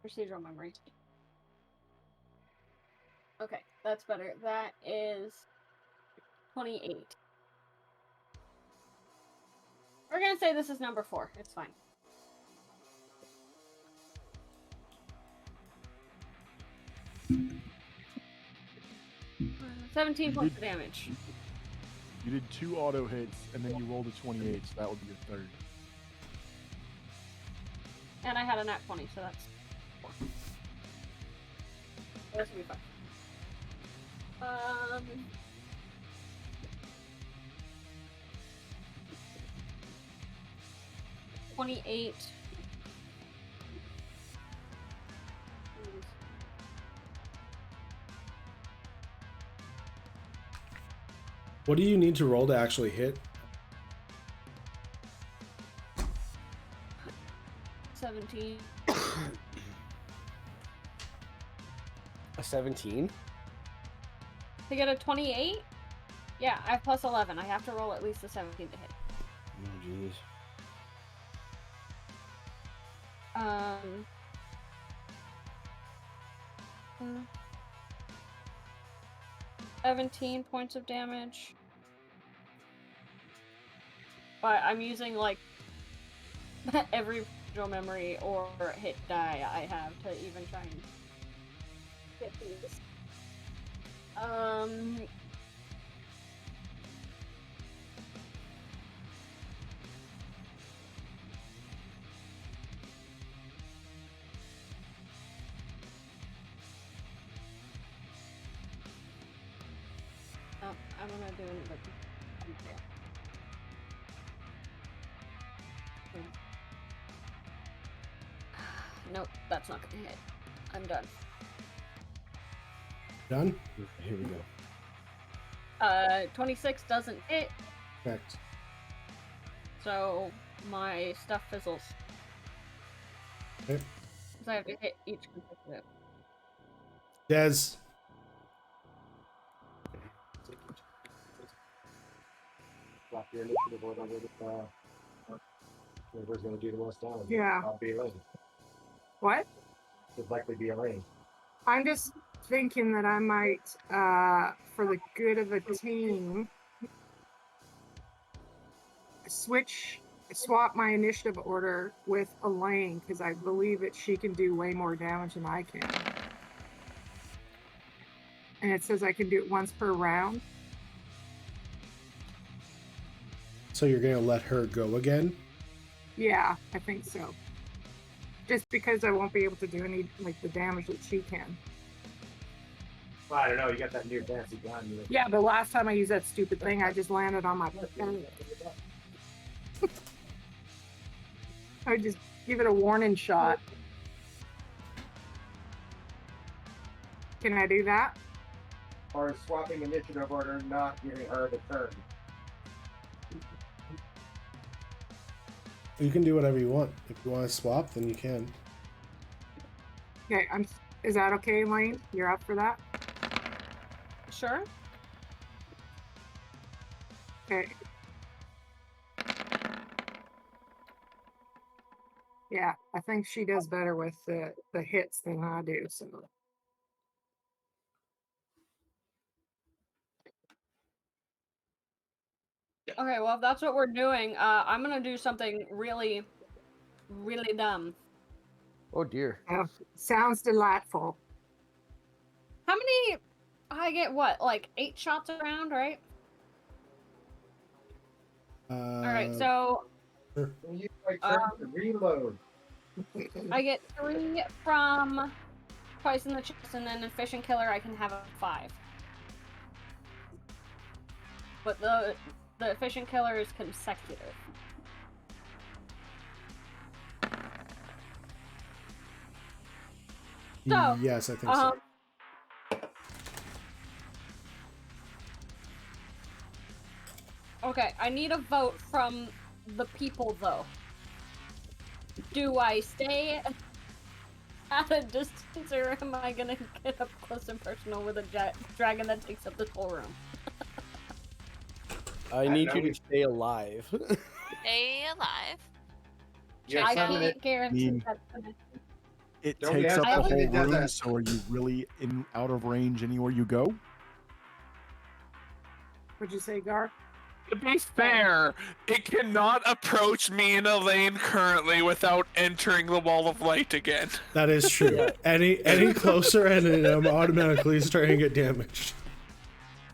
S1: Procedural memory. Okay, that's better. That is 28. We're gonna say this is number 4. It's fine. Uh, 17 points of damage.
S6: You did 2 auto hits, and then you rolled a 28, so that would be your third.
S1: And I had a nat 20, so that's 4. This will be fine. 28.
S2: What do you need to roll to actually hit?
S1: 17.
S8: A 17?
S1: To get a 28? Yeah, I have plus 11. I have to roll at least a 17 to hit.
S8: Oh, jeez.
S1: 17 points of damage. But I'm using like every visual memory or hit die I have to even try and get these. Oh, I'm gonna do another. Nope, that's not gonna hit. I'm done.
S2: Done?
S8: Here we go.
S1: 26 doesn't hit,
S2: Correct.
S1: so my stuff fizzles.
S2: Okay.
S1: Because I have to hit each consecutive.
S2: Des.
S10: Drop your initiative order with
S9: Whoever's going to do the most damage.
S7: Yeah.
S9: I'll be Elaine.
S7: What?
S9: Would likely be Elaine.
S7: I'm just thinking that I might, for the good of the team, swap my initiative order with Elaine, because I believe that she can do way more damage than I can. And it says I can do it once per round.
S2: So you're gonna let her go again?
S7: Yeah, I think so. Just because I won't be able to do any, like, the damage that she can.
S9: Well, I don't know. You got that new fancy gun.
S7: Yeah, but last time I used that stupid thing, I just landed on my pen. I would just give it a warning shot. Can I do that?
S9: Or swapping initiative order, not giving her the turn.
S2: You can do whatever you want. If you want to swap, then you can.
S7: Okay, is that okay, Lane? You're up for that?
S1: Sure.
S7: Okay. Yeah, I think she does better with the hits than I do, so.
S1: Okay, well, if that's what we're doing, I'm gonna do something really, really dumb.
S8: Oh dear.
S7: Sounds delightful.
S1: How many? I get what, like 8 shots around, right? All right, so
S9: You use my turn to reload.
S1: I get 3 from twice in the chest, and then efficient killer I can have a 5. But the efficient killer is consecutive. So,
S2: yes, I think so.
S1: Okay, I need a vote from the people, though. Do I stay at a distance, or am I gonna get up close and personal with a dragon that takes up this whole room?
S8: I need you to stay alive.
S5: Stay alive.
S1: I can't guarantee that's gonna...
S6: It
S9: Don't
S6: takes
S9: be
S6: up the
S9: asking
S6: whole
S9: me to do
S6: room,
S9: that.
S6: so are you really out of range anywhere you go?
S7: What'd you say, Gar?
S4: To be fair, it cannot approach me and Elaine currently without entering the wall of light again.
S2: That is true. Any closer and I'm automatically starting to get damaged.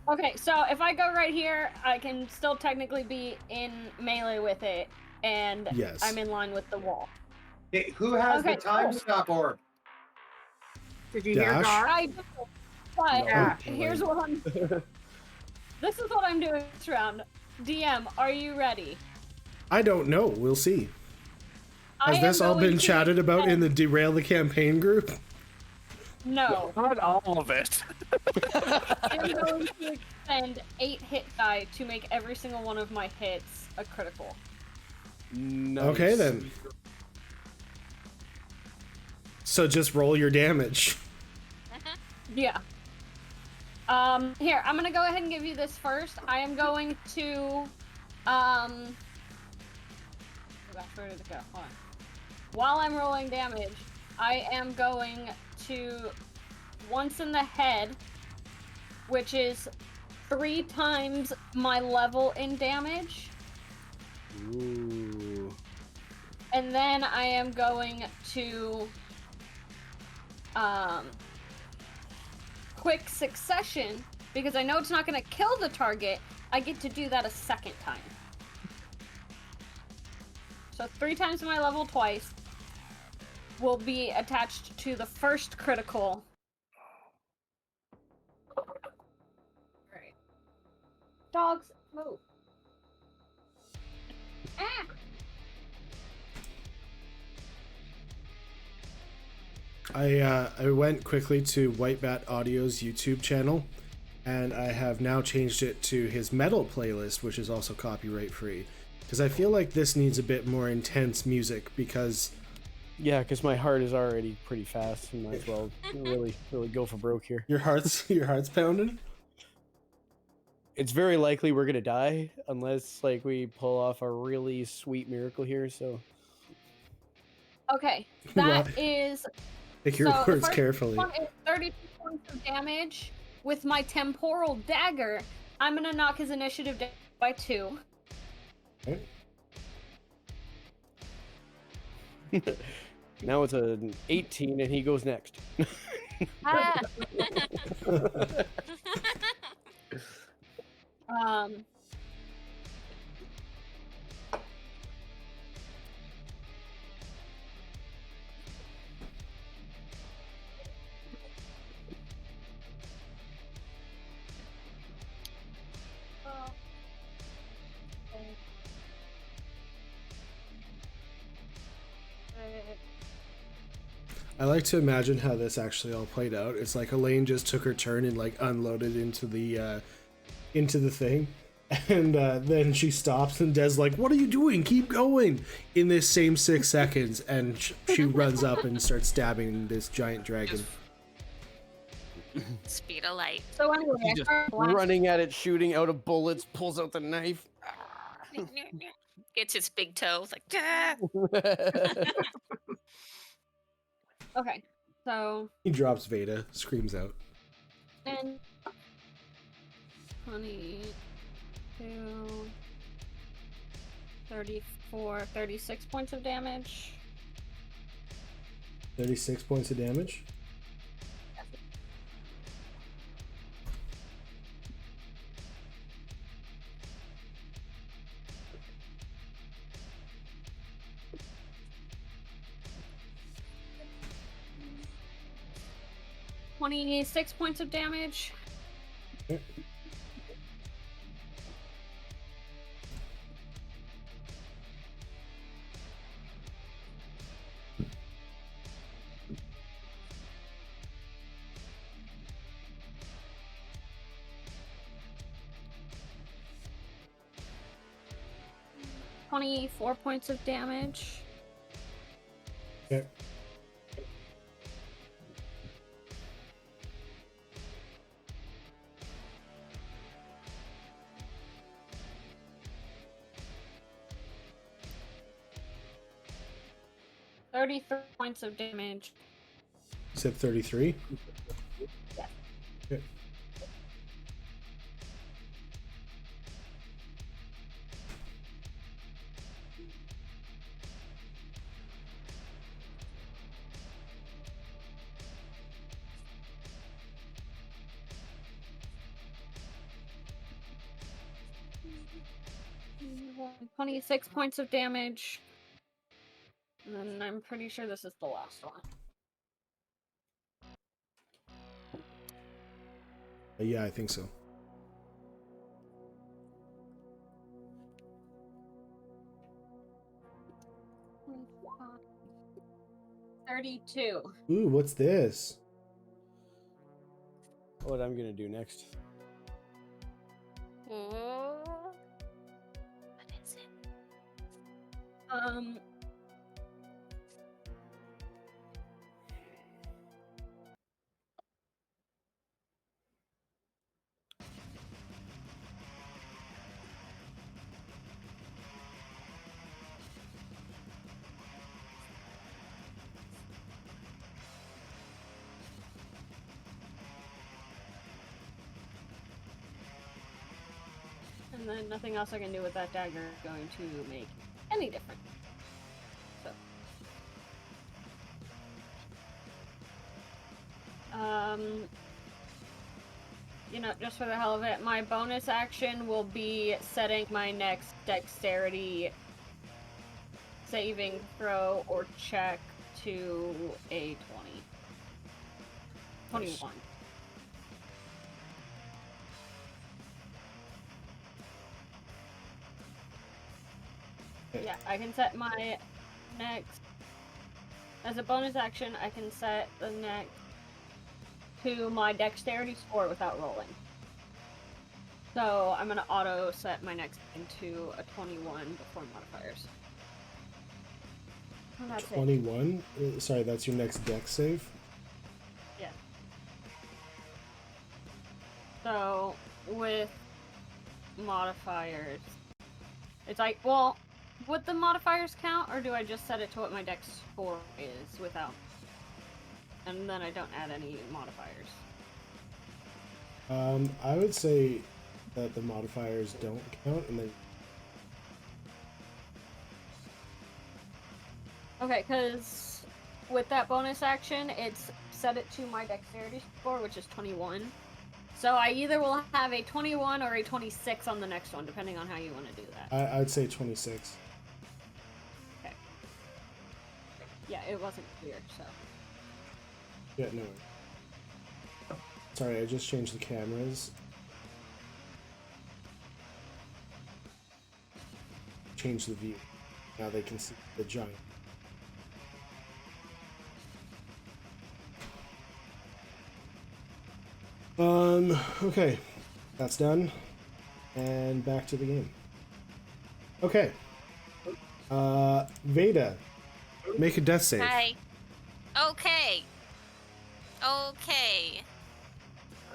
S1: Okay, so if I go right here, I can still technically be in melee with it, and
S2: Yes.
S1: I'm in line with the wall.
S9: Hey, who has
S1: Okay,
S9: the time
S1: cool.
S9: stop orb?
S7: Did you hear
S2: Dash?
S7: Gar?
S1: I do, but
S7: Yeah.
S1: here's what I'm... This is what I'm doing this round. DM, are you ready?
S2: I don't know. We'll see.
S1: I
S2: Has
S1: am
S2: this all
S1: going
S2: been
S1: to
S2: chatted about in
S1: spend-
S2: the Derail the Campaign group?
S1: No.
S4: Not all of it.
S1: I'm going to expend 8 hit die to make every single one of my hits a critical.
S8: Nice.
S2: Okay, then. So just roll your damage.
S1: Yeah. Here, I'm gonna go ahead and give you this first. I am going to, oh gosh, where did it go? Hold on. While I'm rolling damage, I am going to, once in the head, which is 3 times my level in damage.
S8: Ooh.
S1: And then I am going to, quick succession, because I know it's not going to kill the target, I get to do that a second time. So 3 times my level twice will be attached to the first critical. Alright. Dogs, move. Ah!
S2: I went quickly to Whitebat Audio's YouTube channel, and I have now changed it to his metal playlist, which is also copyright free, because I feel like this needs a bit more intense music, because
S8: Yeah, because my heart is already pretty fast, and might as well really go for broke here.
S2: your heart's pounding.
S8: It's very likely we're gonna die unless like we pull off a really sweet miracle here. So
S1: Okay,
S2: Well,
S1: that is.
S2: Pick your
S1: So the
S2: words
S1: first
S2: carefully.
S1: one is 32 points of damage with my temporal dagger. I'm gonna knock his initiative down by 2.
S2: Okay.
S8: now it's an 18, and he goes next.
S5: Ah.
S1: Um.
S2: I like to imagine how this actually all played out. It's like Elaine just took her turn and like unloaded into the thing, and then she stops and Des like, "What are you doing? Keep going!" In this same 6 seconds, and she runs up and starts stabbing this giant dragon.
S5: Speed of light.
S1: So anyway, I
S8: Just
S1: start blasting.
S8: running at it, shooting out of bullets, pulls out the knife.
S5: Gets its big toe. It's like, ah!
S1: Okay, so
S2: He drops Veda, screams out.
S1: and 22, 34, 36 points of damage.
S2: 36 points of damage.
S1: $26 points of damage.
S2: Okay.
S1: $24 points of damage.
S2: Okay.
S1: $33 points of damage.
S2: You said 33?
S1: Yeah.
S2: Okay.
S1: $26 points of damage. And then I'm pretty sure this is the last one.
S2: Yeah, I think so.
S1: $32.
S2: Ooh, what's this?
S8: What I'm gonna do next?
S5: What is it?
S1: And then nothing else I can do with that dagger is going to make any difference. So. You know, just for the hell of it, my bonus action will be setting my next dexterity saving throw or check to a 21. Yeah, I can set my next, as a bonus action, I can set the next to my dexterity score without rolling. So I'm going to auto set my next into a 21 before modifiers. And that's
S2: 21? Sorry, that's your next dex save?
S1: Yeah. So with modifiers. It's like, well, would the modifiers count, or do I just set it to what my dex score is without? And then I don't add any modifiers.
S2: I would say that the modifiers don't count, and then.
S1: Okay, because with that bonus action, it's set it to my dexterity score, which is 21. So I either will have a 21 or a 26 on the next one, depending on how you want to do that.
S2: I'd say 26.
S1: Okay. Yeah, it wasn't clear, so.
S2: Yeah, no. Sorry, I just changed the cameras. Change the view. Now they can see the giant. Okay. That's done. And back to the game. Okay. Veda. Make a death save.
S5: Hi. Okay. Okay.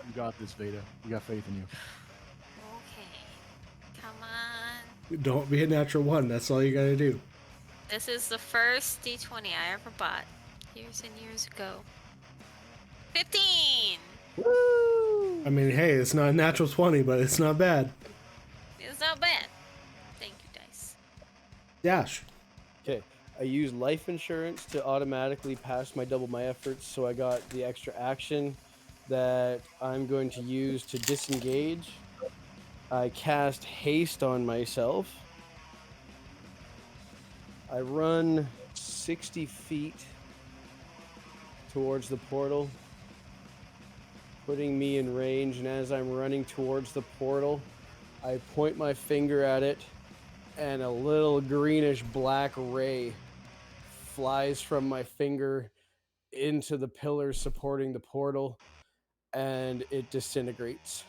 S6: You got this, Veda. We got faith in you.
S5: Okay. Come on.
S2: Don't be a natural one. That's all you gotta do.
S5: This is the first D20 I ever bought. Years and years ago. 15!
S2: Woo! I mean, hey, it's not a natural 20, but it's not bad.
S5: It's not bad. Thank you, dice.
S2: Dash.
S8: Okay, I use life insurance to automatically pass my double my efforts, so I got the extra action that I'm going to use to disengage. I cast haste on myself. I run 60 feet towards the portal, putting me in range, and as I'm running towards the portal, I point my finger at it, and a little greenish black ray flies from my finger into the pillars supporting the portal, and it disintegrates.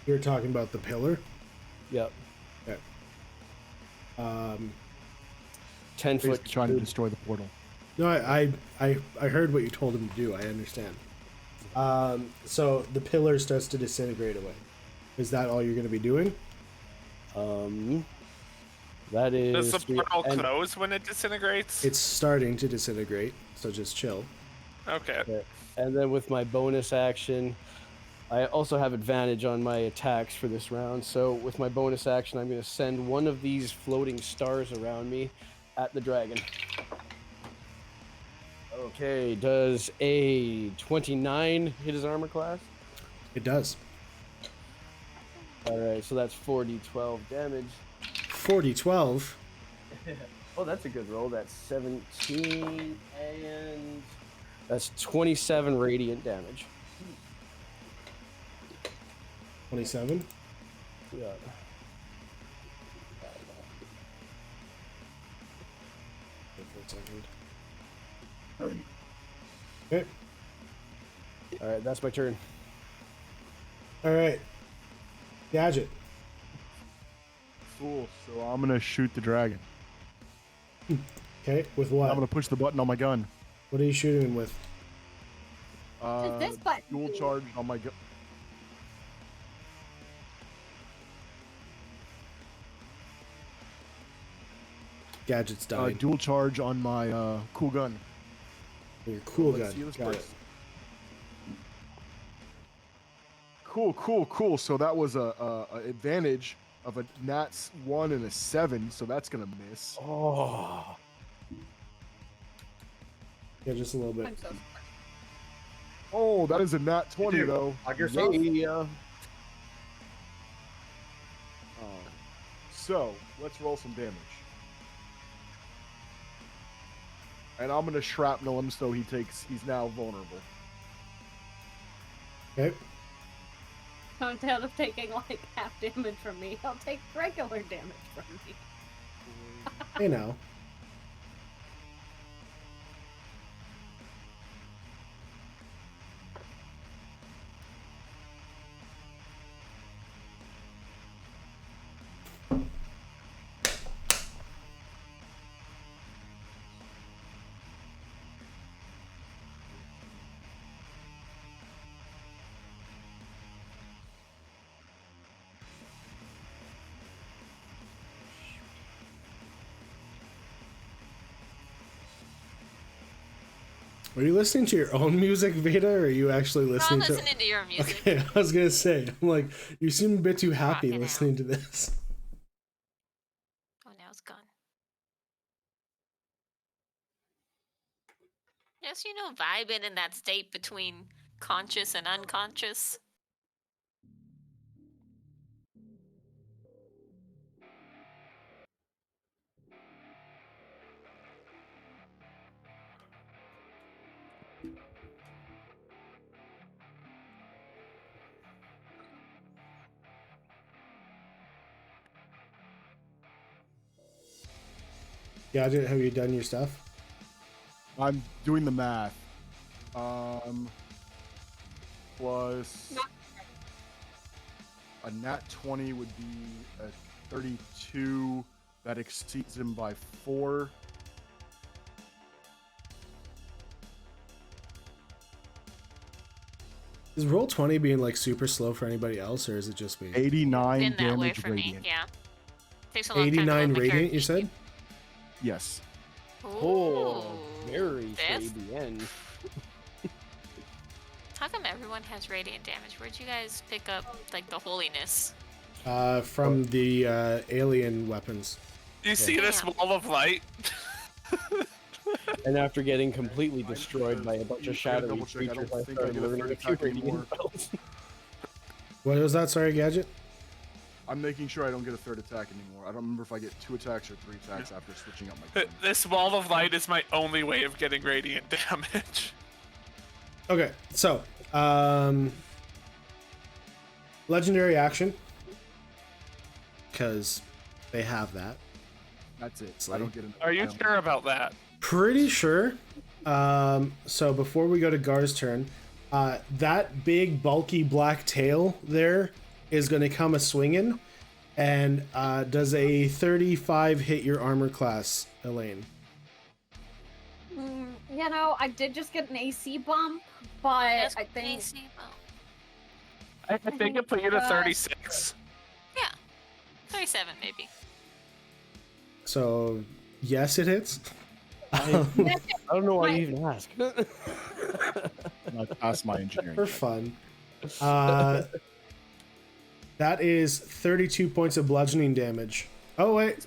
S2: You're talking about the pillar?
S8: Yep.
S2: Okay.
S8: 10
S6: Basically
S8: foot
S6: trying to destroy the portal.
S2: No, I heard what you told him to do. I understand. So the pillar starts to disintegrate away. Is that all you're going to be doing?
S8: That is.
S4: Does the portal close when it disintegrates?
S2: It's starting to disintegrate, so just chill.
S4: Okay.
S8: And then with my bonus action, I also have advantage on my attacks for this round. So with my bonus action, I'm going to send one of these floating stars around me at the dragon. Okay, does a 29 hit his armor class?
S2: It does.
S8: All right, so that's 4d12 damage.
S2: 40-12.
S8: Oh, that's a good roll. That's 17 and that's 27 radiant damage.
S2: 27.
S8: Yeah.
S2: Wait for a second. Okay.
S8: All right, that's my turn.
S2: All right. Gadget.
S6: Cool. So I'm gonna shoot the dragon.
S2: Okay. With what?
S6: I'm gonna push the button on my gun.
S2: What are you shooting him with?
S1: Does this button
S6: Dual
S1: do?
S6: charge on my gun.
S2: Gadget's dying.
S6: Dual charge on my cool gun.
S2: Your cool
S6: Let's see
S2: gun.
S6: this
S2: Got it.
S6: first. Cool. So that was a advantage of a nat 1 and a 7, so that's gonna miss.
S8: Oh.
S2: Yeah, just a little bit.
S1: I'm so sorry.
S6: Oh, that is a nat 20
S9: you
S6: though.
S9: Hug yourself.
S8: Yeah.
S6: So let's roll some damage. And I'm gonna shrapnel him so he's now vulnerable.
S2: Okay.
S1: Instead of taking like half damage from me, I'll take regular damage from me.
S2: Hey now. Are you listening to your own music, Veda, or are you actually
S5: I'm
S2: listening to?
S5: listening to your music.
S2: Okay, I was gonna say, I'm like, you seem a bit too happy
S5: Rocking
S2: listening to this.
S5: Oh, now it's gone. Yes, vibing in that state between conscious and unconscious.
S2: Gadget, have you done your stuff?
S6: I'm doing the math. Plus a nat 20 would be a 32. That exceeds him by 4.
S2: Is roll 20 being like super slow for anybody else, or is it just me?
S6: 89
S5: Been that way
S6: damage
S5: for me,
S6: radiant.
S5: yeah. Takes a long time to
S2: 89
S5: load my
S2: radiant,
S5: character
S2: you said?
S6: Yes.
S8: Oh,
S5: Ooh.
S8: very
S5: This?
S8: shady end.
S5: How come everyone has radiant damage? Where'd you guys pick up, like, the holiness?
S2: From the alien weapons.
S4: You see this
S5: Damn.
S4: wall of light?
S8: And after getting completely destroyed by a bunch of
S6: I gotta
S8: shadowy
S6: double check, I
S8: creatures,
S6: don't
S8: I
S6: think I
S8: started
S6: get a
S8: learning
S6: third
S8: a few
S6: attack anymore.
S8: radiant spells.
S2: What was that? Sorry, Gadget?
S6: I'm making sure I don't get a third attack anymore. I don't remember if I get 2 attacks or 3 attacks after switching up my gun.
S4: This wall of light is my only way of getting radiant damage.
S2: Okay, so, legendary action. Because they have that.
S6: That's it.
S2: Slay.
S6: I don't get an.
S4: Are you sure about that?
S2: Pretty sure. So before we go to Gar's turn, that big bulky black tail there is going to come a swinging, and does a 35 hit your armor class, Elaine?
S1: I did just get an AC bump, but
S5: That's
S1: I think
S5: AC, well,
S4: I think it put you to 36.
S5: yeah. 37, maybe.
S2: So yes, it hits.
S8: I don't know why you even ask.
S6: I passed my engineering.
S2: For
S6: check.
S2: fun. That is 32 points of bludgeoning damage. Oh wait,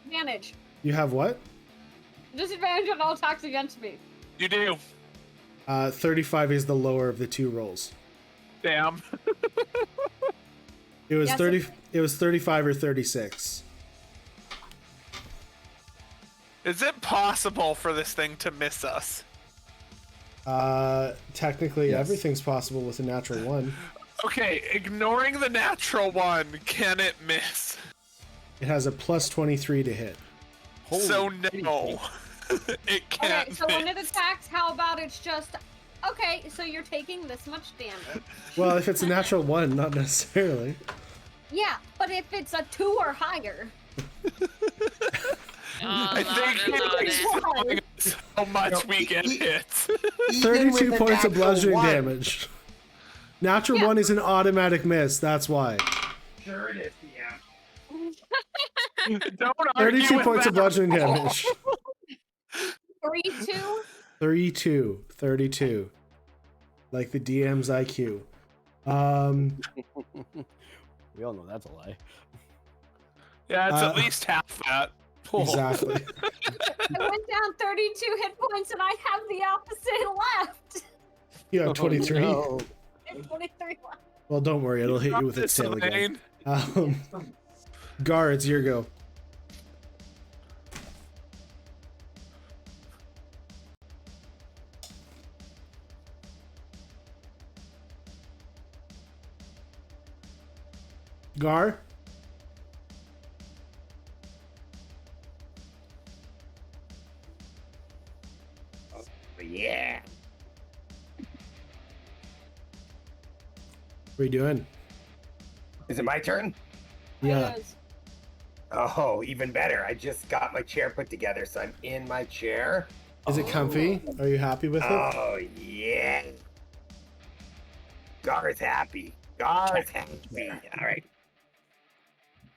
S1: advantage.
S2: you have what?
S1: Disadvantage on all attacks against me.
S4: You do.
S2: 35 is the lower of the two rolls.
S4: Damn.
S2: It was
S1: Yes,
S2: 30. It was 35 or 36.
S4: Is it possible for this thing to miss us?
S2: Technically,
S6: Yes.
S2: everything's possible with a natural one.
S4: Okay, ignoring the natural one, can it miss?
S2: It has a plus 23 to hit.
S4: So no. It can't
S1: Okay, so
S4: miss.
S1: when it attacks, how about it's just okay? So you're taking this much damage.
S2: Well, if it's a natural one, not necessarily.
S1: Yeah, but if it's a 2 or higher,
S4: I think he's telling us how much we get hits.
S2: 32 points of bludgeoning
S9: one.
S2: damage. Natural
S1: Yeah.
S2: one is an automatic miss. That's why.
S9: Sure it is, yeah.
S4: Don't argue
S2: 32
S4: with
S2: points of
S4: that.
S2: bludgeoning damage.
S1: 3-2.
S2: 32. Like the DM's IQ.
S8: We all know that's a lie.
S4: Yeah, it's at
S2: Uh,
S4: least half that.
S2: Exactly.
S1: I went down 32 hit points and I have the opposite left.
S2: You have 23.
S8: Oh, no.
S1: I have 23 left.
S2: Well, don't worry. It'll hit you with its tail again. Gar, it's your go. Gar?
S9: Yeah.
S2: What are you doing?
S9: Is it my turn?
S2: Yeah.
S9: Oh, even better. I just got my chair put together, so I'm in my chair.
S2: Is it comfy? Are you happy with it?
S9: Oh, yeah. Gar's happy. Gar's happy. All right.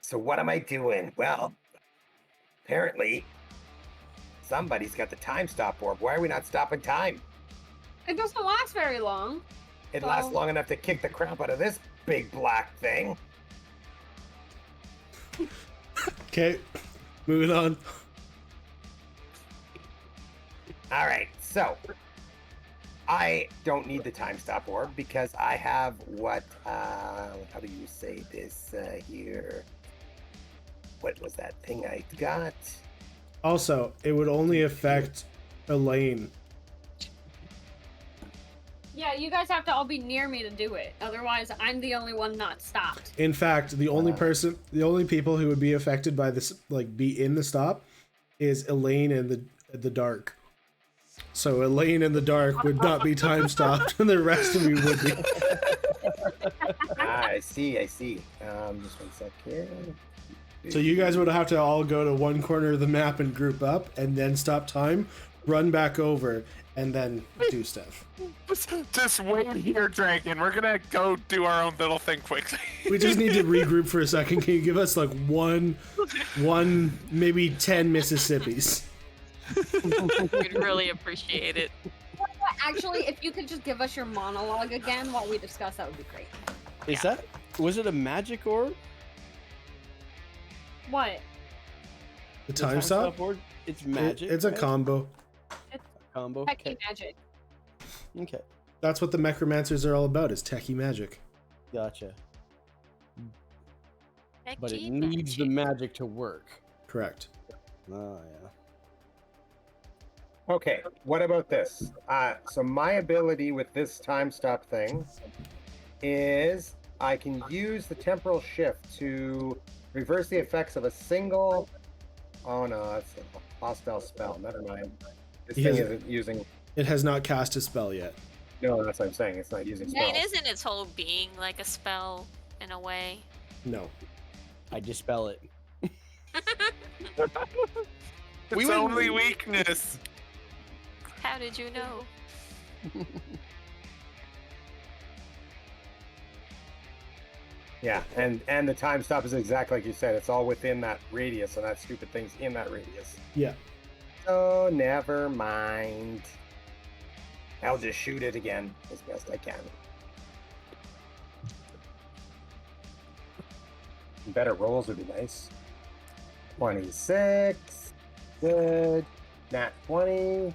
S9: So what am I doing? Well, apparently somebody's got the time stop orb. Why are we not stopping time?
S1: It doesn't last very long.
S9: It lasts long enough to kick the crap out of this big black thing.
S2: Okay, moving on.
S9: All right, so I don't need the time stop orb because I have what, how do you say this here? What was that thing I got?
S2: Also, it would only affect Elaine.
S1: Yeah, you guys have to all be near me to do it. Otherwise, I'm the only one not stopped.
S2: In fact, the only people who would be affected by this, like, be in the stop, is Elaine in the dark. So Elaine in the dark would not be time stopped, and the rest of you would be.
S9: I see. Just one sec here.
S2: So you guys would have to all go to one corner of the map and group up, and then stop time, run back over, and then do stuff.
S4: Just wait here, Dragon. We're gonna go do our own little thing quickly.
S2: We just need to regroup for a second. Can you give us like one, maybe 10 Mississippis?
S5: We'd really appreciate it.
S1: Actually, if you could just give us your monologue again while we discuss, that would be great.
S8: Was it a magic orb?
S1: What?
S2: The time stop?
S8: Orb? It's magic.
S2: It's a
S8: right?
S2: combo.
S8: Combo.
S1: Techie magic.
S8: Okay.
S2: That's what the Necromancers are all about, is techie magic.
S8: Gotcha. But it
S5: Techie
S8: needs the magic to work.
S2: Correct.
S8: Oh, yeah.
S9: Okay, what about this? So my ability with this time stop thing is I can use the temporal shift to reverse the effects of a single... Oh no, that's a hostile spell. Never mind. This thing isn't using...
S2: It has not cast a spell yet.
S9: No, that's what I'm saying. It's not using spells.
S5: And isn't its whole being like a spell in a way?
S2: No.
S8: I dispel it.
S4: Its only weakness.
S5: How did you know?
S9: Yeah, and the time stop is exactly like you said. It's all within that radius, and that stupid thing's in that radius.
S2: Yeah.
S9: So never mind. I'll just shoot it again as best I can. Better rolls would be nice. 26. Good. Nat 20.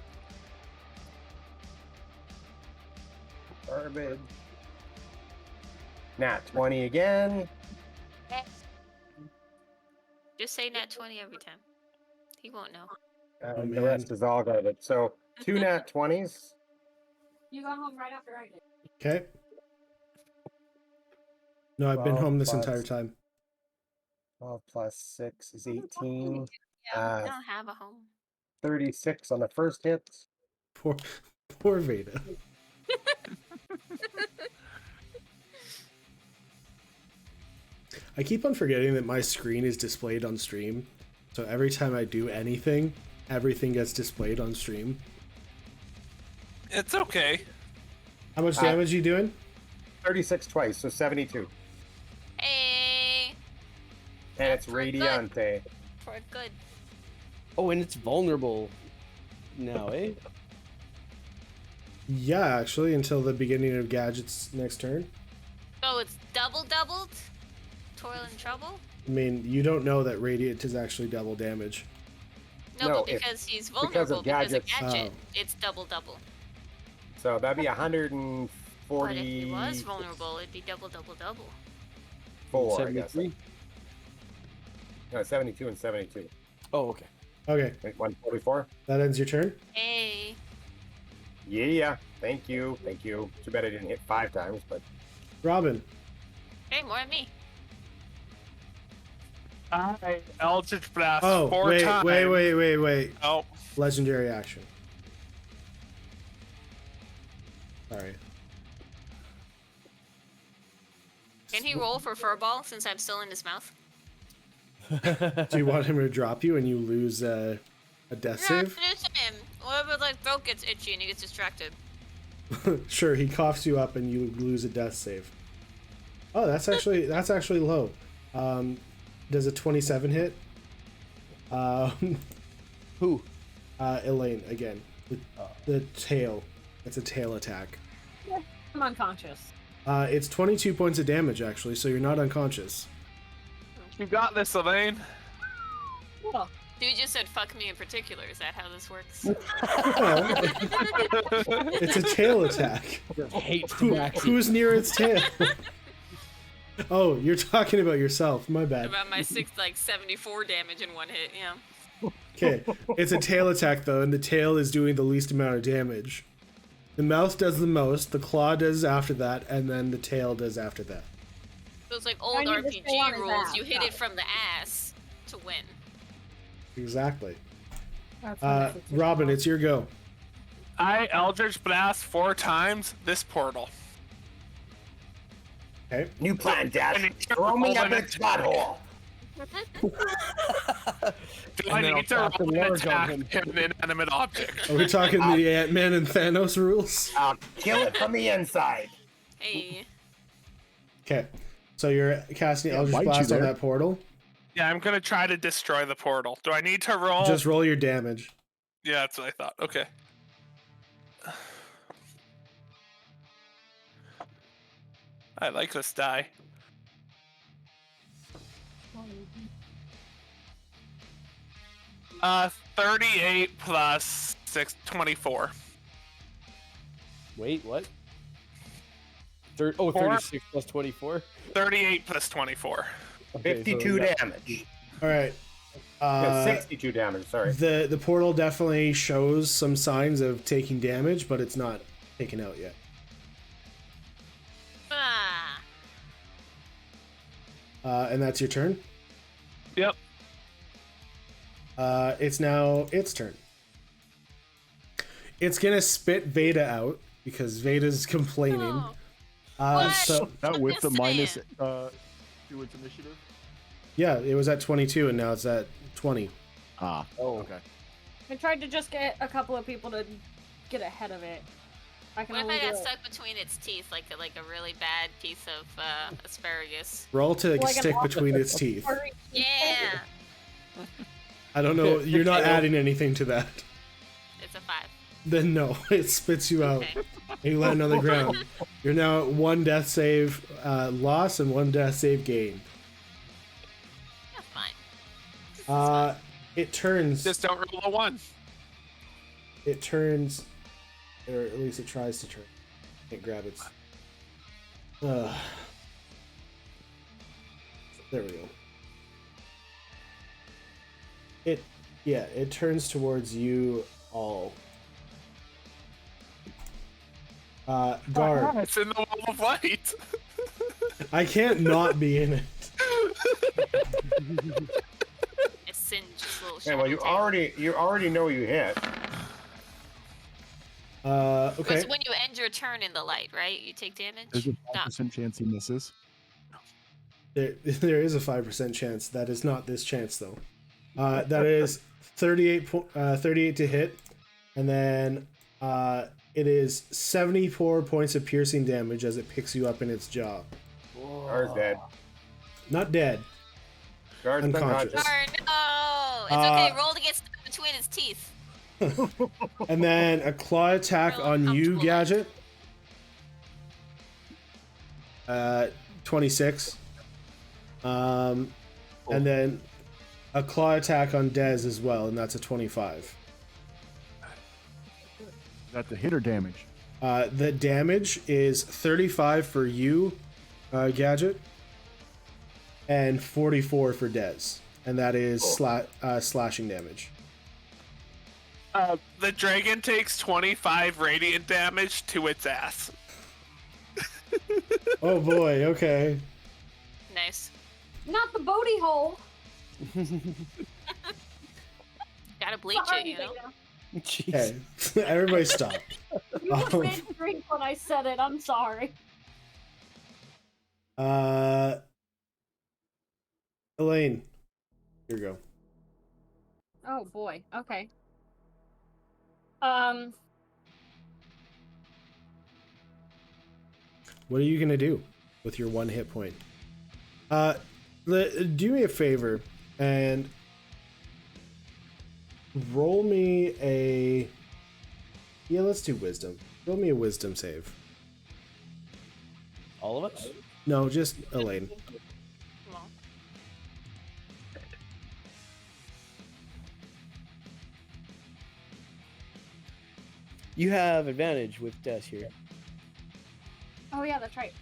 S9: Garbage. Nat 20 again.
S5: Just say nat 20 every time. He won't know.
S9: The rest is all garbage. So 2 nat 20s.
S1: You got home right after I did.
S2: Okay. No, I've been
S9: 12
S2: home this
S9: plus-
S2: entire time.
S9: 12 plus 6 is 18.
S5: Yeah, we don't have a home.
S9: 36 on the first hit.
S2: Poor Veda. I keep on forgetting that my screen is displayed on stream. So every time I do anything, everything gets displayed on stream.
S4: It's okay.
S2: How much damage are you doing?
S9: 36 twice, so 72.
S5: Hey,
S9: And it's
S5: That's for good.
S9: Radiante.
S5: for good.
S8: Oh, and it's vulnerable now, eh?
S2: Yeah, actually, until the beginning of Gadget's next turn.
S5: So it's doubled? Toil and trouble?
S2: I mean, you don't know that Radiant is actually double damage.
S5: No,
S9: No,
S5: but
S9: if-
S5: because he's
S9: because of
S5: vulnerable because of
S9: gadgets.
S5: gadget,
S2: Oh.
S5: it's double.
S9: So that'd be 144.
S5: But if he was vulnerable, it'd be double.
S9: I guess.
S8: 73?
S9: No, 72 and 72.
S8: Oh, okay.
S2: Okay,
S9: Wait, 144?
S2: that ends your turn.
S5: Hey,
S9: Yeah. Thank you. Too bad I didn't hit 5 times, but
S2: Robin.
S5: hey, more than me.
S4: I Eldritch Blast
S2: Oh,
S4: 4
S2: wait,
S4: times.
S2: wait.
S4: Oh,
S2: Legendary action. Sorry.
S5: Can he roll for furball since I'm still in his mouth?
S2: Do you want him to drop you and you lose a death
S5: Yeah,
S2: save?
S5: finish him. What if like throat gets itchy and he gets distracted?
S2: Sure, he coughs you up and you lose a death save. Oh, that's actually low. Does a 27 hit?
S8: Who?
S2: Elaine again. The tail. It's a tail attack.
S1: I'm unconscious.
S2: It's 22 points of damage, actually, so you're not unconscious.
S4: You got this, Elaine.
S1: Cool.
S5: Dude just said fuck me in particular. Is that how this works?
S2: It's a tail attack. Who's near its tail? Oh, you're talking about yourself. My bad.
S5: About my 74 damage in one hit, yeah.
S2: Okay, it's a tail attack, though, and the tail is doing the least amount of damage. The mouth does the most, the claw does after that, and then the tail does after that.
S5: So it's like old
S1: I need to stay on
S5: RPG
S1: his
S5: rules.
S1: ass.
S5: You hit it from the ass to win.
S2: Exactly.
S7: That's nice.
S2: Robin, it's your go.
S4: I Eldritch Blast 4 times this portal.
S2: Okay.
S9: New plan, Dad. Throw me up its butthole.
S4: Do I need to roll an attack him an inanimate object?
S2: Are we talking the Ant-Man and Thanos rules?
S9: I'll kill it from the inside.
S5: Hey.
S2: Okay. So you're casting Eldritch
S6: bite you
S2: Blast on
S6: there.
S2: that portal.
S4: Yeah, I'm gonna try to destroy the portal. Do I need to roll?
S2: Just roll your damage.
S4: Yeah, that's what I thought. Okay. I like this die. Uh, 38 plus 6, 24.
S8: Wait, what? 36 plus 24?
S4: 38 plus 24.
S8: Okay, so
S9: 52
S8: that-
S9: damage.
S2: All right.
S9: Yeah, 62 damage, sorry.
S2: The portal definitely shows some signs of taking damage, but it's not taken out yet.
S5: Ah.
S2: And that's your turn.
S4: Yep.
S2: It's now its turn. It's gonna spit Veda out because Veda's complaining.
S5: No.
S2: So
S6: That with the
S5: Just
S6: minus
S5: saying.
S6: to its initiative.
S2: yeah, it was at 22 and now it's at 20.
S6: Ah.
S8: Oh.
S6: Okay.
S1: I tried to just get a couple of people to get ahead of it. I can
S5: What if
S1: only
S5: I got
S1: do it.
S5: stuck between its teeth, like a really bad piece of asparagus?
S2: Roll to
S1: Like an
S2: stick
S1: awful-
S2: between its teeth.
S1: Sorry.
S5: Yeah,
S2: I don't know. You're not adding anything to that.
S5: it's a 5.
S2: Then no, it spits you out.
S5: Okay.
S2: And you land on the ground. You're now at 1 death save loss and 1 death save gain.
S5: That's fine.
S2: It turns.
S4: Just don't roll a 1.
S2: It turns, or at least it tries to turn. Can't grab its. There we go. It turns towards you all. Guard.
S4: It's in the wall of light.
S2: I can't not be in it.
S5: It singed just little
S9: Yeah, well, you already know you hit.
S2: Okay.
S5: It's when you end your turn in the light, right? You take damage?
S6: There's a
S5: No.
S6: 5% chance he misses.
S2: There is a 5% chance. That is not this chance though. That is 38 to hit, and then it is 74 points of piercing damage as it picks you up in its jaw.
S9: Guard's dead.
S2: Not dead.
S9: Guard's
S2: Unconscious.
S9: unconscious.
S5: Oh no! It's okay. Roll to get stuck between its teeth.
S2: And then a claw attack
S5: Really
S2: on you,
S5: comfortable.
S2: Gadget. 26. And then a claw attack on Dez as well, and that's a 25.
S6: That's the hitter damage.
S2: The damage is 35 for you, Gadget, and 44 for Dez, and that is slashing damage.
S4: The dragon takes 25 radiant damage to its ass.
S2: Oh boy, okay.
S5: Nice.
S1: Not the booty hole.
S5: Gotta bleach it, you know.
S2: Okay, everybody stop.
S1: You just made me drink when I said it. I'm sorry.
S2: Elaine, here you go.
S1: Oh boy. Okay.
S2: What are you gonna do with your 1 hit point? Do me a favor and roll me a Yeah, let's do wisdom. Roll me a wisdom save.
S8: All of us?
S2: No, just Elaine.
S5: Well,
S8: You have advantage with Des here.
S1: Oh yeah, that's right.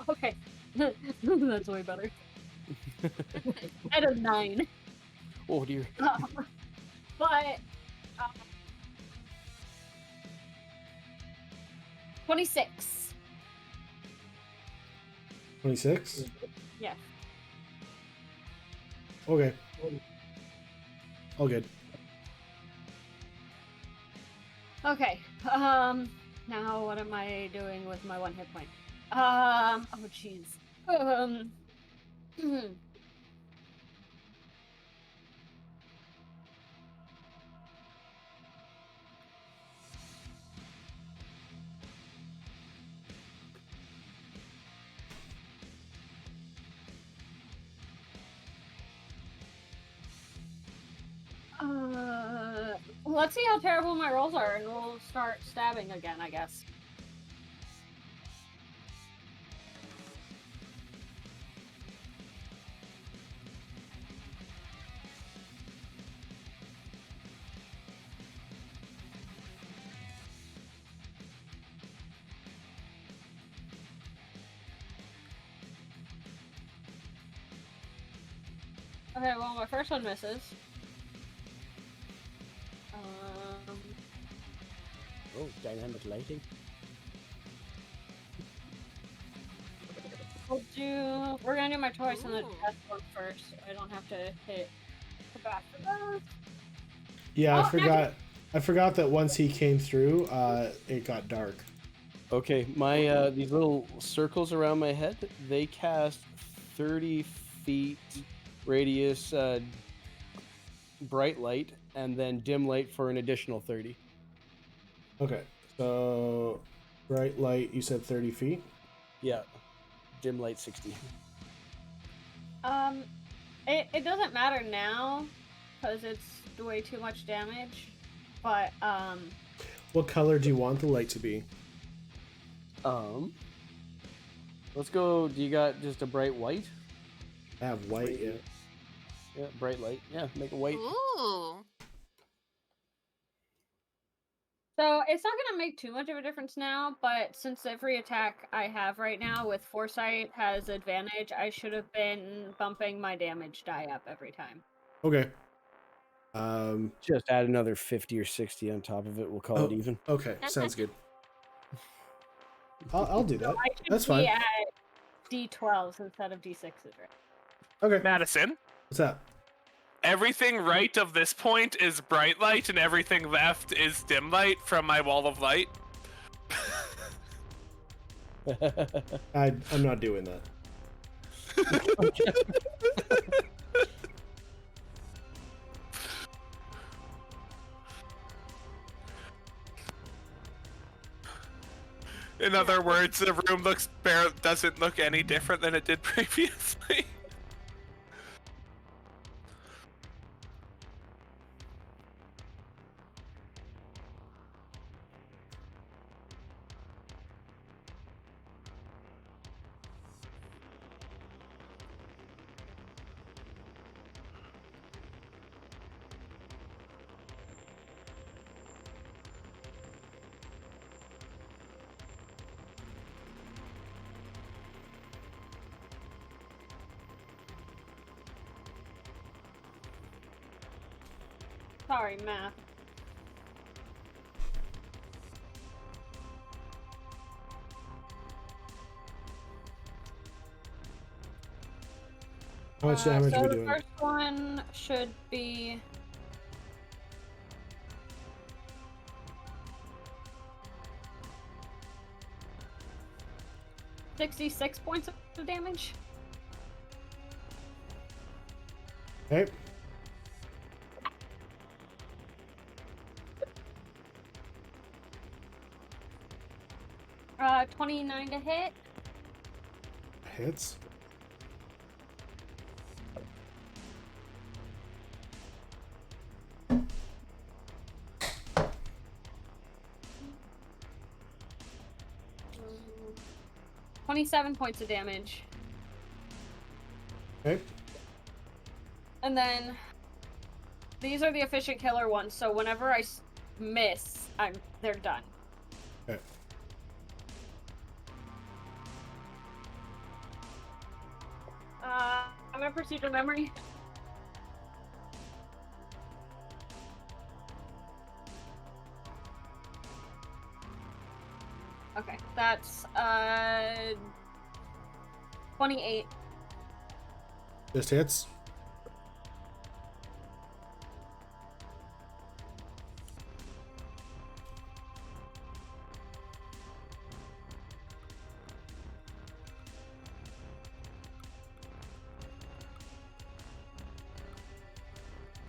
S1: Okay. That's way better. At a 9.
S8: Oh dear.
S1: But 26.
S2: 26?
S1: Yeah.
S2: Okay. All good.
S1: Okay. Now what am I doing with my 1 hit point? Oh jeez. Let's see how terrible my rolls are, and we'll start stabbing again, I guess. Okay, well, my first one misses.
S8: Oh, dynamic lighting.
S1: We're gonna do my choice in the
S5: Ooh.
S1: death one first, so I don't have to hit the back of those.
S2: Yeah,
S1: Oh,
S2: I forgot that once he came through, it got dark.
S8: Okay, my these little circles around my head, they cast 30 feet radius bright light, and then dim light for an additional 30.
S2: Okay, so bright light, you said 30 feet?
S8: Yeah, dim light 60.
S1: It doesn't matter now, because it's way too much damage, but,
S2: What color do you want the light to be?
S8: Let's go. Do you got just a bright white?
S2: I have white, yeah.
S8: Yeah, bright light. Yeah, make it white.
S5: ooh.
S1: so it's not gonna make too much of a difference now, but since every attack I have right now with Foresight has advantage, I should have been bumping my damage die up every time.
S2: Okay.
S8: Just add another 50 or 60 on top of it. We'll call it even.
S2: Okay, sounds good. I'll do that.
S1: I should
S2: That's
S1: be
S2: fine.
S1: at D12s instead of D6s, right?
S2: Okay.
S4: Madison,
S2: What's that?
S4: everything right of this point is bright light, and everything left is dim light from my wall of light.
S2: I'm not doing that.
S4: In other words, the room doesn't look any different than it did previously.
S1: Sorry, math.
S2: How much damage
S1: so
S2: are we
S1: the
S2: doing?
S1: first one should be 66 points of damage.
S2: Okay.
S1: Uh, 29 to hit.
S2: Hits.
S1: 27 points of damage.
S2: Okay.
S1: And then these are the efficient killer ones, so whenever I miss, they're done.
S2: Okay.
S1: I'm gonna procedural memory. Okay, that's 28.
S2: Just hits.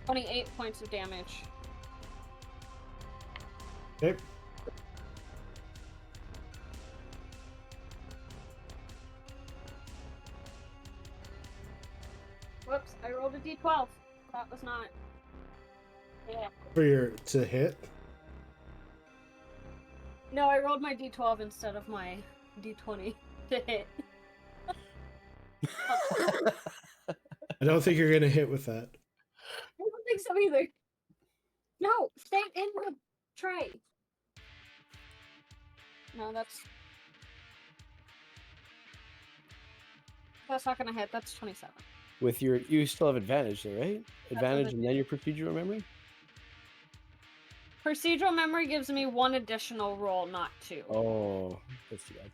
S1: $28 points of damage.
S2: Okay.
S1: Whoops, I rolled a d12. That was not. Yeah.
S2: For your to hit.
S1: No, I rolled my d12 instead of my d20 to hit.
S2: I don't think you're gonna hit with that.
S1: I don't think so either. No, stay in the tray. No, that's not gonna hit. That's 27.
S8: With your, you still have advantage though, right? Advantage and then your procedural memory?
S1: Procedural memory gives me 1 additional roll, not 2.
S8: Oh, that's too bad.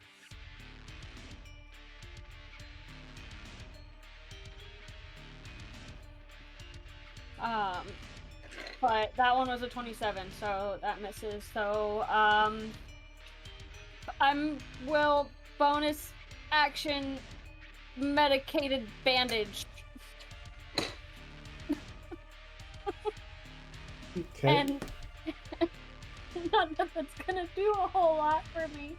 S1: But that one was a 27, so that misses. So, will bonus action medicated bandage.
S2: Okay.
S1: And not that that's gonna do a whole lot for me.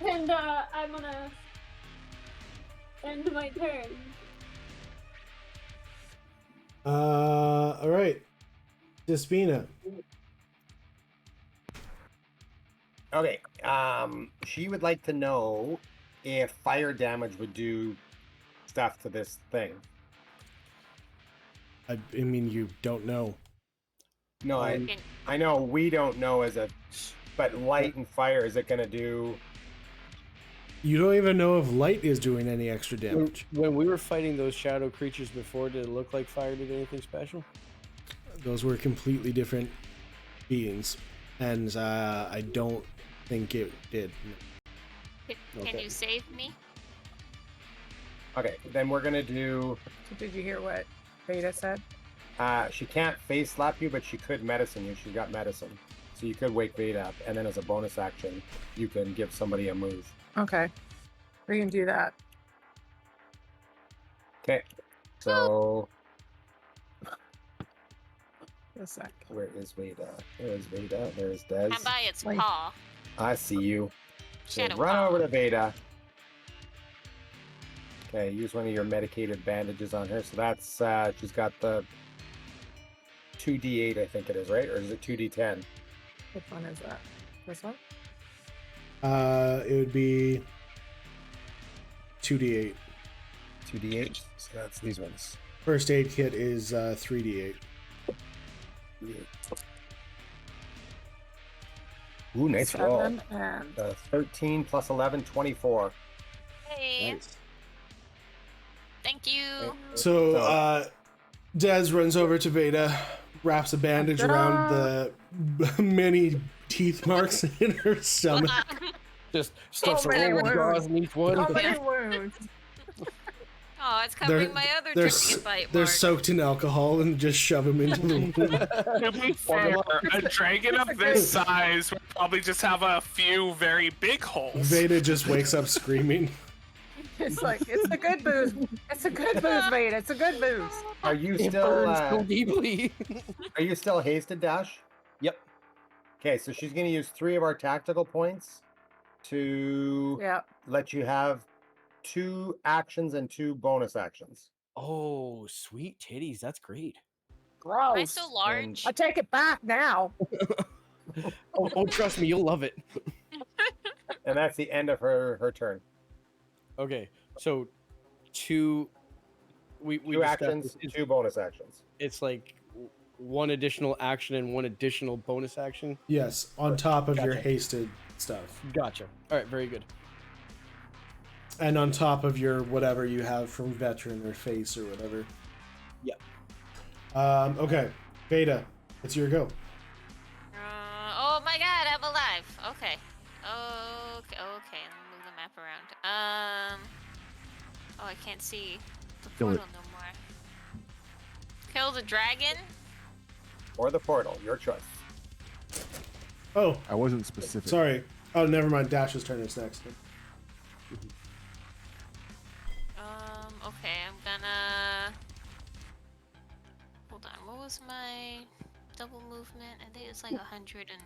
S1: And I'm gonna end my turn.
S2: All right. Despina.
S9: Okay. She would like to know if fire damage would do stuff to this thing.
S2: I mean, you don't know.
S9: No, I know we don't know but light and fire, is it gonna do?
S2: You don't even know if light is doing any extra damage.
S8: When we were fighting those shadow creatures before, did it look like fire did anything special?
S2: Those were completely different beings, and I don't think it did.
S5: Can you save me?
S9: Okay, then we're gonna do.
S7: So did you hear what Veda said?
S9: She can't face slap you, but she could medicine you. She's got medicine, so you could wake Veda up, and then as a bonus action, you can give somebody a move.
S7: Okay, we can do that.
S9: Okay, so
S7: A sec.
S9: where is Veda? There's Veda. There's Des.
S5: How by its
S7: Wait.
S5: paw?
S9: I see you. So
S5: Shadow
S9: run
S5: paw.
S9: over to Veda. Okay, use one of your medicated bandages on her. So that's she's got the 2d8, I think it is, right? Or is it 2d10?
S7: Which one is that? This one?
S2: It would be 2d8.
S9: 2d8. So that's these ones.
S2: First aid kit is 3d8.
S9: Ooh, nice roll.
S7: 7 and
S9: 13 plus 11, 24.
S5: Hey,
S2: Nice.
S5: thank you.
S2: So, Des runs over to Veda, wraps a bandage around the many teeth marks in her stomach.
S8: Just stuffs
S7: So
S8: a
S7: many
S8: roll of
S7: wounds.
S8: jaws in each one.
S7: how many wounds?
S5: Oh, it's covering my other
S2: they're,
S5: trinket bite
S2: they're
S5: mark.
S2: soaked in alcohol and just shove them into the wound.
S4: To be fair, a dragon of this size would probably just have a few very big holes.
S2: Veda just wakes up screaming.
S7: It's like, it's a good booze. It's a good booze, Veda. It's a good booze.
S9: Are you
S8: It
S9: still
S8: burns so deeply.
S9: are you still hasted, Dash?
S8: Yep.
S9: Okay, so she's gonna use 3 of our tactical points to
S7: Yeah.
S9: let you have 2 actions and 2 bonus actions.
S8: Oh, sweet titties. That's great.
S7: Gross.
S5: Am I so large?
S7: I take it back now.
S8: Oh, trust me, you'll love it.
S9: And that's the end of her turn.
S8: Okay, so two. We
S9: Two actions, two bonus actions.
S8: It's like one additional action and one additional bonus action.
S2: Yes, on top of your
S8: Gotcha.
S2: hasted stuff.
S8: Gotcha. All right, very good.
S2: And on top of your whatever you have from veteran or face or whatever.
S8: Yep.
S2: Okay, Beta, it's your go.
S5: Oh my god, I'm alive. Okay. Okay, let me move the map around. Oh, I can't see the
S6: Kill it.
S5: portal no more. Kill the dragon?
S9: Or the portal, your choice.
S2: Oh,
S6: I wasn't specific.
S2: sorry. Oh, never mind. Dash's turn is next.
S5: Okay, I'm gonna... Hold on, what was my double movement? I think it's like 100 and...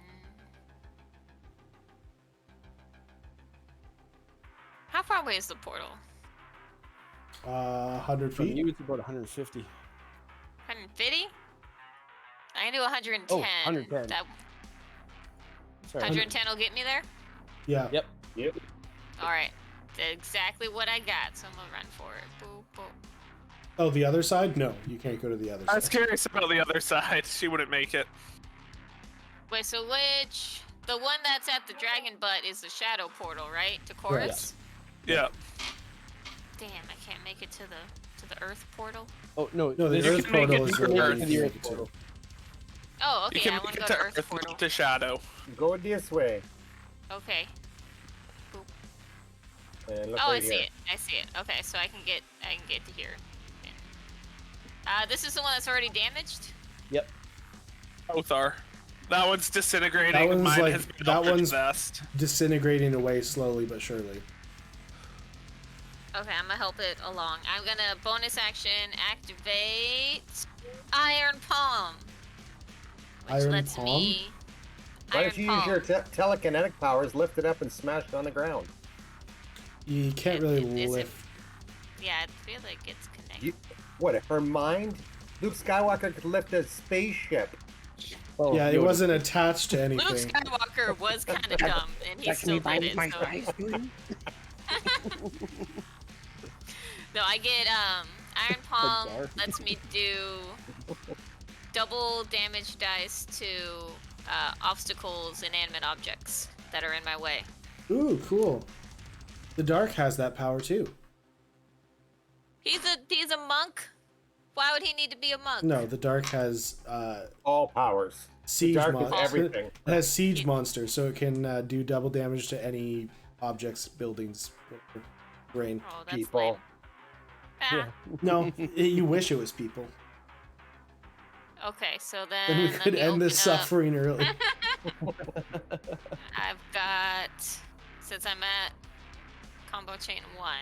S5: How far away is the portal?
S2: 100
S8: From
S2: feet.
S8: you, it's about 150.
S5: 150? I can do 110.
S8: Oh, 110.
S5: That
S8: Sorry.
S5: 110 will get me there?
S2: Yeah.
S8: Yep.
S9: Yep.
S5: Alright. That's exactly what I got, so I'm gonna run for it. Boop, boop.
S2: Oh, the other side? No, you can't go to the other
S4: I was
S2: side.
S4: curious about the other side. She wouldn't make it.
S5: Wait, so which... The one that's at the dragon butt is the shadow portal, right? To Chorus?
S4: Yeah.
S5: Damn, I can't make it to the earth portal.
S8: Oh no,
S2: No, the
S8: this-
S2: Earth
S4: can make
S2: portal
S4: it
S2: is
S4: to
S2: really
S4: the
S2: where
S4: Earth.
S2: you
S8: The
S2: can
S8: Earth
S2: make it to.
S8: portal.
S5: Oh,
S4: You
S5: okay,
S4: can
S5: I
S4: make
S5: want
S4: it
S5: to go
S4: to
S5: to earth
S4: Earth
S5: portal.
S4: to Shadow.
S9: Go this way.
S5: Okay.
S9: And look
S5: Oh,
S9: right
S5: I see
S9: here.
S5: it. I see it. Okay, so I can get to here. This is the one that's already damaged?
S8: Yep.
S4: Both are. That one's disintegrating.
S2: That one's
S4: Mine
S2: like-
S4: has been
S2: that one's-
S4: possessed.
S2: Disintegrating away slowly but surely.
S5: Okay, I'm gonna help it along. I'm gonna bonus action activate Iron Palm. Which
S2: Iron
S5: lets
S2: Palm?
S5: me...
S9: Why
S5: Iron
S9: don't you
S5: Palm.
S9: use your telekinetic powers, lift it up and smash it on the ground?
S2: You can't really
S5: Is it-
S2: lift.
S5: Yeah, I feel like it's connected.
S9: You, what, her mind? Luke Skywalker could lift a spaceship.
S8: Oh,
S2: Yeah, it
S8: Yoda.
S2: wasn't attached to
S5: Luke
S2: anything.
S5: Skywalker was kind of dumb, and he still did it. So. No, I get Iron Palm
S8: Bizarre.
S5: lets me do double damage dice to obstacles, inanimate objects that are in my way.
S2: Ooh, cool. The Dark has that power too.
S5: He's a monk. Why would he need to be a monk?
S2: No, the Dark has
S9: All powers.
S2: siege
S9: Dark is
S2: monster.
S9: everything.
S2: It has siege monster, so it can do double damage to any objects, buildings, brain.
S5: Oh, that's
S9: People.
S5: lame. Ah,
S8: Yeah.
S2: No, you wish it was people.
S5: Okay, so then
S2: Then we
S5: let
S2: could
S5: me
S2: end this
S5: open up.
S2: suffering early.
S5: I've got, since I'm at combo chain 1,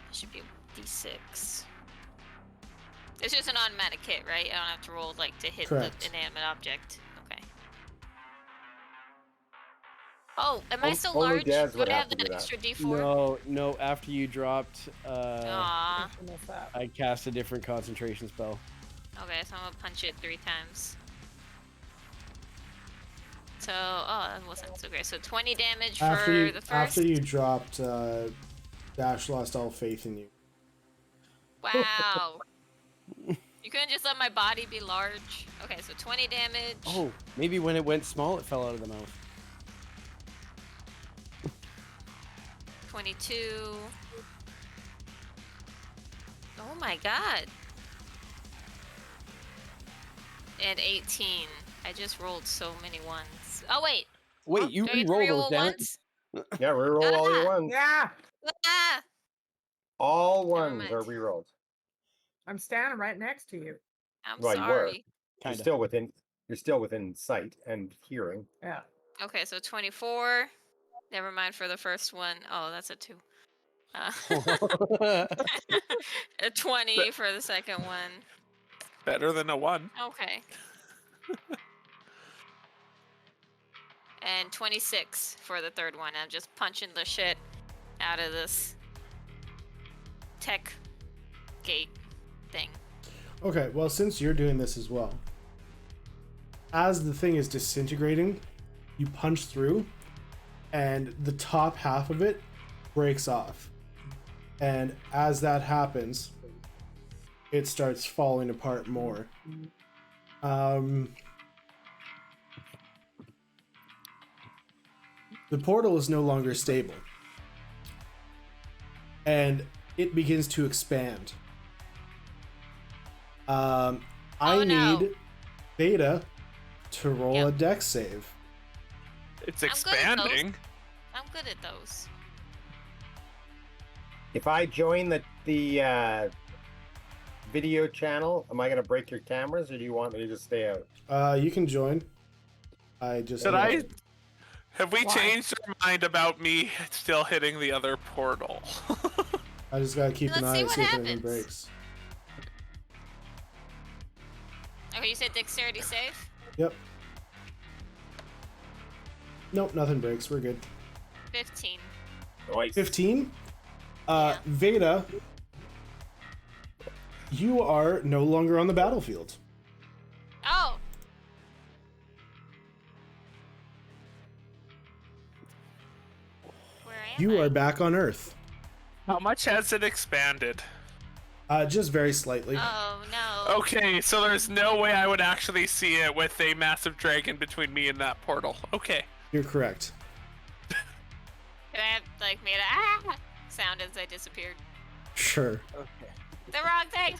S5: it should be D6. It's just an automatic hit, right? I don't have to roll like to hit
S2: Correct.
S5: the inanimate object. Okay. Oh, am I still
S9: Only
S5: large?
S9: Daz
S5: Do
S9: would
S5: I
S9: have
S5: have
S9: to
S5: that
S9: do that.
S5: extra D4?
S8: No. After you dropped,
S5: Aw.
S8: I cast a different concentration spell.
S5: Okay, so I'm gonna punch it 3 times. So, oh, that wasn't so great. So 20 damage for the first.
S2: After you dropped, Dash lost all faith in you.
S5: Wow. You couldn't just let my body be large. Okay, so 20 damage.
S8: Oh, maybe when it went small, it fell out of the mouth.
S5: 22. Oh my god. And 18. I just rolled so many ones. Oh wait.
S8: Wait, you
S5: Do I get to
S8: re-roll
S5: reroll
S8: those, damn it.
S5: ones?
S9: Yeah, reroll all your ones.
S7: Yeah,
S5: Ah!
S9: All
S5: Never
S9: ones
S5: mind.
S9: are rerolled.
S7: I'm standing right next to you.
S5: I'm
S9: Well, you were.
S5: sorry.
S9: You're
S8: Kinda.
S9: still within sight and hearing.
S7: Yeah.
S5: Okay, so 24. Never mind for the first one. Oh, that's a 2. A 20 for the second one.
S4: Better than a 1.
S5: Okay. And 26 for the third one. I'm just punching the shit out of this tech gate thing.
S2: Okay, well, since you're doing this as well, as the thing is disintegrating, you punch through, and the top half of it breaks off. And as that happens, it starts falling apart more. The portal is no longer stable, and it begins to expand. I need Beta to roll a dex save.
S4: It's expanding.
S5: I'm good at those.
S9: If I join the video channel, am I going to break your cameras, or do you want me to just stay out?
S2: You can join. I just
S4: Have we changed our mind about me still hitting the other portal?
S2: I just gotta keep an eye and see if anything
S5: happens.
S2: breaks.
S5: Okay, you said dexterity save?
S2: Yep. Nope, nothing breaks. We're good.
S5: 15.
S9: Nice.
S2: 15? Veda, you are no longer on the battlefield.
S5: Oh! Where am
S2: You
S5: I?
S2: are back on Earth.
S4: How much has it expanded?
S2: Just very slightly.
S5: Oh, no.
S4: Okay, so there's no way I would actually see it with a massive dragon between me and that portal. Okay.
S2: You're correct.
S5: Can I have, like, made a sound as I disappeared?
S2: Sure.
S5: Okay. The wrong thing!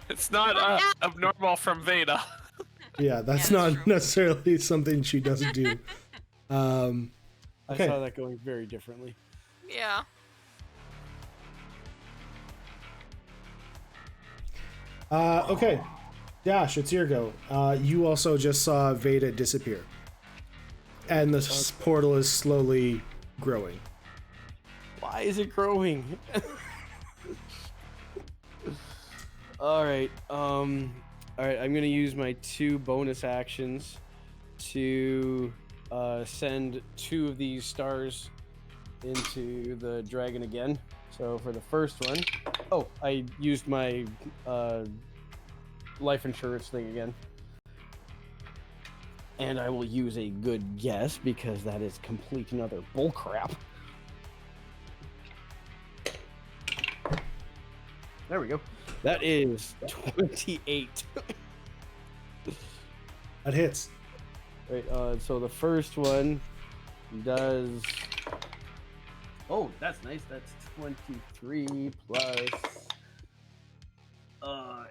S4: It's not abnormal from Veda.
S2: Yeah, that's not necessarily something she doesn't do. Okay.
S8: I saw that going very differently.
S5: Yeah.
S2: Okay. Dash, it's your go. You also just saw Veda disappear. And the portal is slowly growing.
S8: Why is it growing? Alright, I'm gonna use my 2 bonus actions to send 2 of these stars into the dragon again. So for the first one, I used my life insurance thing again. And I will use a good guess because that is complete and utter bullcrap. There we go. That is 28.
S2: That hits.
S8: Right, so the first one does... Oh, that's nice. That's 23 plus...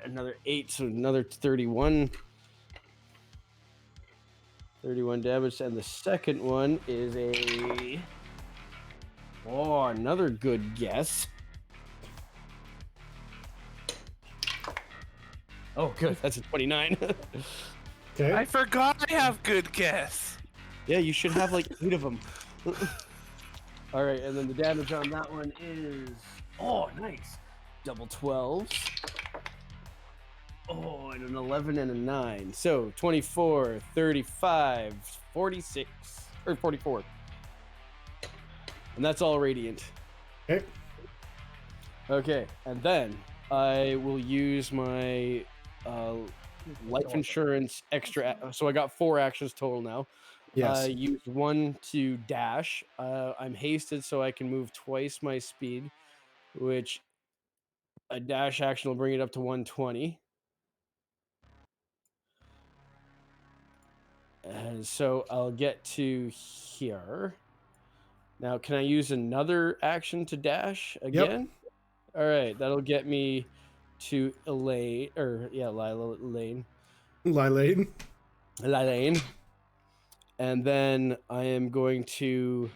S8: another 8, so another 31. 31 damage, and the second one is a... Oh, another good guess. Oh, good. That's a 29.
S2: Okay.
S4: I forgot I have good guess.
S8: Yeah, you should have like 8 of them. All right, and then the damage on that one is... Oh, nice. Double 12s. Oh, and an 11 and a 9. So 24, 35, 46, or 44. And that's all radiant.
S2: Okay.
S8: Okay, and then I will use my life insurance extra. So I got 4 actions total now.
S2: Yes.
S8: I used 1 to dash. I'm hasted so I can move twice my speed, which a dash action will bring it up to 120. And so I'll get to here. Now, can I use another action to dash again? Yep. All right, that'll get me to Elaine, Elaine. Lilane. And then I am going to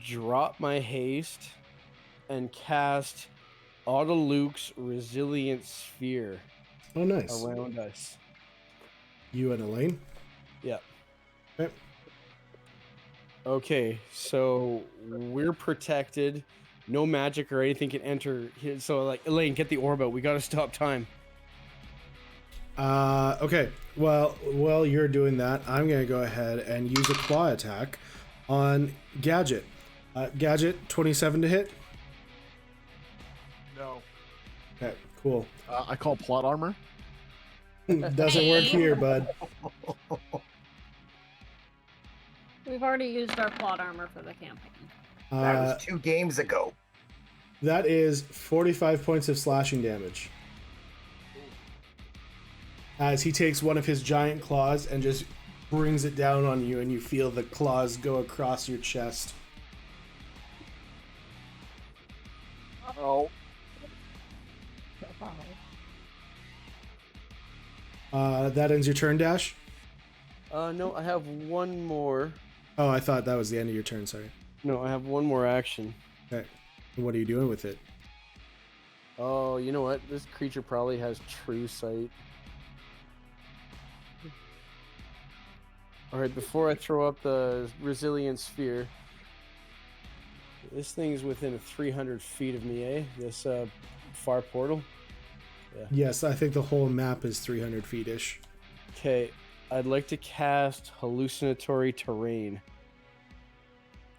S8: drop my haste and cast Autoluke's Resilient Sphere.
S2: Oh, nice.
S8: Around us.
S2: You and Elaine?
S8: Yeah.
S2: Okay.
S8: Okay, so we're protected. No magic or anything can enter. So, like, Elaine, get the orb out. We gotta stop time.
S2: Okay. Well, while you're doing that, I'm gonna go ahead and use a claw attack on Gadget. Gadget, 27 to hit.
S6: No.
S2: Okay, cool.
S6: I call plot armor.
S2: Doesn't work here, bud.
S1: We've already used our plot armor for the campaign.
S9: That was 2 games ago.
S2: That is 45 points of slashing damage. As he takes one of his giant claws and just brings it down on you, and you feel the claws go across your chest.
S8: Oh.
S2: That ends your turn, Dash?
S8: No, I have one more.
S2: Oh, I thought that was the end of your turn, sorry.
S8: No, I have one more action.
S2: Okay. What are you doing with it?
S8: Oh, you know what? This creature probably has true sight. Alright, before I throw up the resilient sphere, this thing's within 300 feet of me, eh? This far portal. Yeah.
S2: Yes, I think the whole map is 300 feet-ish.
S8: Okay, I'd like to cast hallucinatory terrain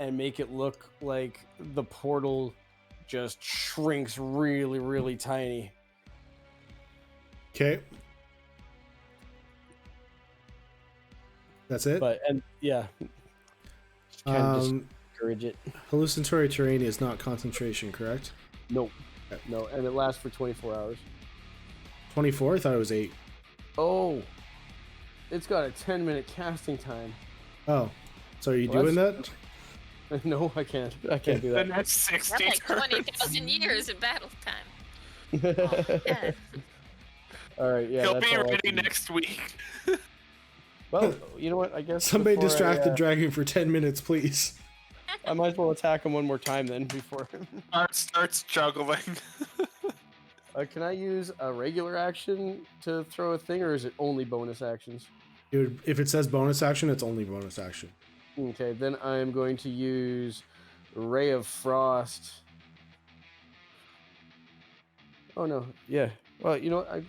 S8: and make it look like the portal just shrinks really, really tiny.
S2: Okay. That's it?
S8: But, and yeah, just kind of discourage it.
S2: Hallucinatory terrain is not concentration, correct?
S8: Nope.
S2: Okay.
S8: No, and it lasts for 24 hours.
S2: 24? I thought it was 8.
S8: Oh, it's got a 10-minute casting time.
S2: Oh, so are you
S8: Well,
S2: doing that?
S8: No, I can't. I can't do that.
S4: Then that's 60
S5: That's like
S4: turns.
S5: 20,000 years in battle time. Yeah.
S8: All right, yeah.
S4: He'll
S8: that's
S4: be
S8: all I
S4: ready
S8: can do.
S4: next week.
S8: Well, you know what? I guess
S2: Somebody
S8: before
S2: distract the dragon for 10 minutes, please.
S8: I might as well attack him one more time then before.
S4: Art starts juggling.
S8: Can I use a regular action to throw a thing, or is it only bonus actions?
S2: Dude, if it says bonus action, it's only bonus action.
S8: Okay, then I'm going to use Ray of Frost. Oh no, yeah. Well, you know what? I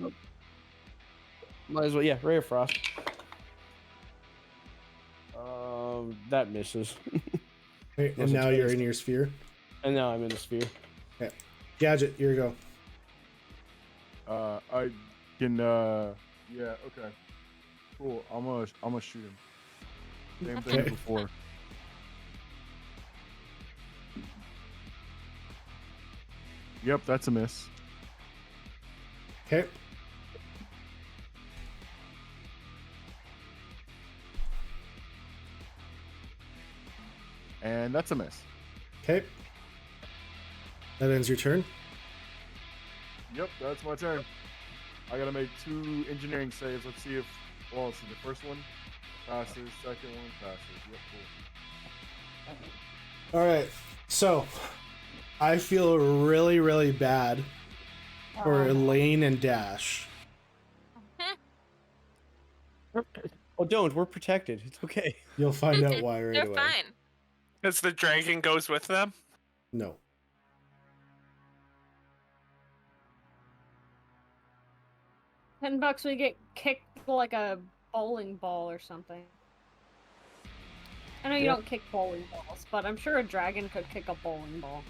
S8: might as well. Yeah, Ray of Frost. That misses.
S2: Okay, and now you're in your sphere.
S8: And now I'm in the sphere.
S2: Okay. Gadget, here you go.
S6: I can. Yeah. Okay. Cool. I'm gonna shoot him. Same thing as before. Yep, that's a miss.
S2: Okay.
S6: And that's a miss.
S2: Okay. That ends your turn.
S6: Yep, that's my turn. I gotta make 2 engineering saves. Let's see if. Well, let's see. The first one passes. Second one passes. Yep, cool.
S2: All right. So, I feel really, really bad for Elaine and Dash.
S8: Oh, don't. We're protected. It's okay.
S2: You'll find out why right
S5: They're
S2: away.
S5: fine.
S4: Because the dragon goes with them.
S2: No.
S1: $10 we get kicked like a bowling ball or something. I know you don't kick bowling balls, but I'm sure a dragon could kick a bowling ball.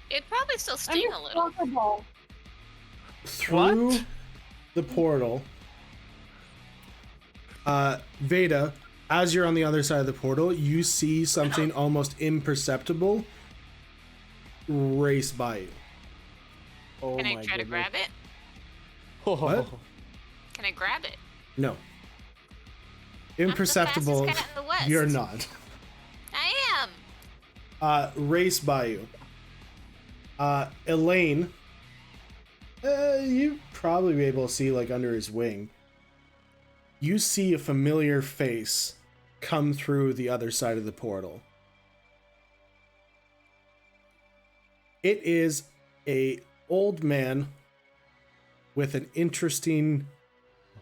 S5: It'd probably still sting a little.
S1: Soccer ball.
S2: Through
S4: What?
S2: the portal, Veda, as you're on the other side of the portal, you see something almost imperceptible race by you.
S8: Oh
S5: Can I
S8: my
S5: try to
S8: goodness.
S5: grab it?
S2: What?
S5: Can I grab it?
S2: No.
S5: I'm the
S2: Imperceptible,
S5: fastest cat in the West.
S2: you're not.
S5: I am.
S2: Race by you. Elaine, you probably be able to see like under his wing. You see a familiar face come through the other side of the portal. It is a old man with an interesting,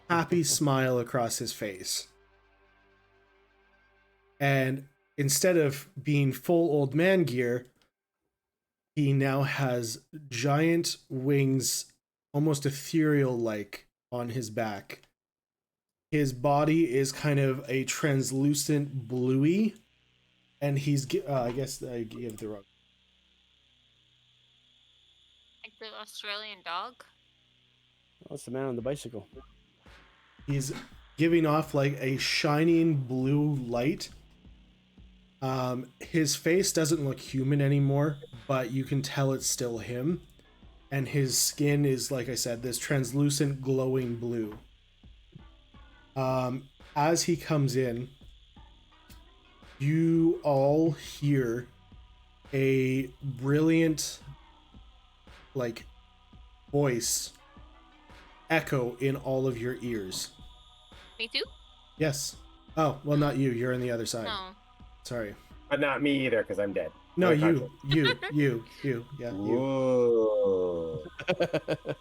S2: happy smile across his face. And instead of being full old man gear, he now has giant wings, almost ethereal-like, on his back. His body is kind of a translucent bluey, and he's, I guess I gave the wrong.
S5: Like the Australian dog.
S8: Oh, it's the man on the bicycle.
S2: He's giving off like a shining blue light, His face doesn't look human anymore, but you can tell it's still him. And his skin is, like I said, this translucent glowing blue. As he comes in, you all hear a brilliant, like, voice echo in all of your ears.
S5: Me too?
S2: Yes. Oh, well, not you. You're on the other side.
S5: No.
S2: Sorry.
S9: But not me either, because I'm dead.
S2: No,
S9: Unconscious.
S2: you. Yeah, you.
S9: Whoa.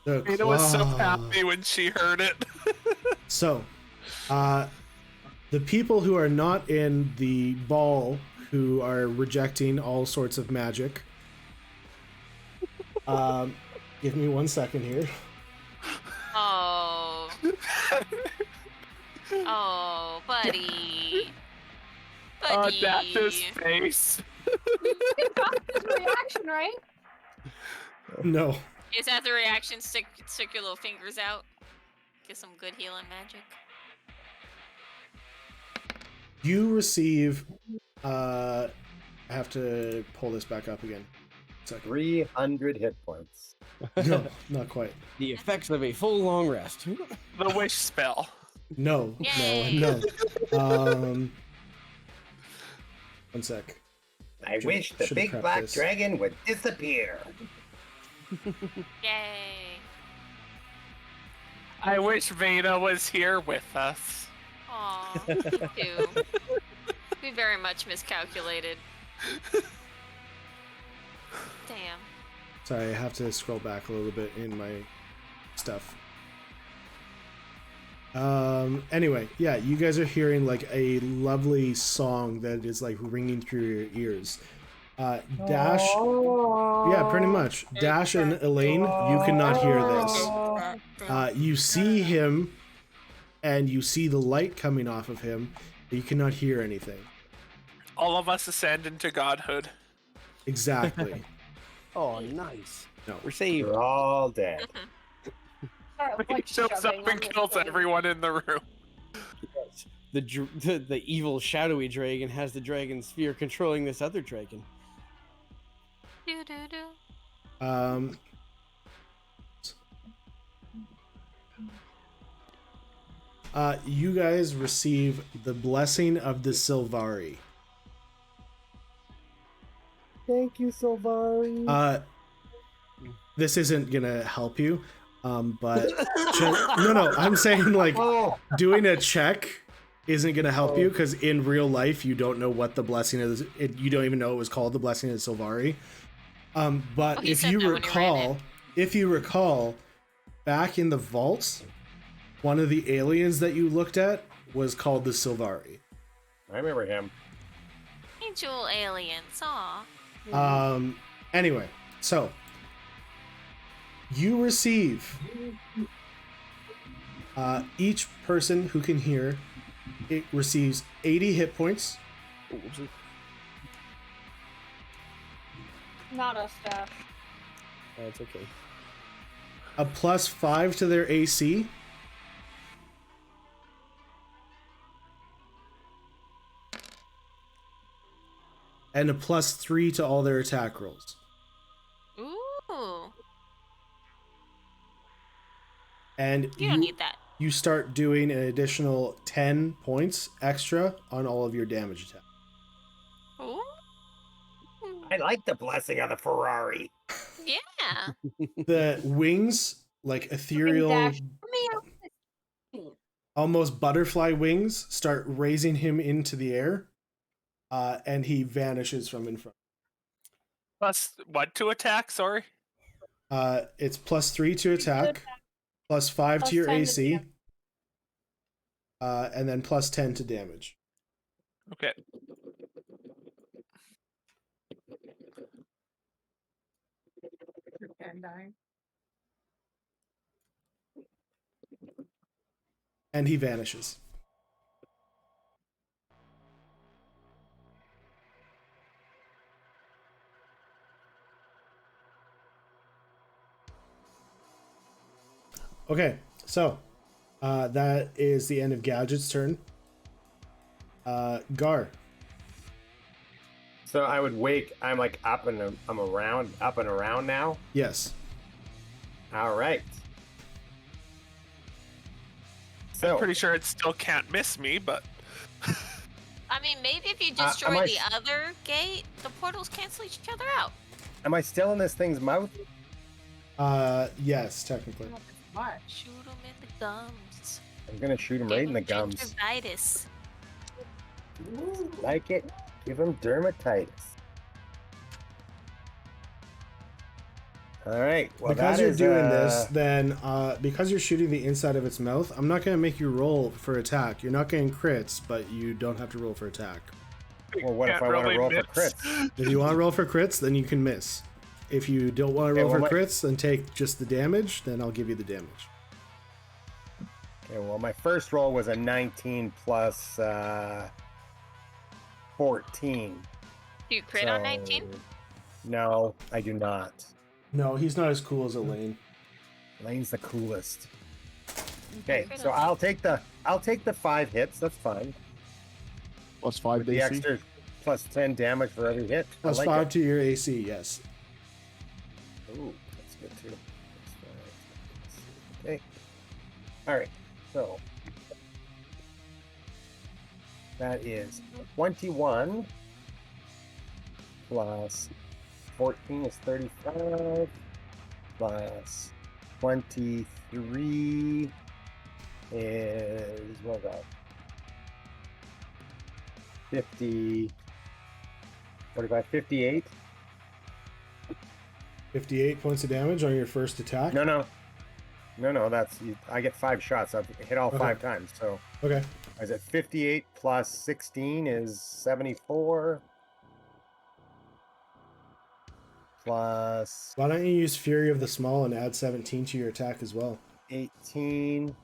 S2: The
S4: Ada was so
S2: claw.
S4: happy when she heard it.
S2: So, the people who are not in the ball, who are rejecting all sorts of magic, give me 1 second here.
S5: Oh. Oh, buddy.
S4: Oh,
S5: Buddy.
S4: Dash's face.
S1: His reaction, right?
S2: No.
S5: Is that the reaction? Stick your little fingers out. Get some good healing magic.
S2: You receive, I have to pull this back up again. 1 second.
S9: 300 hit points.
S2: No, not quite.
S8: The effects of a full long rest.
S4: The wish spell.
S2: No. 1 sec.
S9: I wish the
S2: Should've
S9: big
S2: prepped
S9: black
S2: this.
S9: dragon would disappear.
S5: Yay.
S4: I wish Veda was here with us.
S5: Aw, me too. We very much miscalculated. Damn.
S2: Sorry, I have to scroll back a little bit in my stuff. Anyway, yeah, you guys are hearing like a lovely song that is like ringing through your ears. Dash, yeah, pretty much. Dash and Elaine, you cannot hear this. You see him, and you see the light coming off of him, but you cannot hear anything.
S4: All of us ascend into godhood.
S2: Exactly.
S8: Oh, nice.
S2: No.
S8: We're saved.
S9: You're all dead.
S4: He shows up and kills everyone in the room.
S8: Yes. The evil shadowy dragon has the dragon sphere controlling this other dragon.
S5: Do-do-do.
S2: You guys receive the blessing of the Sylvari.
S8: Thank you, Sylvari.
S2: This isn't gonna help you, but no, I'm saying like doing a check isn't gonna help you because in real life you don't know what the blessing is. You don't even know it was called the blessing of Sylvari. But
S5: he
S2: if
S5: said
S2: you
S5: that when he ran
S2: recall, back in the vaults, one of the aliens that you looked at was called the Sylvari.
S9: I remember him.
S5: Angel aliens, aw.
S2: Anyway, so you receive each person who can hear, it receives 80 hit points.
S1: Not us, Dash.
S8: That's okay.
S2: A +5 to their AC. And a +3 to all their attack rolls.
S5: Ooh.
S2: And
S5: You don't need that.
S2: you start doing an additional 10 points extra on all of your damage attacks.
S5: Ooh.
S9: I like the blessing of the Ferrari.
S5: Yeah.
S2: The wings, like ethereal,
S1: Dash, let me out this.
S2: almost butterfly wings, start raising him into the air, and he vanishes from in front.
S4: Plus, what to attack? Sorry.
S2: It's +3 to attack, +5 to your
S1: 10 to
S2: AC,
S1: damage.
S2: and then +10 to damage.
S4: Okay.
S7: And die.
S2: And he vanishes. Okay, so that is the end of Gadget's turn. Gar.
S9: So I would wake. I'm like up and I'm around, up and around now.
S2: Yes.
S9: All right. So
S4: I'm pretty sure it still can't miss me, but
S5: I mean, maybe if you
S9: am
S5: destroy
S9: I-
S5: the other gate, the portals cancel each other out.
S9: am I still in this thing's mouth?
S2: Yes, technically.
S7: What?
S5: Shoot them in the gums.
S9: I'm gonna shoot him right in the gums.
S5: Gingivitis.
S9: Like it. Give him dermatitis. All right. Well,
S2: Because
S9: that
S2: you're
S9: is,
S2: doing this, then because you're shooting the inside of its mouth, I'm not going to make you roll for attack. You're not getting crits, but you don't have to roll for attack.
S9: Well, what if
S4: can't
S9: I want to
S4: really
S9: roll
S4: miss.
S9: for crits?
S2: If you want to roll for crits, then you can miss. If you don't want to
S9: Okay,
S2: roll
S9: well,
S2: for
S9: my-
S2: crits and take just the damage, then I'll give you the damage.
S9: Okay, well, my first roll was a 19 plus 14.
S5: Do you crit on 19?
S9: No, I do not.
S2: No, he's not as cool as Elaine.
S9: Lane's the coolest. Okay, so I'll take the 5 hits. That's fine.
S6: Plus 5
S9: With the
S6: DC.
S9: extra plus 10 damage for every hit. I
S2: Plus
S9: like
S2: 5
S9: it.
S2: to your AC, yes.
S9: Ooh, that's good too. That's fine. Okay. All right. So that is 21 plus 14 is 35 plus 23 is what was that? 50 45 58.
S2: 58 points of damage on your first attack.
S9: No, that's I get 5 shots. I've hit all
S2: Okay.
S9: 5 times. So
S2: Okay.
S9: is it 58 plus 16 is 74 plus
S2: Why don't you use Fury of the Small and add 17 to your attack as well?
S9: 18.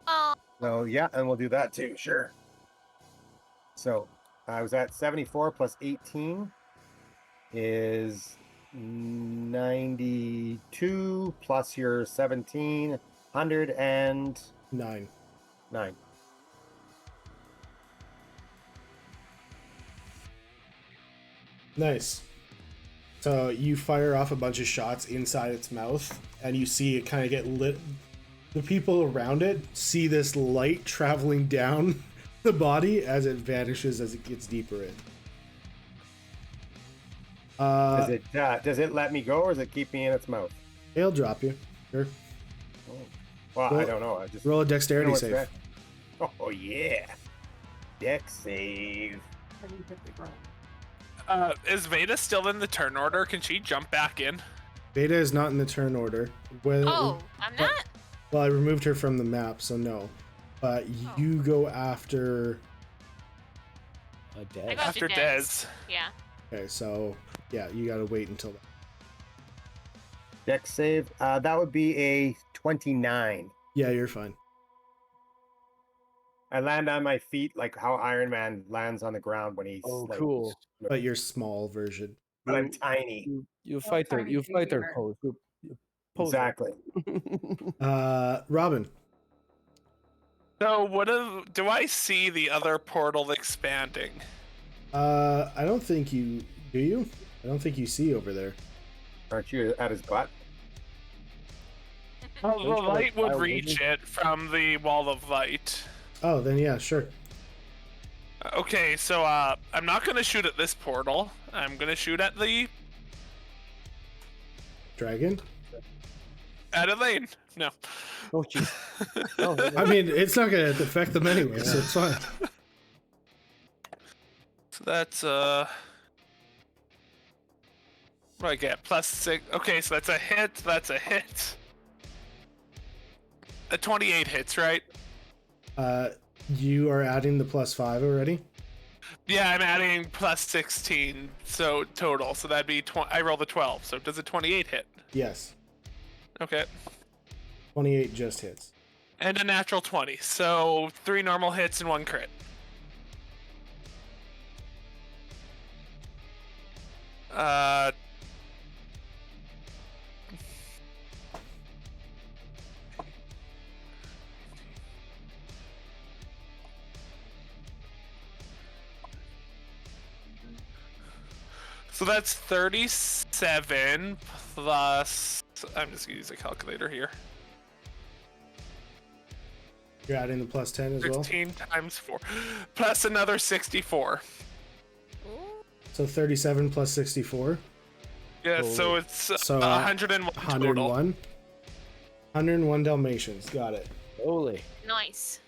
S5: Oh,
S9: So yeah, and we'll do that too. Sure. So I was at 74 plus 18 is 92 plus your 17, 109.
S2: 9. Nice. So you fire off a bunch of shots inside its mouth, and you see it kind of get lit. The people around it see this light traveling down the body as it vanishes as it gets deeper in.
S9: Does it let me go, or does it keep me in its mouth?
S2: It'll drop you. Sure.
S9: Well,
S2: Roll-
S9: I don't know. I just
S2: Roll a
S9: I don't know
S2: dexterity
S9: what's
S2: save.
S9: that. Oh yeah, dex save.
S7: How do you hit the ground?
S4: Is Veda still in the turn order? Can she jump back in?
S2: Beta is not in the turn order.
S5: oh, I'm not?
S2: Well, I removed her from the map, so no. But you go after.
S5: I
S8: Dead.
S5: go
S4: After Dez.
S5: Yeah.
S2: Okay, so yeah, you gotta wait until.
S9: Dex save. That would be a 29.
S2: Yeah, you're fine.
S9: I land on my feet like how Iron Man lands on the ground when he's
S8: Oh,
S9: like,
S8: cool.
S2: But your small version.
S9: but I'm tiny.
S8: You fight their
S7: tiny
S8: pose.
S7: figure.
S8: You pose it.
S9: Exactly.
S2: Robin.
S4: So do I see the other portal expanding?
S2: I don't think you do. You? I don't think you see over there.
S9: Aren't you at his butt?
S4: Oh, the light would
S8: Wild
S4: reach
S8: Wizard?
S4: it from the wall of light.
S2: Oh, then yeah, sure.
S4: Okay, so I'm not gonna shoot at this portal. I'm gonna shoot at the
S2: Dragon.
S4: at Elaine. No.
S8: Oh, jeez. Oh,
S2: I mean, it's not gonna affect them anyway, so it's fine.
S4: So that's what do I get? +6. Okay, so that's a hit. That's a hit. A 28 hits, right?
S2: You are adding the +5 already.
S4: Yeah, I'm adding +16, so total. So that'd be I rolled a 12. So does a 28 hit?
S2: Yes.
S4: Okay.
S2: 28 just hits.
S4: And a natural 20. So 3 normal hits and 1 crit. So that's 37 plus. I'm just gonna use a calculator here.
S2: You're adding the plus 10 as well.
S4: 16 times 4, plus another 64.
S2: So 37 plus 64.
S4: Yeah, so it's
S2: So
S4: 101 total.
S2: 101. 101 Dalmatians. Got it.
S8: Holy.
S5: Nice.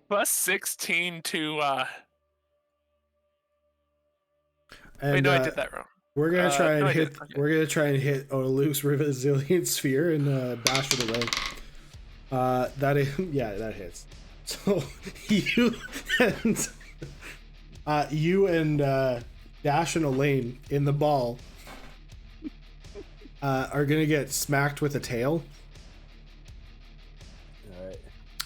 S4: Plus 16 to.
S2: And,
S4: Wait, no, I did that wrong.
S2: We're gonna try and
S4: no, I
S2: hit.
S4: didn't. Okay.
S2: We're gonna try and hit Luke's resilient sphere and bash it away. That is, yeah, that hits. So you and Dash and Elaine in the ball are gonna get smacked with a tail.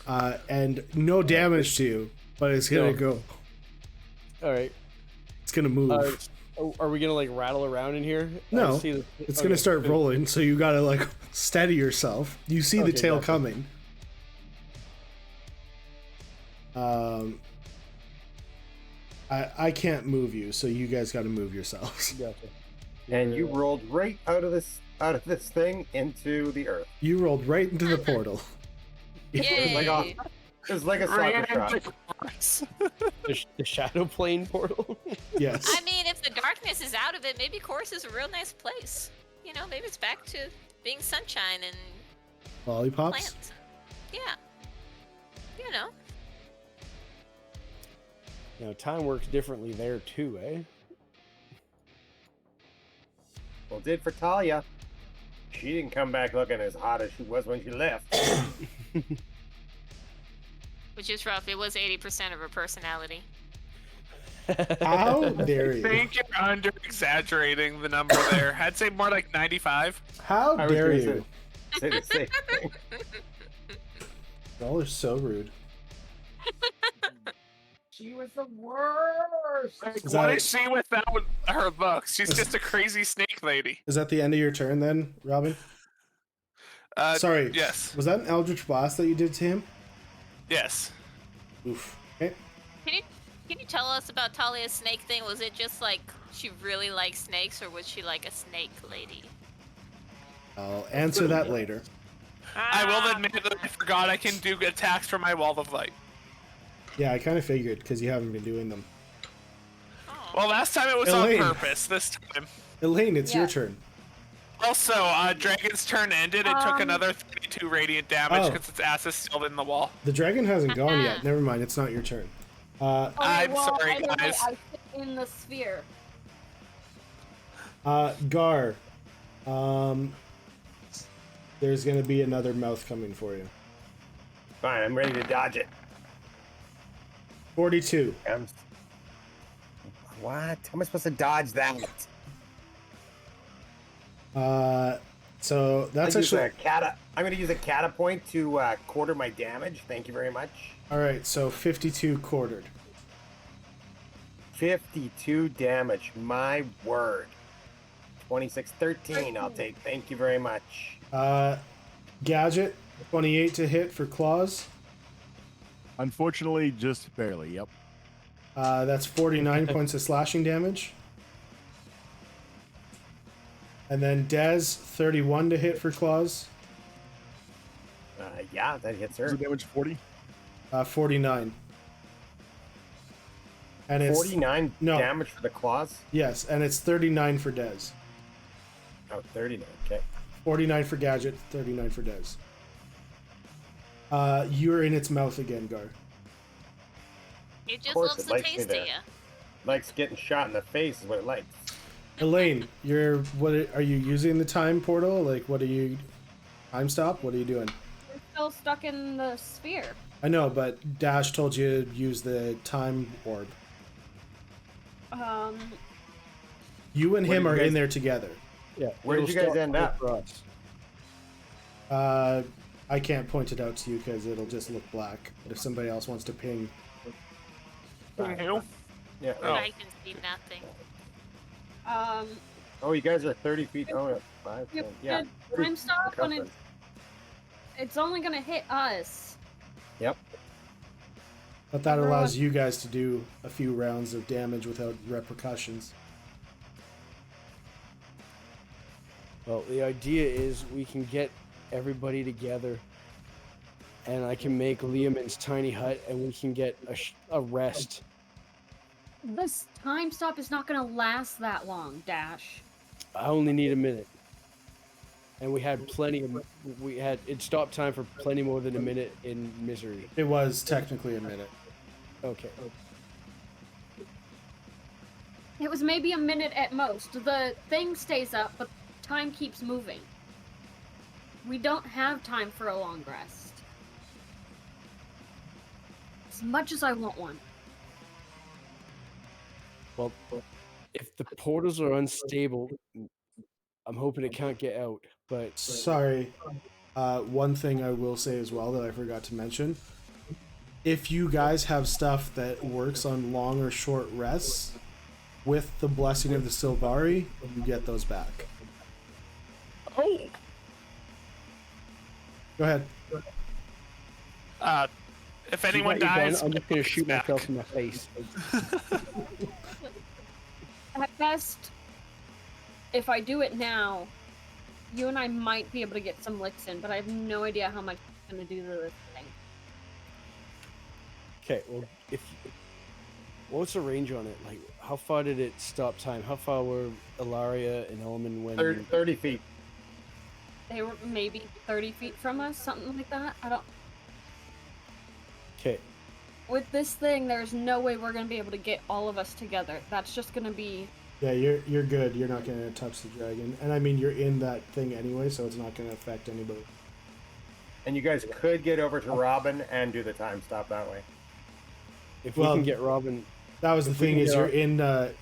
S8: All right.
S2: And no damage to you, but it's gonna go.
S8: All right.
S2: It's gonna move.
S8: Are we gonna like rattle around in here?
S2: No,
S8: See
S2: it's gonna start
S8: good.
S2: rolling, so you gotta like steady yourself. You see the
S8: Okay,
S2: tail
S8: gotcha.
S2: coming. I can't move you, so you guys gotta move yourselves.
S8: Gotcha.
S9: And you rolled right out of this thing into the earth.
S2: You rolled right into the portal.
S5: Yay!
S9: It was like a soccer shot.
S8: The shadow plane portal.
S2: Yes.
S5: I mean, if the darkness is out of it, maybe Course is a real nice place. You know, maybe it's back to being sunshine and
S2: Lollipops.
S5: plants. Yeah. You know.
S8: You know, time works differently there too, eh?
S9: Well, did for Talia. She didn't come back looking as hot as she was when she left.
S5: Which is rough. It was 80% of her personality.
S2: How dare
S4: I
S2: you?
S4: think you're under exaggerating the number there. I'd say more like 95.
S2: How
S9: I was
S2: dare
S9: gonna
S2: you?
S9: say the same thing.
S2: Y'all are so rude.
S7: She was the worst.
S4: Like,
S2: Is
S4: what
S2: that-
S4: is she without her looks? She's just a crazy snake lady.
S2: Is that the end of your turn then, Robin? Sorry.
S4: Yes.
S2: Was that an Eldritch Blast that you did to him?
S4: Yes.
S2: Oof. Okay.
S5: Can you tell us about Talia's snake thing? Was it just like she really likes snakes, or was she like a snake lady?
S2: I'll answer that later.
S4: I will admit that I forgot I can do attacks from my wall of light.
S2: Yeah, I kind of figured because you haven't been doing them.
S5: Oh.
S4: Well, last time it was
S2: Elaine.
S4: on purpose. This time.
S2: Elaine, it's your
S1: Yeah.
S2: turn.
S4: Also, Dragon's turn ended. It took another 32 radiant damage
S2: Oh.
S4: because its ass is still in the wall.
S2: The dragon hasn't gone yet. Never mind, it's not your turn.
S1: Okay,
S4: I'm
S1: well,
S4: sorry,
S1: either way,
S4: guys.
S1: I sit in the sphere.
S2: Gar, there's gonna be another mouth coming for you.
S9: Fine, I'm ready to dodge it.
S2: 42.
S9: What? How am I supposed to dodge that?
S2: So that's
S9: I'm
S2: actually
S9: going to use a catapoint to quarter my damage. Thank you very much.
S2: all right. So 52 quartered.
S9: 52 damage. My word. 26, 13. I'll take. Thank you very much.
S2: Gadget, 28 to hit for claws.
S6: Unfortunately, just barely. Yep.
S2: That's 49 points of slashing damage. And then Dez, 31 to hit for claws.
S9: Yeah, that hits her.
S6: Is the damage 40?
S2: 49. And it's
S9: 49
S2: no.
S9: damage for the claws.
S2: Yes, and it's 39 for Dez.
S9: Oh, 39. Okay.
S2: 49 for Gadget, 39 for Dez. You're in its mouth again, Gar.
S5: It just
S9: course
S5: loves
S9: it
S5: the
S9: likes me
S5: taste of
S9: there.
S5: you.
S9: Likes getting shot in the face is what it likes.
S2: Elaine, are you using the time portal? Like, what are you? Time stop? What are you doing?
S1: We're still stuck in the sphere.
S2: I know, but Dash told you to use the time orb. You and
S9: Where
S2: him
S9: did
S2: are
S9: you guys-
S2: in there together.
S8: Yeah.
S9: Where did you guys end up?
S8: For us.
S2: I can't point it out to you because it'll just look black. But if somebody else wants to ping,
S4: Who?
S9: Yeah.
S4: Oh.
S5: I can see nothing.
S9: Oh, you guys are 30 feet. Oh, yeah, 5, 10. Yeah.
S1: Time stop when
S9: Circumference.
S1: it's only gonna hit us.
S9: Yep.
S2: But that
S1: Everyone-
S2: allows you guys to do a few rounds of damage without repercussions.
S8: Well, the idea is we can get everybody together, and I can make Liamon's tiny hut, and we can get a rest.
S1: This time stop is not gonna last that long, Dash.
S8: I only need a minute, and we had it stopped time for plenty more than a minute in misery.
S2: It was technically a minute.
S8: Okay.
S1: It was maybe a minute at most. The thing stays up, but time keeps moving. We don't have time for a long rest. As much as I want one.
S8: Well, if the portals are unstable, I'm hoping it can't get out. But
S2: Sorry. One thing I will say as well that I forgot to mention. If you guys have stuff that works on long or short rests, with the blessing of the Sylvari, you get those back.
S4: Oh.
S2: Go ahead.
S4: If anyone dies,
S8: I'm just gonna shoot
S4: back.
S8: myself in the face.
S1: At best, if I do it now, you and I might be able to get some licks in, but I have no idea how much it's gonna do to this thing.
S8: Okay, well, what's the range on it? Like, how far did it stop time? How far were Ilaria and Elman when?
S9: 30 feet.
S1: They were maybe 30 feet from us, something like that. I don't.
S8: Okay.
S1: With this thing, there's no way we're gonna be able to get all of us together. That's just gonna be.
S2: Yeah, you're good. You're not gonna touch the dragon, and I mean you're in that thing anyway, so it's not gonna affect anybody.
S9: And you guys could get over to Robin and do the time stop that way.
S8: If we
S2: Well,
S8: can get Robin.
S2: That was the
S8: If we
S2: thing
S8: can
S2: is
S8: get
S2: you're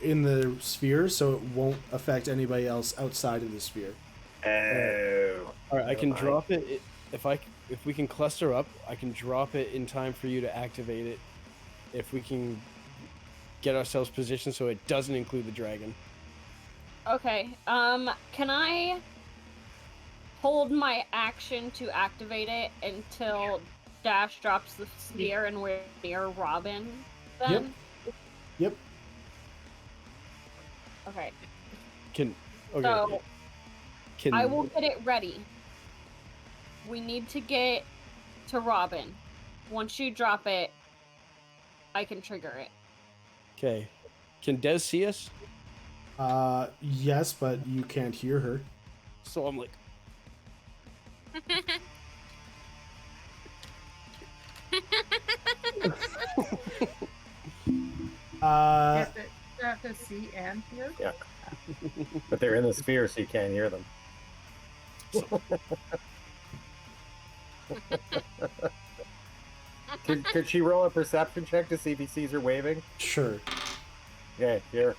S2: in the sphere, so it won't affect anybody else outside of the sphere.
S9: Oh.
S8: All right, I can
S9: Never mind.
S8: drop it if we can cluster up. I can drop it in time for you to activate it. If we can get ourselves positioned so it doesn't include the dragon.
S1: Okay. Can I hold my action to activate it until Dash drops the sphere and we're near Robin? Then?
S2: Yep.
S1: Okay.
S8: Okay.
S1: So
S8: Can
S1: I will get it ready. We need to get to Robin. Once you drop it, I can trigger it.
S8: Okay. Can Des see us?
S2: Yes, but you can't hear her.
S8: So I'm like,
S7: You have to see and hear.
S9: Yeah. But they're in the sphere, so you can't hear them. Could she roll a perception check to see if he sees her waving?
S2: Sure.
S9: Okay, here.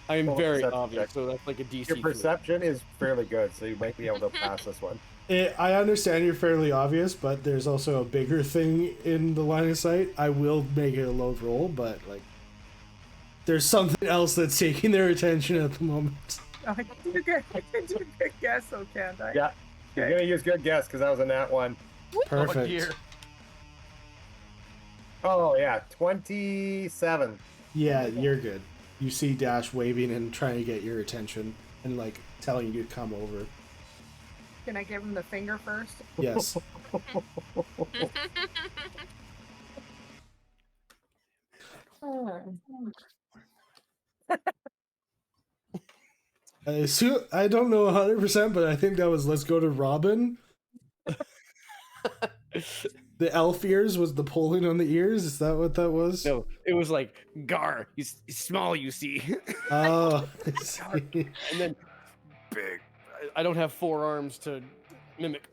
S8: I'm
S9: Roll a
S8: very
S9: perception
S8: obvious,
S9: check.
S8: so that's like a DC.
S9: Your perception is fairly good, so you might be able to pass this one.
S2: I understand you're fairly obvious, but there's also a bigger thing in the line of sight. I will make it a low roll, but like, there's something else that's taking their attention at the moment.
S7: I can do a good guess, so can't I?
S9: Yeah. You're gonna use good guess because that was a nat one.
S2: Perfect.
S3: dear.
S9: Oh yeah, 27.
S2: Yeah, you're good. You see Dash waving and trying to get your attention and like telling you to come over.
S7: Can I give him the finger first?
S2: Yes. I don't know 100%, but I think that was let's go to Robin. The elf ears was the pulling on the ears. Is that what that was?
S8: No, it was like Gar. He's small, you see,
S2: Oh, I see.
S8: and then big. I don't have 4 arms to mimic.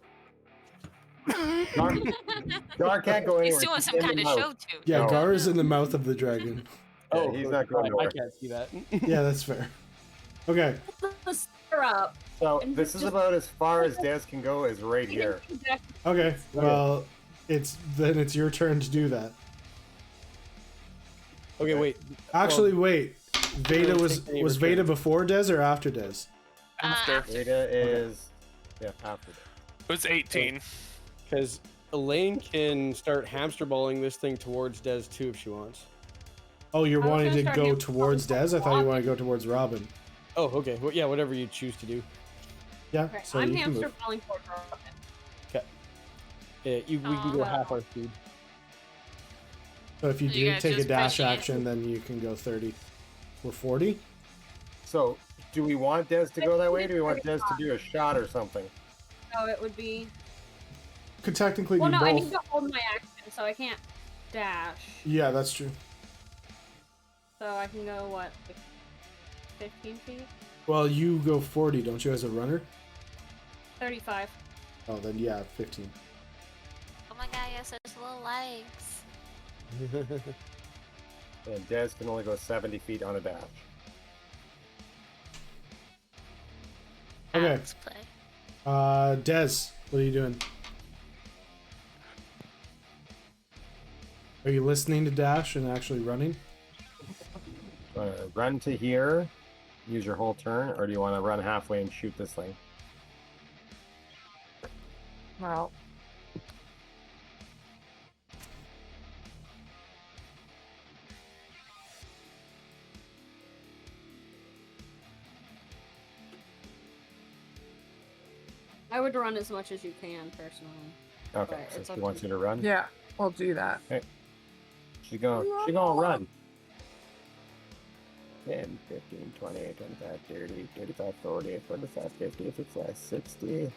S9: Gar can't go anywhere.
S5: He's doing some
S9: in the
S5: kind of
S9: mouth.
S5: show too.
S2: Yeah,
S9: No.
S2: Gar is in the mouth of the dragon.
S9: Yeah, he's not going
S8: I
S9: nowhere.
S8: can't see that.
S2: Yeah, that's fair. Okay.
S1: The sphere up.
S9: So
S1: And
S9: this is
S1: just-
S9: about as far as Des can go is right here.
S2: Okay. Well, it's your turn to do that.
S8: Okay, wait.
S2: Actually, wait. Veda
S8: don't
S2: was
S8: take any
S2: Veda
S8: returns.
S2: before Des or after Des?
S4: After.
S9: Veda is after.
S4: It was 18.
S8: Because Elaine can start hamster balling this thing towards Des too if she wants.
S2: Oh, you're
S1: I was
S2: wanting
S1: gonna
S2: to
S1: start
S2: go
S1: hamster
S2: towards
S1: balling
S2: Des? I thought you want to
S1: Robin.
S2: go towards Robin.
S8: Oh, okay. Well, yeah, whatever you choose to do.
S2: Yeah,
S1: Okay,
S2: so
S1: I'm
S2: you can
S1: hamster
S2: move.
S1: balling towards Robin.
S8: Okay. We can go half our speed.
S2: So if you
S5: You
S2: do
S5: guys
S2: take a
S5: just
S2: dash
S5: pushing it.
S2: action, then you can go 30 or 40.
S9: So, do we want Des to go that way? Or do we want Des to do a shot or something?
S1: So it would be.
S2: Could technically
S1: Well,
S2: do
S1: no,
S2: both.
S1: I need to hold my action, so I can't dash.
S2: Yeah, that's true.
S1: So I can go what, like 15 feet?
S2: Well, you go 40, don't you, as a runner?
S1: 35.
S2: Oh, then yeah, 15.
S5: Oh my god, you have such little legs.
S9: And Des can only go 70 feet on a dash.
S2: Okay.
S5: Alex play.
S2: Des, what are you doing? Are you listening to dash and actually running?
S9: Run to here, use your whole turn, or do you want to run halfway and shoot this thing?
S7: Well,
S1: I would run as much as you can, personally.
S9: Okay,
S1: Right,
S9: so
S1: it's
S9: she
S1: up
S9: wants
S1: to
S9: you to run.
S7: yeah, we'll do that.
S9: She gonna run. 10, 15, 20, 25, 30, 35, 40, 45, 50, 55, 60.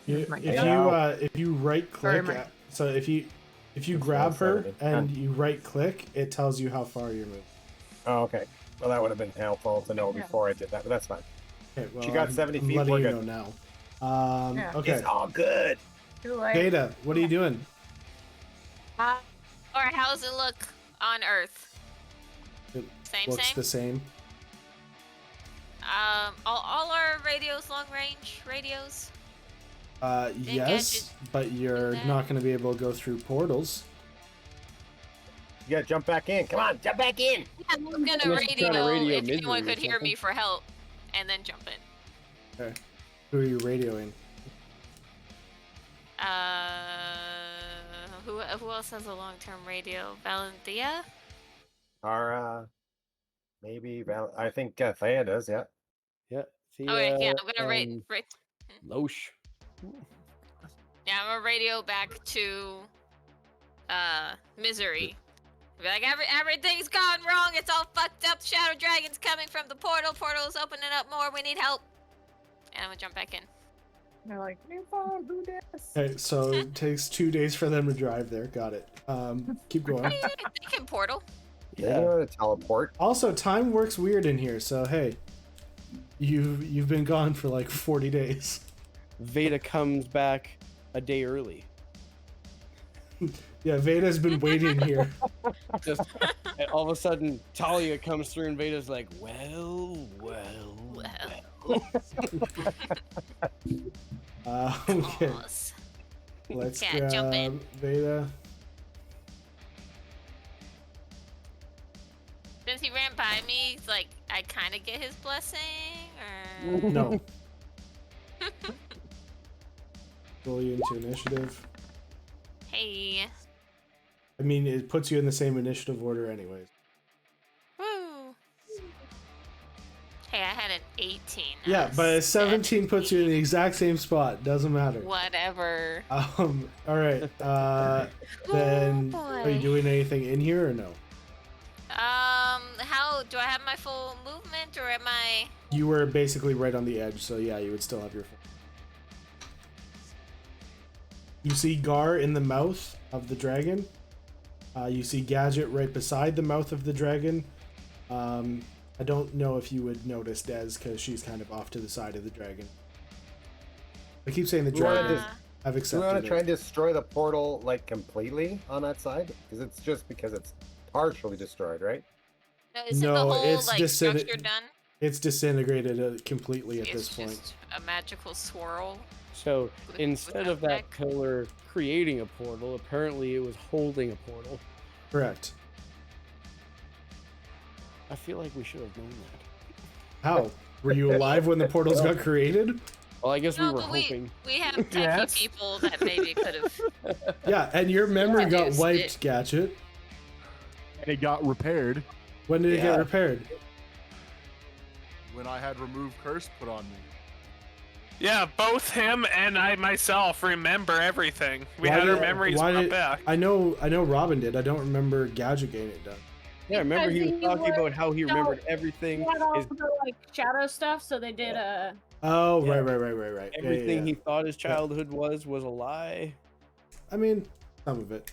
S2: If you right
S7: Sorry,
S2: click,
S7: Mike.
S2: so if you grab her and you right click, it tells you how far you're moving.
S9: Oh, okay. Well, that would have been helpful to know before I did that, but that's fine.
S2: Okay, well,
S9: She got
S2: I'm
S9: 70 feet,
S2: letting
S9: we're
S2: you
S9: good.
S2: know now.
S7: Yeah.
S2: Okay,
S9: It's all good.
S7: Too late.
S2: Data, what are you doing?
S5: Or how does it look on Earth?
S2: It
S5: Same,
S2: looks
S5: same.
S2: the same.
S5: All our radios, long range radios.
S2: Yes, but you're
S5: that.
S2: not going to be able to go through portals.
S9: You gotta jump back in. Come on, jump back in.
S5: Yeah, I'm gonna
S8: Unless you're
S5: radio,
S8: trying to radio
S5: if anyone
S8: misery or
S5: could hear me
S8: something.
S5: for help, and then jump in.
S2: Okay. Who are you radioing?
S5: Who else has a long-term radio? Valentia?
S9: Or, maybe, I think Thea does, yeah.
S8: Yeah. Thea,
S5: Okay, yeah, I'm gonna
S8: Loesch.
S5: Yeah, I'm gonna radio back to Misery. Be like, everything's gone wrong. It's all fucked up. Shadow Dragon's coming from the portal. Portal's opening up more. We need help. And I'm gonna jump back in.
S7: They're like, new phone, who this?
S2: Okay, so it takes 2 days for them to drive there. Got it. Keep going.
S5: I can portal.
S9: Yeah. You know how to teleport.
S2: Also, time works weird in here, so hey, you've been gone for like 40 days.
S8: Veda comes back a day early.
S2: Yeah, Veda's been waiting here.
S8: Just and all of a sudden, Talia comes through, and Veda's like, well.
S2: Okay,
S5: Pause.
S2: let's
S5: Yeah, jump in.
S2: grab Veda.
S5: Since he ran by me, it's like I kind of get his blessing, or
S2: No. Roll you into initiative.
S5: hey,
S2: I mean, it puts you in the same initiative order anyways.
S5: woo. Hey, I had an 18.
S2: Yeah, but a 17 puts you in the exact same spot. Doesn't matter.
S5: Whatever.
S2: All right. Then
S5: Oh,
S2: are you
S5: boy.
S2: doing anything in here or no?
S5: How do I have my full movement, or am I?
S2: You were basically right on the edge, so yeah, you would still have your. You see Gar in the mouth of the dragon. You see Gadget right beside the mouth of the dragon. I don't know if you would notice Des because she's kind of off to the side of the dragon. I keep saying the
S9: You wanna
S2: dragon.
S9: just-
S2: I've
S9: Do you
S2: accepted
S9: want
S2: it.
S9: to try and destroy the portal, like, completely on that side? Because it's just because it's partially destroyed, right?
S5: No, isn't
S2: No,
S5: the whole
S2: it's
S5: like
S2: disin-
S5: structure done?
S2: It's disintegrated completely at
S5: It's
S2: this point.
S5: just a magical swirl.
S8: So
S5: With-
S8: instead
S5: with
S8: of that
S5: that
S8: pillar creating a portal, apparently it was holding a portal.
S2: Correct.
S8: I feel like we should have known that.
S2: How? Were you alive when the portals got created?
S8: Well, I guess we
S5: No,
S8: were
S5: but
S8: hoping.
S5: we have techie
S3: Yes.
S5: people that maybe could have.
S2: Yeah, and your memory got
S5: Reduced
S2: wiped,
S5: it.
S2: Gadget.
S6: And it got repaired
S2: When did it get
S8: Yeah.
S2: repaired?
S6: when I had remove curse put on me.
S4: Yeah, both him and I myself remember everything. We
S2: Why
S4: had our
S2: did-
S4: memories
S2: why
S4: brought
S2: did-
S4: back.
S2: I know Robin did. I don't remember Gadget getting it done.
S8: Yeah, I remember he was
S1: Because he
S8: talking
S1: was
S8: about how he
S1: so-
S8: remembered everything.
S1: He had all
S8: His,
S1: the like shadow stuff, so they did a.
S2: Oh,
S8: Yeah.
S2: right. Yeah,
S8: everything
S2: yeah.
S8: he thought his childhood was a lie.
S2: I mean, some of it.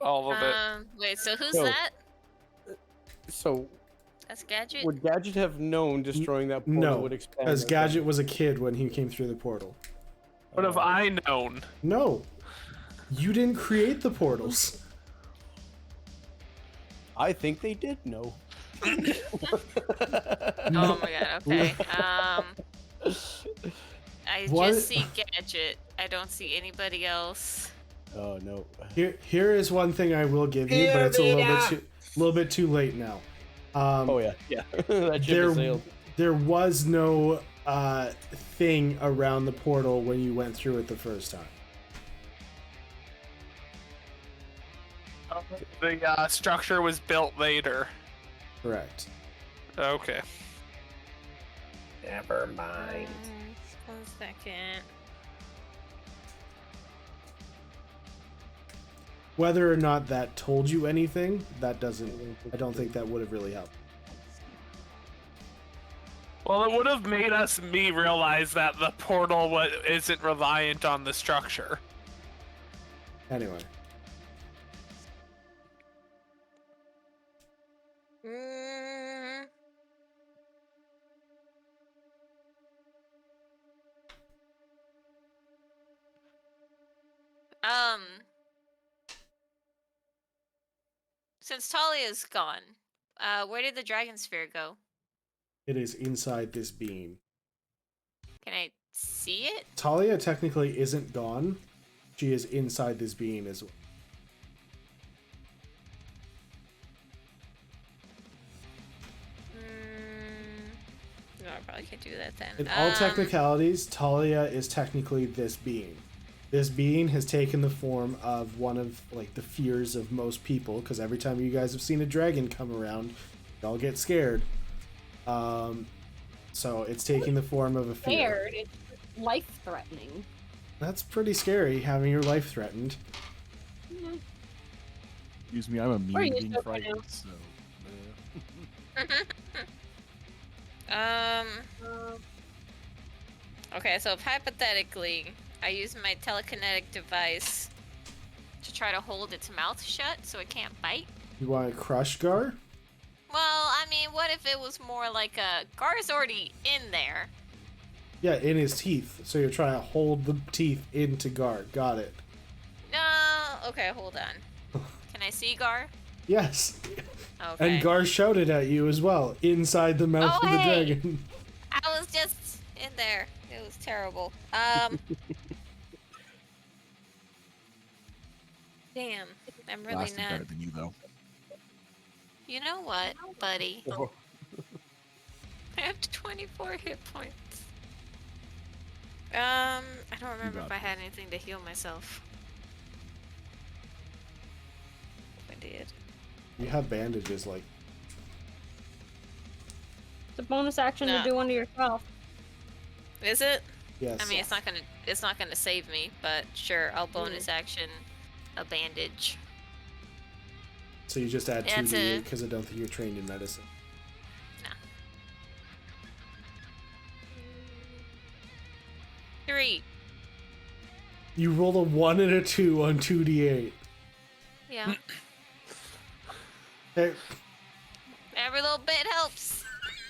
S4: All of it.
S5: Wait, so who's
S8: So-
S5: that?
S8: So
S5: That's Gadget?
S8: would Gadget have known destroying that portal
S2: No,
S8: would expand?
S2: because
S8: that
S2: Gadget was a kid when he came through the portal.
S4: What have I known?
S2: No, you didn't create the portals.
S8: I think they did know.
S5: Oh my god, okay. I
S2: What?
S5: just see Gadget. I don't see anybody else.
S8: Oh no.
S2: Here is one thing I will give you, but it's a little bit too late now.
S8: Oh yeah. That ship has sailed.
S2: There was no thing around the portal when you went through it the first time.
S4: The structure was built later.
S2: Correct.
S4: Okay.
S9: Never mind.
S5: 1 second.
S2: Whether or not that told you anything, that doesn't. I don't think that would have really helped.
S4: Well, it would have made me realize that the portal isn't reliant on the structure.
S2: Anyway,
S5: Mm. Since Talia's gone, where did the dragon sphere go?
S2: it is inside this beam.
S5: Can I see it?
S2: Talia technically isn't gone. She is inside this beam as well.
S5: No, I probably can't do that then.
S2: In all technicalities, Talia is technically this being. This being has taken the form of one of like the fears of most people, because every time you guys have seen a dragon come around, y'all get scared. So it's taking the form of a fear.
S1: Scared. It's life threatening.
S2: That's pretty scary, having your life threatened.
S6: Excuse me, I'm a
S1: Or
S6: mean
S1: you
S6: being
S1: just
S6: frightened, so.
S5: Okay, so if hypothetically I use my telekinetic device to try to hold its mouth shut so it can't bite.
S2: You want to crush Gar?
S5: Well, I mean, what if it was more like Gar's already in there?
S2: Yeah, in his teeth. So you're trying to hold the teeth into Gar. Got it.
S5: No, okay, hold on. Can I see Gar?
S2: Yes.
S5: Okay.
S2: And Gar shouted at you as well, inside the mouth
S5: Oh,
S2: of the
S5: hey!
S2: dragon.
S5: I was just in there. It was terrible. Damn, I'm really
S6: Lasted
S5: not.
S6: better than you, though.
S5: You know what, buddy?
S8: Oh.
S5: I have 24 hit points. I don't remember
S6: got
S5: if I had anything to heal myself. If I did.
S2: You have bandages, like.
S1: It's a bonus action
S5: No.
S1: to do one to yourself.
S5: Is it?
S2: Yes.
S5: I mean, it's not gonna save me, but sure, I'll bonus action a bandage.
S2: So you just add
S5: Yeah, it's
S2: 2d8
S5: a-
S2: because I don't think you're trained in medicine.
S5: No. 3.
S2: You roll a 1 and a 2 on 2d8.
S5: Yeah.
S2: Hey,
S5: Every little bit helps.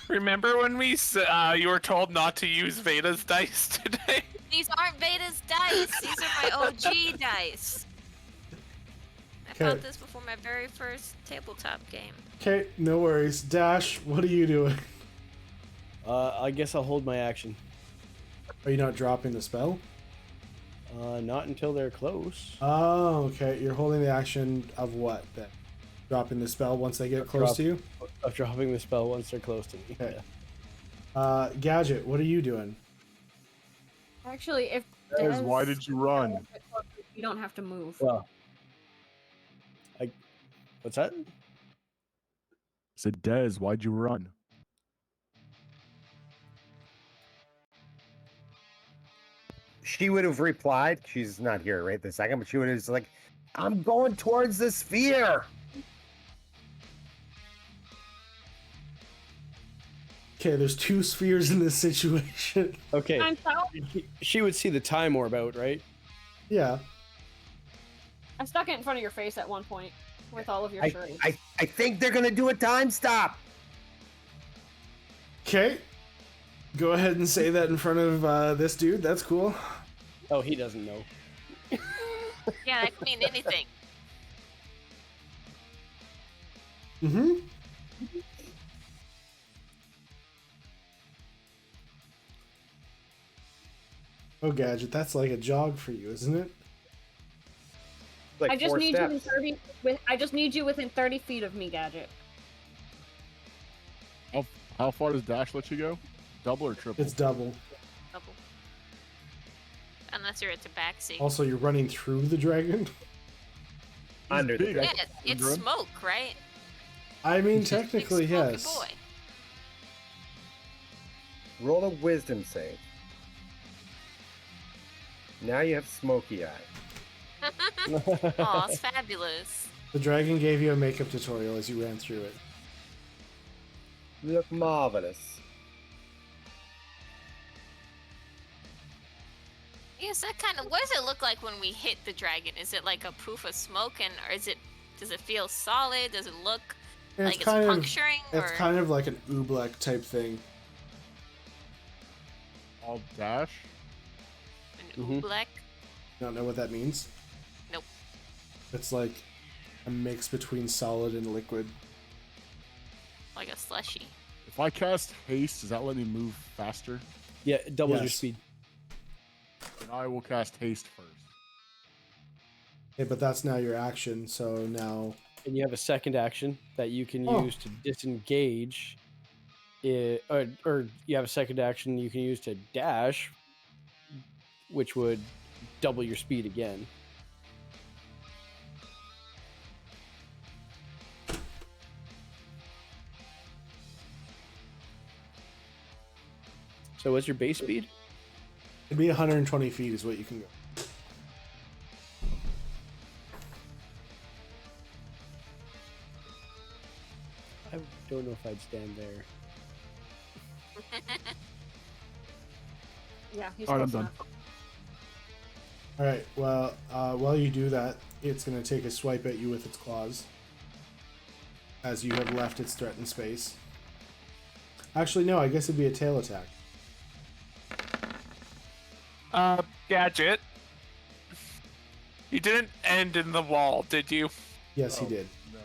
S4: Remember when you were told not to use Veda's dice today?
S5: These aren't Veda's dice. These are my OG dice. I
S2: Okay.
S5: found this before my very first tabletop game.
S2: okay, no worries. Dash, what are you doing?
S8: I guess I'll hold my action.
S2: Are you not dropping the spell?
S8: Not until they're close.
S2: Oh, okay. You're holding the action of what then? Dropping the spell once they get close to you?
S8: Of dropping the spell once they're close to me.
S2: Okay. Gadget, what are you doing?
S1: Actually, if
S6: Dez, why
S1: Des-
S6: did you run?
S1: you don't have to move.
S8: Well, what's that?
S6: I said, Dez, why'd you run?
S9: She would have replied. She's not here right this second, but she would have just like, I'm going towards the sphere.
S2: Okay, there's 2 spheres in this situation.
S8: Okay,
S1: I'm out.
S8: she would see the time orb out, right?
S2: Yeah.
S1: I stuck it in front of your face at one point with all of your charades.
S9: I think they're gonna do a time stop.
S2: Okay. Go ahead and say that in front of this dude. That's cool.
S8: Oh, he doesn't know.
S5: Yeah, that could mean anything.
S2: Mm-hmm. Oh, Gadget, that's like a jog for you, isn't it?
S9: Like
S1: I just
S9: 4
S1: need
S9: steps.
S1: you in 30. I just need you within 30 feet of me, Gadget.
S6: How far does dash let you go? Double or triple?
S2: It's double.
S5: Double. Unless you're at the back seat.
S2: Also, you're running through the dragon?
S9: Under the
S6: big.
S9: dragon.
S5: Yeah, it's
S6: Syndrome.
S5: smoke, right?
S2: I mean,
S5: Big
S2: technically,
S5: smoky
S2: yes.
S5: boy.
S9: Roll a wisdom save. Now you have smoky eye.
S5: Aw, it's fabulous.
S2: The dragon gave you a makeup tutorial as you ran through it.
S9: You look marvelous.
S5: Yes, that kind of. What does it look like when we hit the dragon? Is it like a poof of smoke, or is it? Does it feel solid? Does it look
S2: And
S5: like it's puncturing?
S2: It's
S5: or
S2: kind of like an oobleck type thing.
S6: I'll dash.
S5: an oobleck?
S2: You don't know what that means?
S5: Nope.
S2: It's like a mix between solid and liquid.
S5: Like a slushy.
S6: If I cast haste, does that let me move faster?
S8: Yeah, it doubles your
S2: Yes.
S8: speed.
S6: Then I will cast haste first.
S2: Okay, but that's now your action, so now...
S8: And you have a second action that you can
S2: Oh.
S8: use to disengage. Or you have a second action you can use to dash, which would double your speed again. So what's your base speed?
S2: It'd be 120 feet is what you can go.
S8: I don't know if I'd stand there.
S1: Yeah, he's
S6: Alright, I'm
S1: close
S6: done.
S1: enough.
S2: Alright, well, while you do that, it's going to take a swipe at you with its claws. As you have left its threatened space. Actually, no, I guess it'd be a tail attack.
S4: Gadget. You didn't end in the wall, did you?
S2: Yes, he did.
S6: No.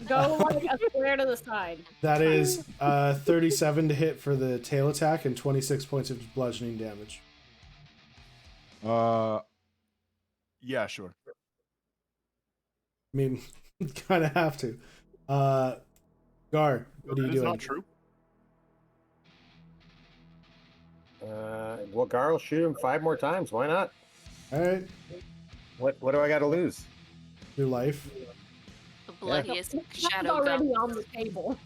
S1: Go like a square to the side.
S2: That is 37 to hit for the tail attack and 26 points of bludgeoning damage.
S6: Yeah, sure.
S2: I mean, kind of have to. Gar, what are you
S6: That is
S2: doing?
S6: not true.
S9: Well, Gar will shoot him 5 more times. Why not?
S2: Alright,
S9: What do I got to lose?
S2: your life.
S5: The bloodiest
S1: That's
S5: shadow
S1: already
S5: gum.
S1: on the table.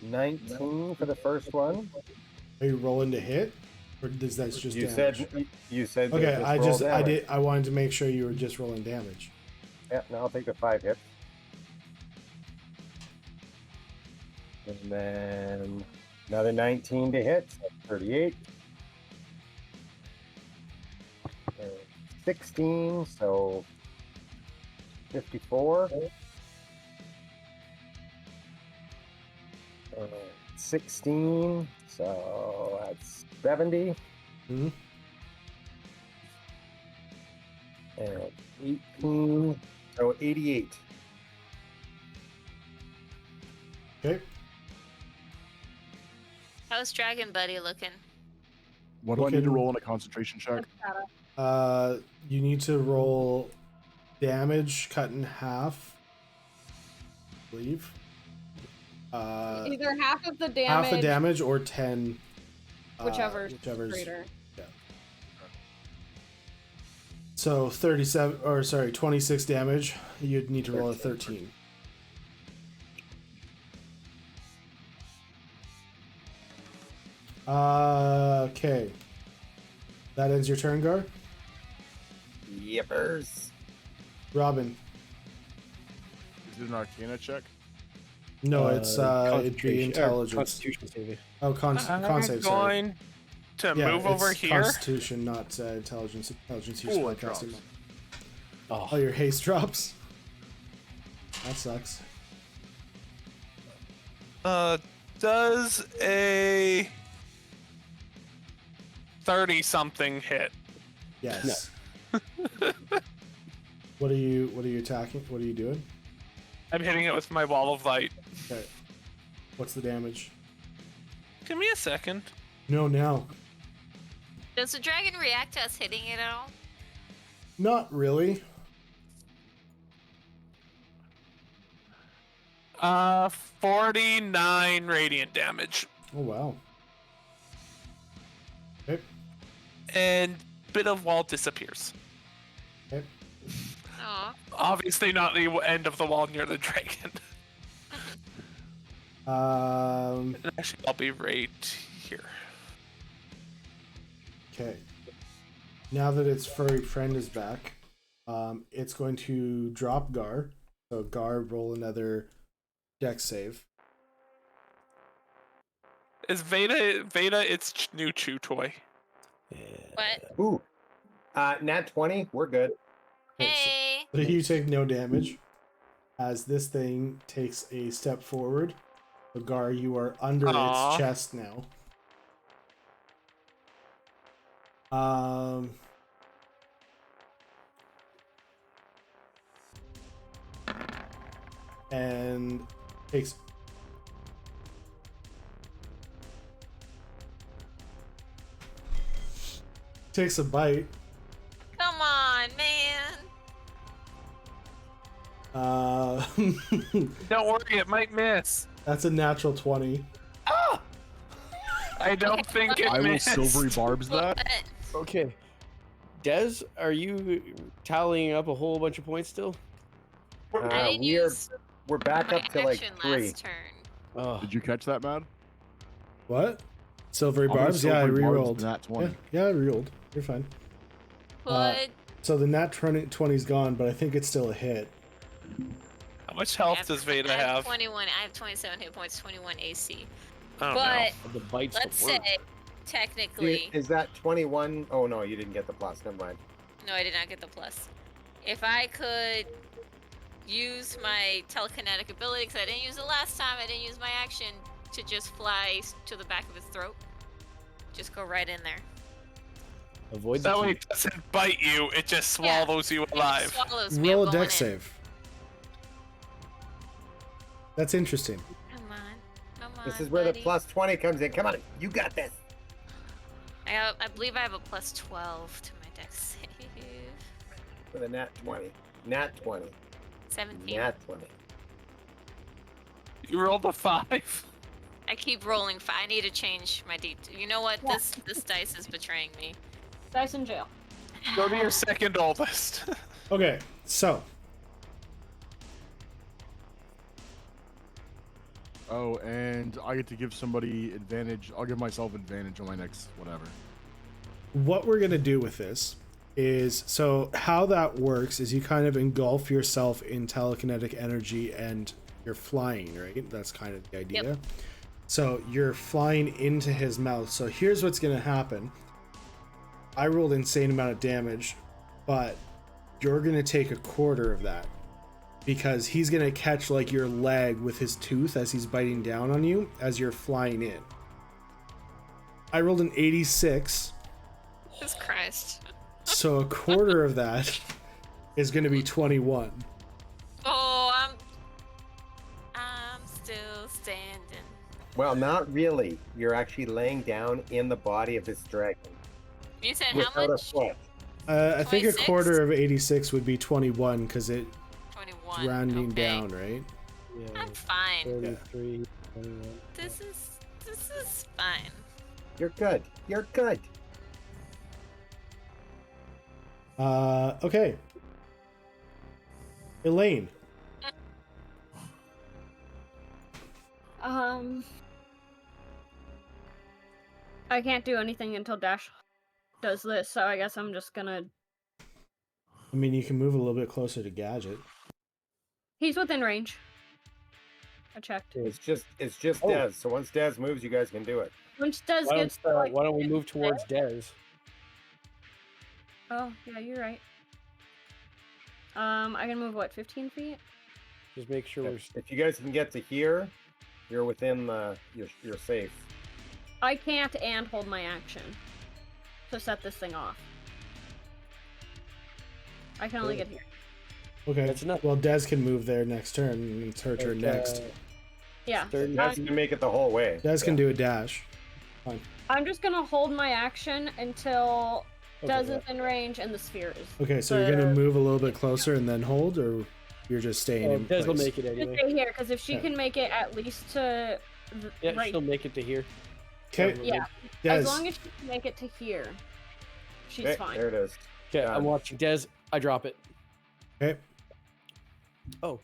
S9: 19 for the first one.
S2: Are you rolling to hit? Or does that just
S9: You
S2: damage?
S9: said you said.
S2: Okay,
S9: roll
S2: I
S9: damage.
S2: wanted to make sure you were just rolling damage.
S9: Yeah, now I'll take the 5 hits. And then another 19 to hit, so 38. 16, so 54. 16, so that's 70.
S2: Hmm?
S9: And 18, so 88.
S2: Okay.
S5: How's Dragon Buddy looking?
S6: What do I need to
S2: Looking-
S6: roll on a concentration check?
S2: You need to roll damage cut in half, I believe.
S1: Either half of the damage.
S2: Half the damage or 10.
S1: Whichever's
S2: whichever's
S1: greater.
S2: Yeah. So 26 damage. You'd need to roll a 13. Okay. That ends your turn, Gar.
S9: Yippers.
S2: Robin.
S6: Is it an Arcana check?
S2: No, it's it'd be
S8: Constitution- or
S2: intelligence.
S8: Constitution saving.
S2: Oh, con
S4: I'm
S2: save. Sorry.
S4: going to
S2: Yeah,
S4: move over
S2: it's
S4: here.
S2: Constitution, not intelligence. Intelligence, you're
S6: Ooh, it
S2: spellcasting.
S6: drops.
S2: Oh, your haste drops. That sucks.
S4: Does a 30-something hit?
S2: Yes. What are you attacking? What are you doing?
S4: I'm hitting it with my wall of light.
S2: Okay. What's the damage?
S4: Give me a second.
S2: No, now.
S5: Does the dragon react to us hitting it at all?
S2: Not really.
S4: 49 radiant damage.
S2: Oh wow. Okay.
S4: And bit of wall disappears.
S2: Okay.
S5: Aw.
S4: Obviously not the end of the wall near the dragon. Actually, I'll be right here.
S2: Okay. Now that its furry friend is back, it's going to drop Gar. So Gar, roll another dex save.
S4: Is Veda its new chew toy?
S5: What?
S9: Ooh. Nat 20, we're good.
S2: Okay,
S5: Hey!
S2: so you take no damage as this thing takes a step forward. So Gar, you are under
S4: Aw.
S2: its chest now. And takes a bite.
S5: Come on, man!
S4: Don't worry, it might miss.
S2: That's a natural 20.
S4: I don't think it
S6: I will
S4: missed.
S6: silvery barbs that.
S5: What?
S8: Okay. Des, are you tallying up a whole bunch of points still?
S5: I didn't use
S9: We're back
S5: my
S9: up to like
S5: action
S9: 3.
S5: last turn.
S8: Oh,
S6: Did you catch that, Mad?
S2: What? Silvery
S6: How many
S2: barbs? Yeah, I
S6: silvery barbs
S2: rerolled.
S6: is Nat 20?
S2: Yeah, I rerolled. You're fine.
S5: Put
S2: So the nat 20's gone, but I think it's still a hit.
S4: How much health does Veda
S5: I have
S4: have?
S5: 21. I have 27 hit points, 21 AC.
S4: Oh,
S5: But
S8: the bites
S5: let's
S8: the word.
S5: say, technically,
S9: Is that 21? Oh no, you didn't get the plus. Never mind.
S5: no, I did not get the plus. If I could use my telekinetic ability, because I didn't use it last time, I didn't use my action to just fly to the back of his throat. Just go right in there.
S8: Avoid the
S4: That way
S8: key.
S4: it doesn't bite you, it just
S5: Yeah.
S4: swallows you
S5: It just
S4: alive.
S5: swallows me.
S2: Roll
S5: I'm
S2: a
S5: going
S2: dex
S5: in.
S2: save. That's interesting.
S5: Come on. Come on,
S9: This is where the
S5: buddy.
S9: plus 20 comes in. Come on, you got this.
S5: I believe I have a plus 12 to my dex save.
S9: With a nat 20. Nat 20.
S5: 17.
S9: Nat 20.
S4: You rolled a 5.
S5: I keep rolling. I need to change my D. You know what?
S1: Yeah.
S5: This dice is betraying me.
S1: Dice in jail.
S4: Go to your second oldest.
S2: Okay, so
S6: Oh, and I get to give somebody advantage. I'll give myself advantage on my next whatever.
S2: what we're going to do with this is, so how that works is you kind of engulf yourself in telekinetic energy and you're flying, right? That's kind of the idea.
S5: Yep.
S2: So you're flying into his mouth. So here's what's going to happen. I rolled insane amount of damage, but you're going to take a quarter of that because he's going to catch like your leg with his tooth as he's biting down on you as you're flying in. I rolled an 86.
S5: Jesus Christ.
S2: So a quarter of that is going to be 21.
S5: Oh, I'm still standing.
S9: Well, not really. You're actually laying down in the body of this dragon.
S5: You said
S9: Without
S5: how
S9: a
S5: much?
S9: foot.
S2: I think a
S5: 26?
S2: quarter of 86 would be 21 because it's
S5: 21.
S2: rounding
S5: okay.
S2: down, right?
S8: Yeah,
S5: I'm fine.
S8: 33.
S5: This is fine.
S9: You're good. You're good.
S2: Okay. Elaine.
S1: I can't do anything until Dash does this, so I guess I'm just gonna.
S2: I mean, you can move a little bit closer to Gadget.
S1: He's within range. I checked.
S9: It's just Dez. So once Dez moves, you guys can do it.
S1: Once Dez gets to, like,
S8: why don't we move towards Dez?
S1: Oh, yeah, you're right. I can move, what, 15 feet?
S8: Just make sure we're...
S9: If you guys can get to here, you're within you're safe.
S1: I can't and hold my action to set this thing off. I can only get here.
S2: Okay.
S8: That's enough.
S2: Well, Dez can move there next turn, and it's her turn next.
S1: Yeah.
S9: Dez can make it the whole way.
S2: Dez can do a dash. Fine.
S1: I'm just gonna hold my action until
S2: Okay,
S1: Dez is in range and the sphere is.
S2: Okay, so you're gonna move a little bit closer and then hold, or you're just staying in place?
S8: Dez will make it
S1: Just
S8: anyway.
S1: stay here, because if she
S2: Okay.
S1: can make it at least to.
S8: Yeah,
S1: right.
S8: she'll make it to here.
S2: Okay.
S1: Yeah.
S2: Dez.
S1: As long as she can make it to here, she's
S9: Okay,
S1: fine.
S9: there it is.
S8: Okay,
S9: Done.
S8: I'm watching Dez. I drop it.
S2: Okay.
S8: Oh,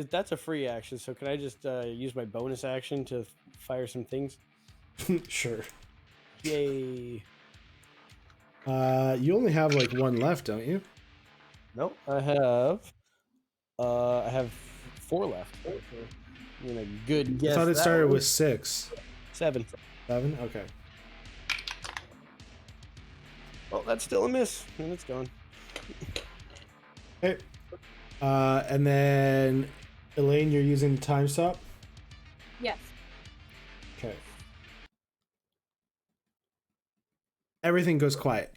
S8: that's a free action. So can I just use my bonus action to fire some things?
S2: Sure.
S8: Yay!
S2: You only have like one left, don't you?
S8: Nope. I have 4 left. I'm gonna good guess.
S2: I thought it
S8: that
S2: started
S8: one.
S2: with 6.
S8: 7.
S2: 7? Okay.
S8: Well, that's still a miss, and it's gone.
S2: Okay. And then Elaine, you're using the time stop?
S1: Yes.
S2: Okay. Everything goes quiet.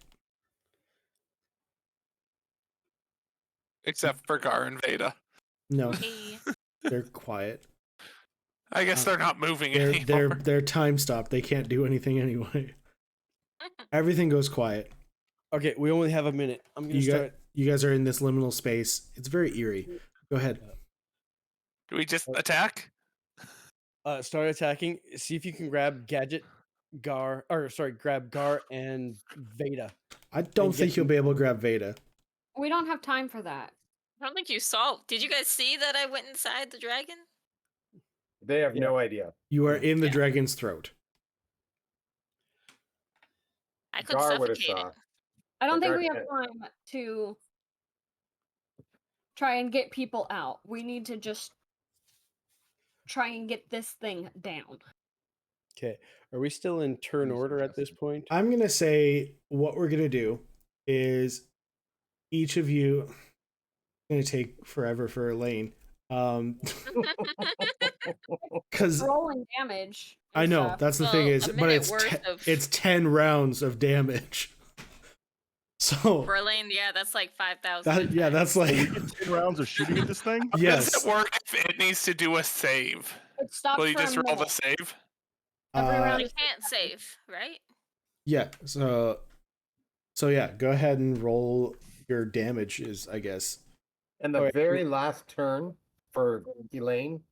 S4: Except for Gar and Veda.
S2: No,
S5: Hey.
S2: they're quiet.
S4: I guess they're not moving
S2: They're
S4: anymore.
S2: they're time stopped. They can't do anything anyway. Everything goes quiet.
S8: Okay, we only have a minute. I'm gonna start.
S2: You guys are in this liminal space. It's very eerie. Go ahead.
S4: Do we just attack?
S8: Start attacking. See if you can grab Gadget, grab Gar and Veda.
S2: I don't
S8: And
S2: think
S8: get-
S2: you'll be able to grab Veda.
S1: We don't have time for that.
S5: I don't think you saw. Did you guys see that I went inside the dragon?
S9: They have no idea.
S2: You are in the
S5: Yeah.
S2: dragon's throat.
S5: I could
S9: Gar would have
S5: suffocate
S9: saw.
S5: it.
S1: I don't think
S9: Gar
S1: we have
S9: can't.
S1: time to try and get people out. We need to just try and get this thing down.
S8: Okay, are we still in turn order at this point?
S2: I'm gonna say what we're gonna do is each of you. Gonna take forever for Elaine. Because
S1: Rolling damage.
S2: I
S1: and
S2: know
S1: stuff.
S2: that's the
S5: Well,
S2: thing
S5: a
S2: is, but
S5: minute
S2: it's
S5: worth of-
S2: it's 10 rounds of damage. So
S5: Berlin, yeah, that's like 5,000.
S2: that's
S6: So we
S2: like
S6: get 10 rounds of shooting at this thing?
S4: How
S2: yes.
S4: does it work if it needs to do a save?
S1: It stops
S4: Will you
S1: for a
S4: just roll the
S1: minute.
S4: save?
S1: Every
S2: Uh,
S1: round
S5: You
S1: is
S5: can't save, right?
S2: Yeah. So yeah, go ahead and roll your damages, I guess.
S9: And the
S8: Alright.
S9: very last turn for Elaine,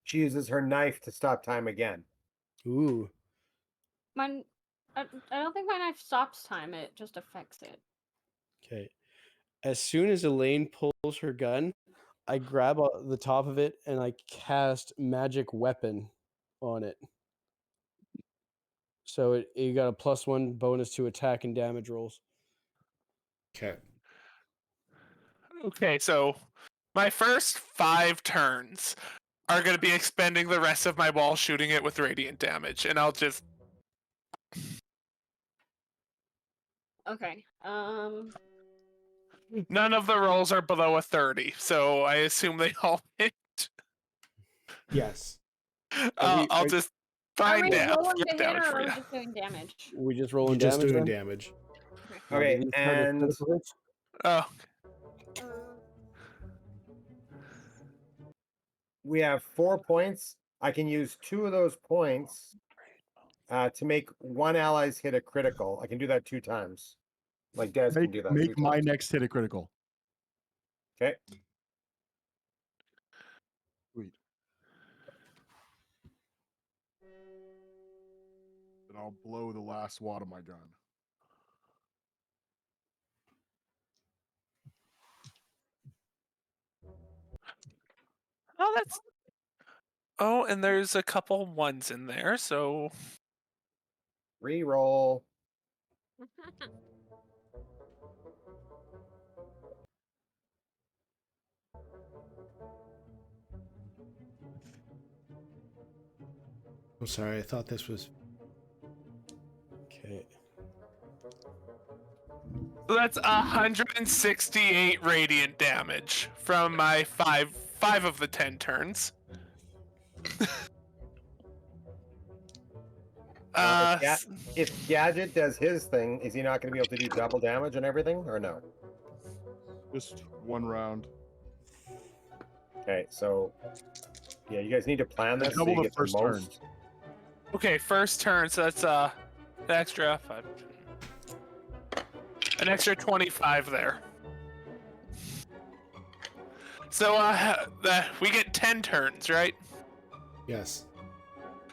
S9: she uses her knife to stop time again.
S8: Ooh.
S1: I don't think my knife stops time. It just affects it.
S8: Okay. As soon as Elaine pulls her gun, I grab the top of it and I cast magic weapon on it. So you got a +1 bonus to attack and damage rolls.
S2: Okay.
S4: Okay, so my first 5 turns are going to be expending the rest of my ball shooting it with radiant damage, and I'll just...
S1: Okay.
S4: None of the rolls are below a 30, so I assume they all hit.
S2: Yes.
S4: I'll just
S1: Are
S4: find
S1: we
S4: out
S1: rolling to hit
S4: damage
S1: or
S4: for
S1: are
S4: you.
S1: we just doing damage?
S8: We just
S2: You're
S8: rolling
S2: just
S8: damage.
S2: doing
S8: then?
S2: damage.
S9: Okay,
S8: These target
S9: and
S8: critical hits?
S4: Oh,
S9: we have 4 points. I can use 2 of those points to make one ally's hit a critical. I can do that 2 times. Like Dez can do that. 2
S6: Make my
S9: times.
S6: next hit a critical.
S9: Okay.
S6: Sweet. and I'll blow the last wad of my gun.
S4: Oh, that's. Oh, and there's a couple ones in there, so.
S9: Reroll.
S2: I'm sorry, I thought this was.
S8: Okay.
S4: So that's 168 radiant damage from my five of the 10 turns.
S9: If Gadget does his thing, is he not going to be able to do double damage and everything, or no?
S6: Just one round.
S9: Okay, so yeah, you guys need to plan this so
S6: Double
S9: you
S6: the
S9: get
S6: first
S9: the
S6: turn.
S9: most.
S4: Okay, first turn, so that's an extra 5. An extra 25 there. So we get 10 turns, right?
S2: Yes.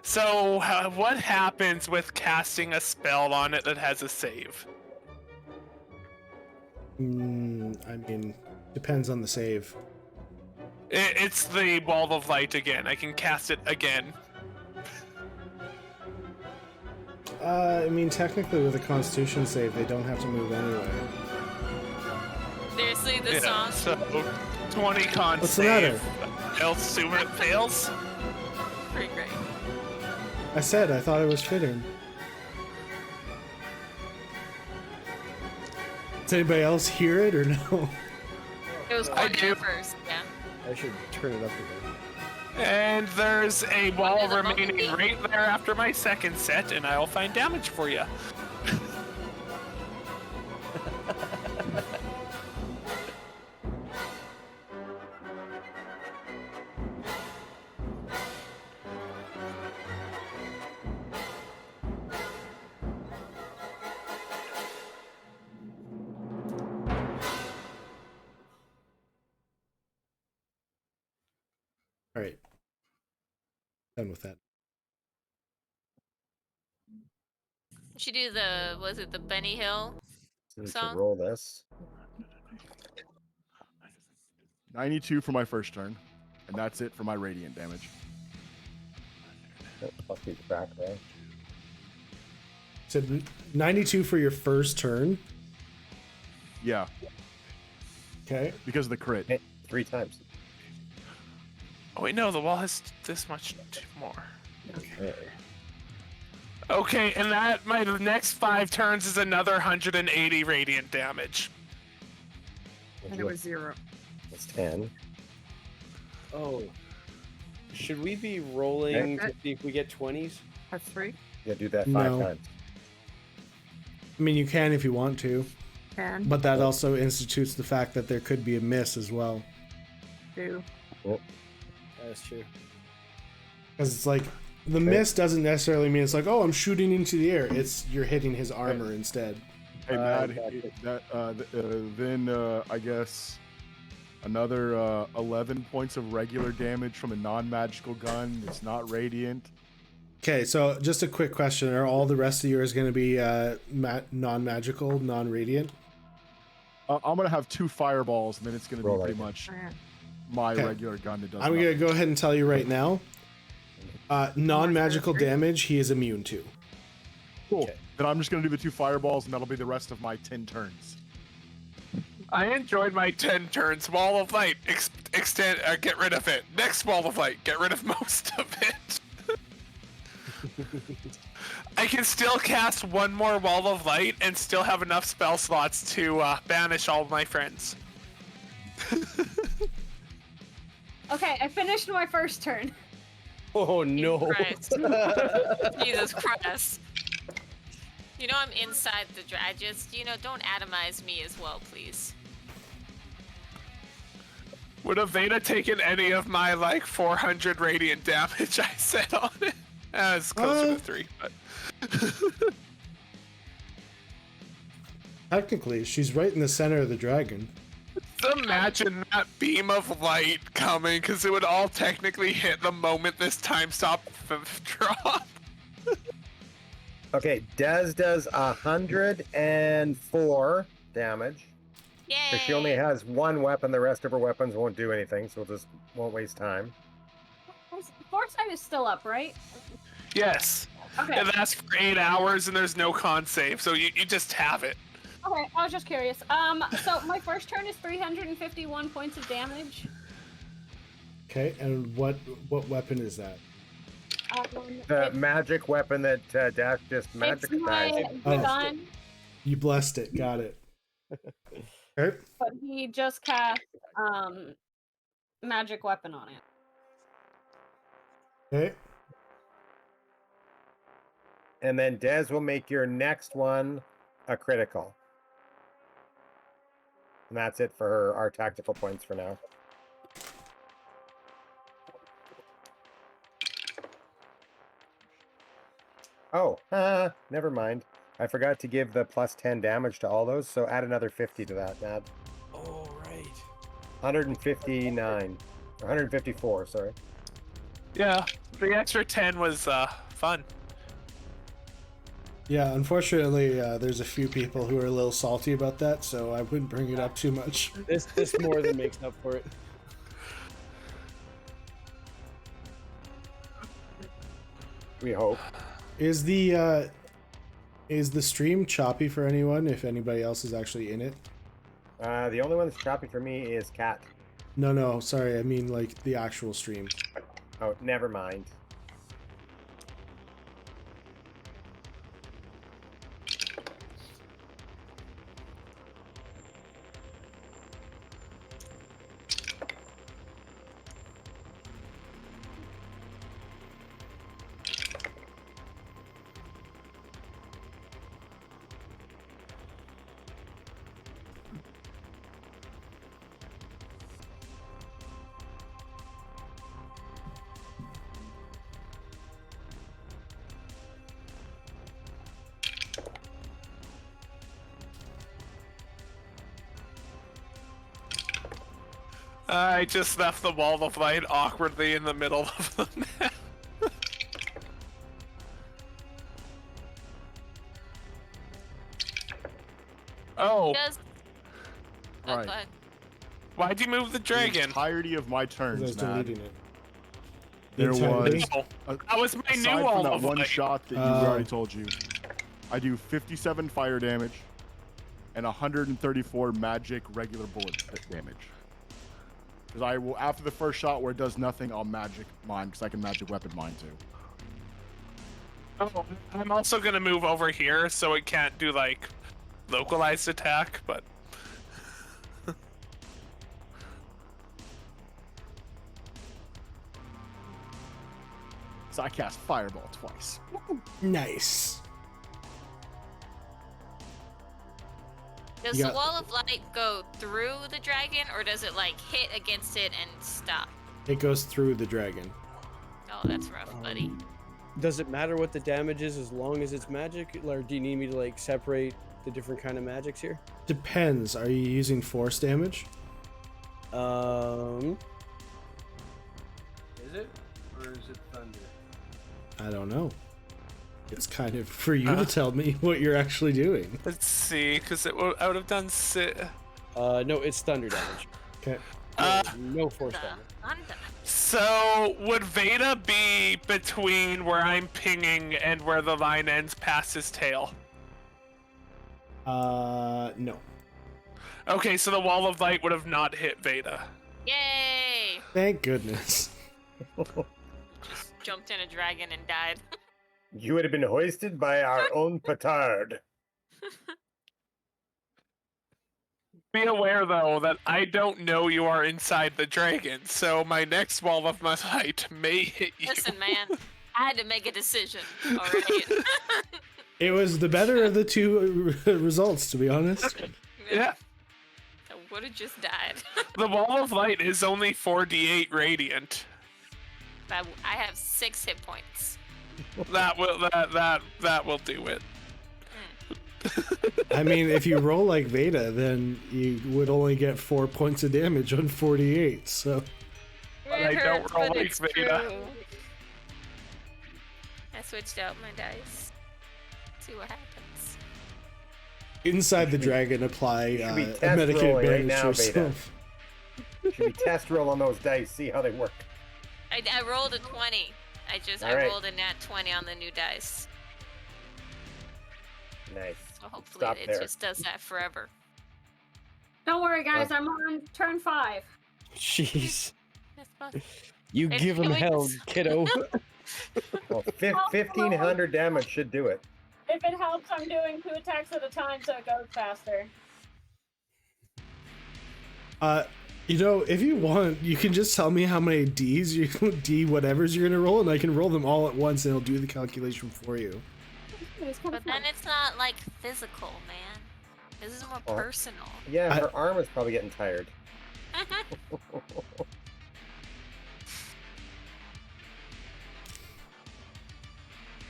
S4: So what happens with casting a spell on it that has a save?
S2: I mean, depends on the save.
S4: It's the Wall of Light again. I can cast it again.
S2: I mean, technically with a Constitution save, they don't have to move anyway.
S5: Seriously, this
S4: Yeah,
S5: song?
S4: so 20 con
S2: What's the
S4: save.
S2: matter?
S4: Else, assume it fails.
S5: Pretty great.
S2: I said I thought it was fitting. Does anybody else hear it or no?
S5: It was
S4: I
S5: poignant
S4: do.
S5: at first, yeah.
S8: I should turn it up again.
S4: And there's a wall
S5: Under the
S4: remaining
S5: bumblebee?
S4: right there after my second set, and I'll find damage for you.
S2: All right. Done with that.
S5: You should do the, was it the Benny Hill
S9: Need to
S5: song?
S9: roll this.
S6: 92 for my first turn, and that's it for my radiant damage.
S9: I'll keep track there.
S2: Said 92 for your first turn.
S6: Yeah,
S2: Okay.
S6: because of the crit.
S9: Hit 3 times.
S4: Oh wait, no, the wall has this much more.
S9: Okay.
S4: Okay, and that my next 5 turns is another 180 radiant damage.
S7: And it was 0.
S9: It's 10.
S8: Oh. Should we be rolling
S7: Okay.
S8: to see if we get 20s?
S7: That's 3.
S9: Yeah, do that 5
S2: No.
S9: times.
S2: I mean, you can if you want to,
S7: 10.
S2: but that also institutes the fact that there could be a miss as well.
S7: 2.
S8: That's true.
S2: Because it's like, the miss doesn't necessarily mean it's like, oh, I'm shooting into the air. It's you're hitting his armor instead.
S6: Hey, Matt,
S8: Gotcha.
S6: then I guess another 11 points of regular damage from a non-magical gun. It's not radiant.
S2: Okay, so just a quick question. Are all the rest of yours going to be non-magical, non-radiant?
S6: I'm going to have 2 fireballs, and then it's going to be
S9: Roll
S6: pretty
S9: right.
S6: much
S7: Okay.
S6: my
S2: Okay.
S6: regular gun that does
S2: I'm going to go ahead and tell you right now. Non-magical
S7: Okay.
S2: damage, he is immune to.
S6: Cool. Then I'm just going to do the 2 fireballs, and that'll be the rest of my 10 turns.
S4: I enjoyed my 10 turns. Wall of Light, extend, get rid of it. Next Wall of Light, get rid of most of it. I can still cast one more Wall of Light and still have enough spell slots to banish all of my friends.
S1: Okay, I finished my first turn.
S8: Oh no.
S5: Christ. Jesus Christ. You know I'm inside the just, don't atomize me as well, please.
S4: Would Aveda taken any of my, 400 radiant damage I set on it? It's closer to 3, but...
S2: Technically, she's right in the center of the dragon.
S4: Imagine that beam of light coming, because it would all technically hit the moment this time stop drop.
S9: Okay, Des does 104 damage.
S5: Yay!
S9: Because she only has one weapon, the rest of her weapons won't do anything, so we'll just won't waste time.
S1: Foresight is still up, right?
S4: Yes.
S1: Okay.
S4: It lasts for 8 hours and there's no con save, so you just have it.
S1: Okay, I was just curious. So my first turn is 351 points of damage.
S2: Okay, and what weapon is that?
S9: The magic weapon that Dash just magic
S1: It's my gun,
S2: You blessed it. Got it. Okay.
S1: but he just cast magic weapon on it.
S2: Okay.
S9: And then Des will make your next one a critical. And that's it for our tactical points for now. Oh, never mind. I forgot to give the plus 10 damage to all those, so add another 50 to that, Nad.
S8: Oh, right.
S9: 159. 154, sorry.
S4: Yeah, the extra 10 was fun.
S2: Yeah, unfortunately, there's a few people who are a little salty about that, so I wouldn't bring it up too much.
S8: This more than makes up for it.
S9: We hope.
S2: Is the stream choppy for anyone? If anybody else is actually in it?
S9: The only one that's choppy for me is Cat.
S2: No, sorry. I mean like the actual stream.
S9: Oh, never mind.
S4: I just left the wall of light awkwardly in the middle of the map. Oh,
S5: Does... Oh,
S6: Right.
S5: go ahead.
S4: why'd you move the
S6: The
S4: dragon?
S6: entirety of my
S2: I was
S6: turns, Nad,
S2: deleting it.
S6: there
S2: Entirety?
S6: was...
S4: Oh, that was my new
S6: Aside
S4: wall
S6: from that
S4: of
S6: one
S4: light.
S6: shot that you already told you, I do 57 fire damage and 134 magic regular bullet damage. Because I will, after the first shot where it does nothing, I'll magic mine, because I can magic weapon mine too.
S4: Oh, I'm also gonna move over here so it can't do like localized attack, but
S6: So I cast Fireball twice.
S2: Nice.
S5: Does
S2: You
S5: the
S2: got-
S5: wall of light go through the dragon, or does it like hit against it and stop?
S2: It goes through the dragon.
S5: Oh, that's rough, buddy.
S8: Does it matter what the damage is as long as it's magic? Or do you need me to like separate the different kind of magics here?
S2: Depends. Are you using force damage?
S8: Um,
S3: Is it? Or is it thunder?
S2: I don't know. It's kind of for you to tell me what you're actually doing.
S4: let's see, because I would have done
S8: no, it's thunder damage.
S2: Okay.
S8: No force damage.
S5: Thunder.
S4: So would Veda be between where I'm pinging and where the line ends past his tail?
S2: No.
S4: Okay, so the wall of light would have not hit Veda.
S5: Yay!
S2: Thank goodness.
S5: Jumped in a dragon and died.
S9: You would have been hoisted by our own petard.
S4: Be aware though that I don't know you are inside the dragon, so my next wall of my light may hit you.
S5: Listen, man, I had to make a decision. All right.
S2: It was the better of the two results, to be honest.
S4: Yeah.
S5: I would have just died.
S4: The wall of light is only 4d8 radiant.
S5: I have 6 hit points.
S4: That will do it.
S2: I mean, if you roll like Veda, then you would only get 4 points of damage on 48, so...
S4: But I don't roll
S5: but
S4: like
S5: it's
S4: Veda.
S5: true. I switched out my dice. See what happens.
S2: Inside the dragon, apply
S9: should be
S2: a
S9: test
S2: medicate
S9: rolling right
S2: advantage
S9: now,
S2: to yourself.
S9: Should be test roll on those dice, see how they work.
S5: I rolled a 20. I
S9: Alright.
S5: rolled a nat 20 on the new dice.
S9: Nice.
S5: So hopefully
S9: Stop
S5: it
S9: there.
S5: just does that forever.
S1: Don't worry, guys. I'm on turn 5.
S8: Jeez.
S5: That's fine.
S8: You
S5: It's
S8: give him
S5: doing
S8: hell,
S5: this.
S8: kiddo.
S9: Well, 1,500 damage should do it.
S1: If it helps, I'm doing 2 attacks at a time so it goes faster.
S2: You know, if you want, you can just tell me how many D's, D whatevers you're gonna roll, and I can roll them all at once, and it'll do the calculation for you.
S5: But then it's not like physical, man. This is more
S9: Oh.
S5: personal.
S9: Yeah, her arm is probably getting tired.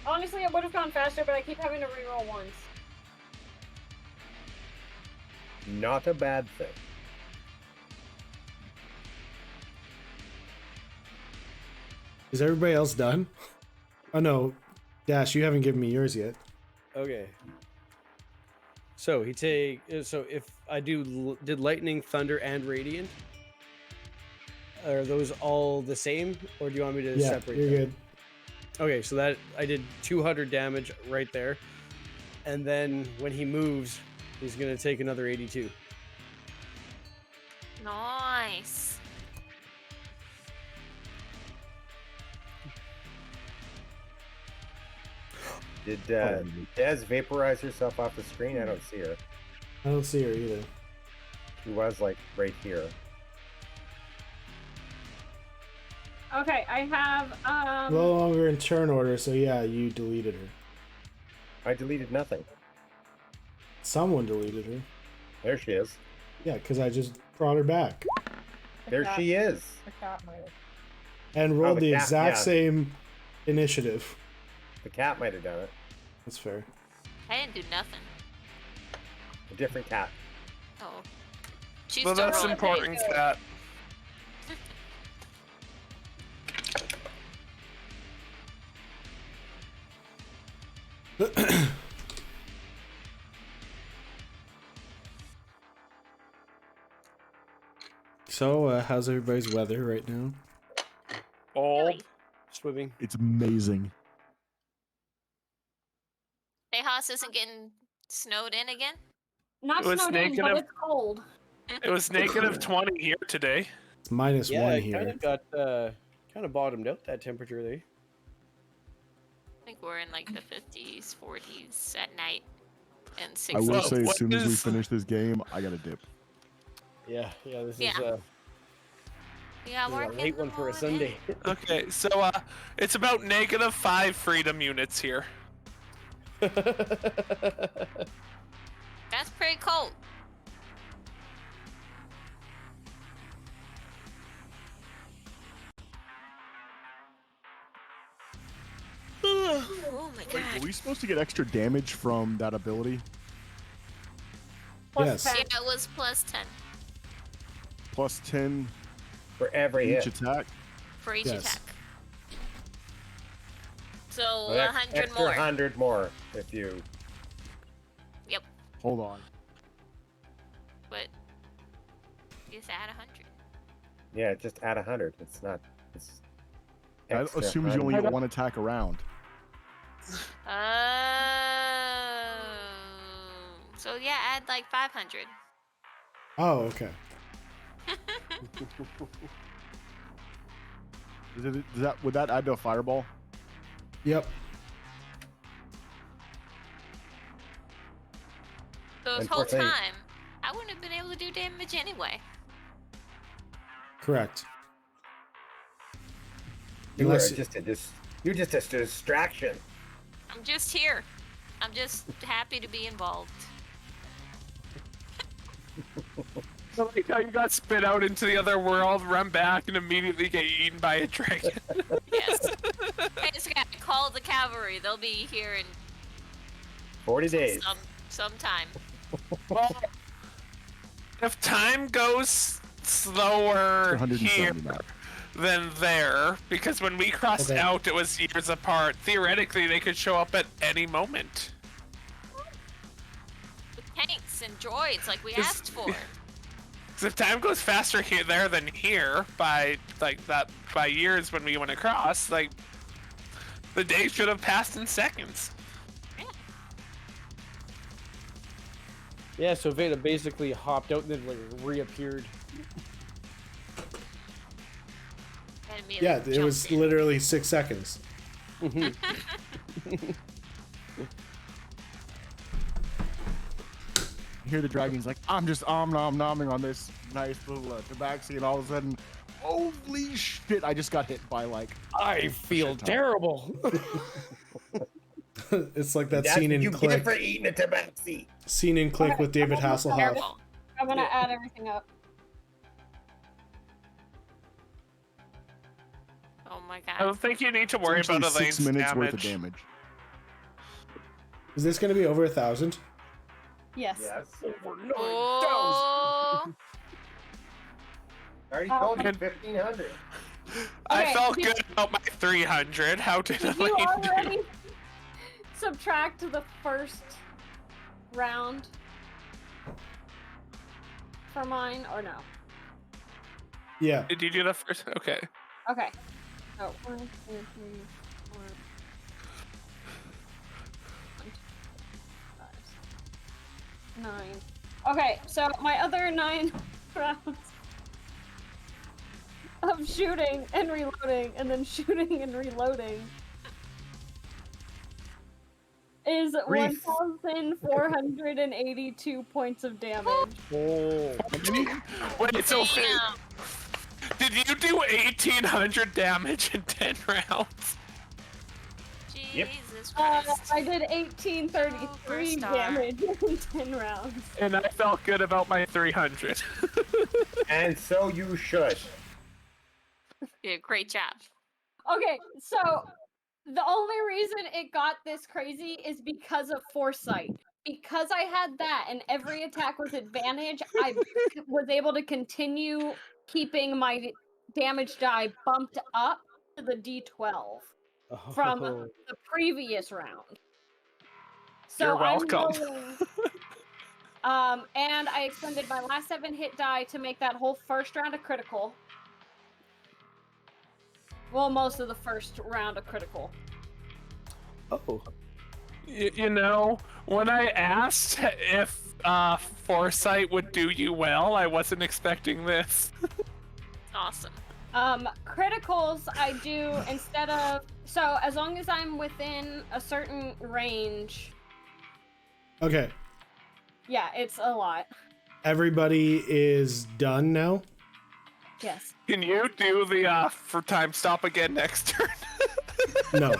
S1: Honestly, it would have gone faster, but I keep having to reroll once.
S9: Not a bad thing.
S2: Is everybody else done? Oh no, Dash, you haven't given me yours yet.
S8: Okay. So so if I did lightning, thunder, and radiant, are those all the same, or do you want me to
S2: Yeah,
S8: separate
S2: you're
S8: them?
S2: good.
S8: Okay, so that I did 200 damage right there, and then when he moves, he's gonna take another 82.
S5: Nice.
S9: Did Des vaporize herself off the screen? I don't see her.
S2: I don't see her either.
S9: She was like right here.
S1: Okay, I have
S2: No longer in turn order, so yeah, you deleted her.
S9: I deleted nothing.
S2: Someone deleted her.
S9: There she is.
S2: Yeah, because I just brought her back
S9: There she is.
S7: The cat might have.
S2: and rolled
S9: the
S2: the
S9: cat,
S2: exact
S9: yeah.
S2: same initiative.
S9: The cat might have done it.
S2: That's fair.
S5: I didn't do nothing.
S9: A different cat.
S5: Oh. She's
S4: Well,
S5: still
S4: that's
S5: rolling.
S4: important, Cat.
S2: So, how's everybody's weather right now?
S4: Old.
S8: Swimming.
S6: It's amazing.
S5: Tejas isn't getting snowed in again?
S1: not
S4: It was
S1: snowed in, but
S4: negative.
S1: it's cold.
S4: It was negative 20 here today.
S2: It's minus
S8: Yeah,
S2: one
S8: it
S2: here.
S8: kind of got kind of bottomed out that temperature there.
S5: I think we're in like the 50s, 40s at night, and
S6: I will
S5: 60s.
S6: say, as
S4: what
S6: soon as we
S4: is-
S6: finish this game, I got to dip.
S8: Yeah, this
S5: Yeah. Yeah,
S8: is
S5: we're
S8: a late one for a Sunday.
S4: Okay, so it's about negative 5 freedom units here.
S5: That's pretty cold. Oh my
S6: Wait,
S5: god.
S6: were we supposed to get extra damage from that ability?
S1: Plus
S2: Yes.
S1: 10.
S5: Yeah, it was plus 10
S6: Plus 10
S9: For every
S6: each
S9: hit.
S6: attack?
S5: for each
S2: Yes.
S5: attack. So
S9: Well, that's
S5: 100
S9: extra
S5: more.
S9: 100 more if you.
S5: Yep,
S6: Hold on.
S5: but just add 100.
S9: Yeah, just add 100. It's not. It's
S6: That
S9: extra
S6: assumes you only
S9: 100.
S6: get one attack around.
S5: So yeah, add like 500.
S2: Oh, okay.
S6: Would that add to a fireball?
S2: Yep.
S5: So this whole
S9: Unfortunately-
S5: time, I wouldn't have been able to do damage anyway.
S2: Correct.
S9: You were
S2: Unless-
S9: you're just a distraction.
S5: I'm just here. I'm just happy to be involved.
S4: So like how you got spit out into the other world, run back, and immediately get eaten by a dragon.
S5: Yes. I just got to call the cavalry. They'll be here in
S9: 40 days.
S5: sometime.
S4: Well, if time goes slower
S6: 170
S4: here
S6: now.
S4: than there, because when we crossed
S2: Okay.
S4: out, it was years apart. Theoretically, they could show up at any moment.
S5: droids like we asked for.
S4: Because if time goes faster there than here by by years when we went across, like the day should have passed in seconds.
S8: Yeah, so Veda basically hopped out and then like reappeared.
S2: Yeah, it was literally 6 seconds.
S6: You hear the dragon's like, I'm just nomming on this nice little tabaxi, and all of a sudden, holy shit, I just got hit by like,
S8: I feel terrible.
S2: It's like that
S9: That's
S2: scene
S9: what
S2: in
S9: you
S2: Click.
S9: get for eating a tabaxi.
S2: Scene in Click with David Hasselhoff.
S5: Careful.
S1: I'm gonna add everything up.
S5: Oh my
S4: I
S5: god.
S4: don't think you need to worry about
S6: essentially
S4: Elaine's
S6: 6 minutes
S4: damage.
S6: worth of damage.
S2: Is this going to be over 1,000?
S1: Yes.
S9: Yes.
S5: Oh.
S9: I already told you 1,500.
S4: I
S1: Okay,
S4: felt
S1: did-
S4: good about my 300. How did
S1: Did you
S4: Elaine
S1: already
S4: do?
S1: subtract the first round for mine, or no?
S2: Yeah.
S4: Did you do the first? Okay.
S1: Okay. So 1, 2, 3, 4, 5, 6, 9. Okay, so my other 9 rounds of shooting and reloading, and then shooting and reloading is
S9: Grief.
S1: 1,482 points of damage.
S8: Oh.
S4: Wait, so
S5: Damn.
S4: did you do 1,800 damage in 10 rounds?
S5: Jesus Christ.
S1: I did 1,833
S5: Superstar.
S1: damage in 10 rounds.
S4: And I felt good about my 300.
S9: And so you should.
S5: Yeah, great job.
S1: Okay, so the only reason it got this crazy is because of foresight. Because I had that and every attack was advantage, I was able to continue keeping my damage die bumped up to the D12 from
S8: Oh.
S1: the previous round. So
S4: You're welcome.
S1: And I expended my last 7 hit die to make that whole first round a critical. Well, most of the first round a critical.
S8: Oh.
S4: You know, when I asked if foresight would do you well, I wasn't expecting this.
S5: Awesome.
S1: Criticals I do instead of, so as long as I'm within a certain range,
S2: Okay.
S1: yeah, it's a lot.
S2: Everybody is done now?
S1: Yes.
S4: Can you do the for time stop again next turn?
S2: No.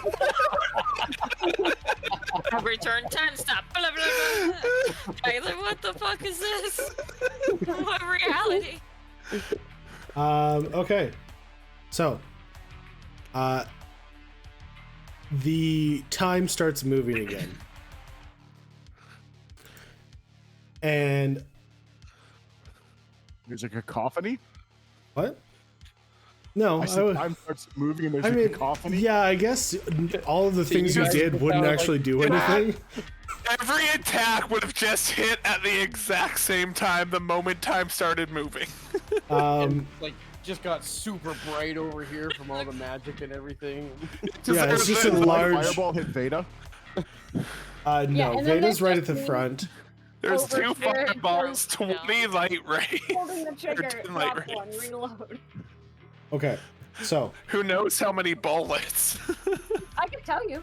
S5: Return time stop. Blah, blah, blah. Like, what the fuck is this? What reality?
S2: Okay. So, the time starts moving again. And
S6: There's a cacophony.
S2: what? No,
S6: I said time starts moving and there's
S2: I
S6: a
S2: mean,
S6: cacophony.
S2: yeah, I guess all of the things you
S8: guys
S2: did wouldn't
S8: sound
S2: actually
S8: like-
S2: do anything.
S4: Every attack would have just hit at the exact same time the moment time started moving.
S2: Um,
S8: Like, just got super bright over here from all the magic and everything.
S2: yeah, it's just a
S4: there's,
S2: large.
S6: Fireball hit Veda.
S1: Yeah,
S2: No,
S1: and then
S2: Veda's
S1: there's
S2: right at
S1: just
S2: the
S1: me.
S2: front.
S4: there's
S1: Over
S4: 2
S1: here, it
S4: fireballs,
S5: goes
S4: 20 light rays.
S1: Holding the trigger,
S4: 10 light
S1: drop one,
S4: rays.
S1: reload.
S2: Okay, so
S4: Who knows how many bullets?
S1: I can tell you.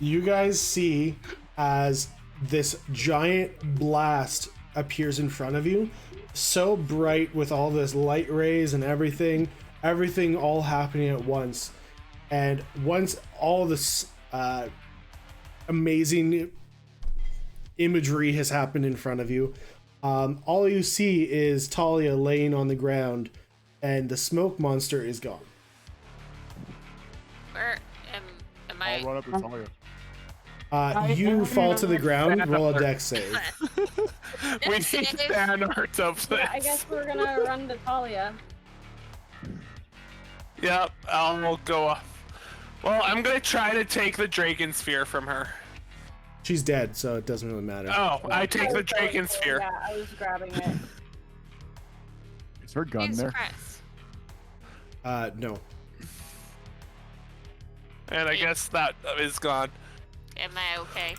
S2: you guys see as this giant blast appears in front of you, so bright with all this light rays and everything all happening at once. And once all this amazing imagery has happened in front of you, all you see is Talia laying on the ground, and the smoke monster is gone.
S5: Where am I?
S6: I'll run up and follow you.
S2: You fall to the ground. Roll a dex save.
S4: We need
S5: Save.
S4: fan art of this.
S1: Yeah, I guess we're gonna run to Talia.
S4: Yep, I'll go. Well, I'm gonna try to take the Dragon Sphere from her.
S2: She's dead, so it doesn't really matter.
S4: Oh, I take the dragon sphere.
S1: Yeah, I was grabbing it.
S6: Is her gun
S5: Jesus
S6: there?
S5: Christ.
S2: No.
S4: And I guess that is gone.
S5: Am I okay?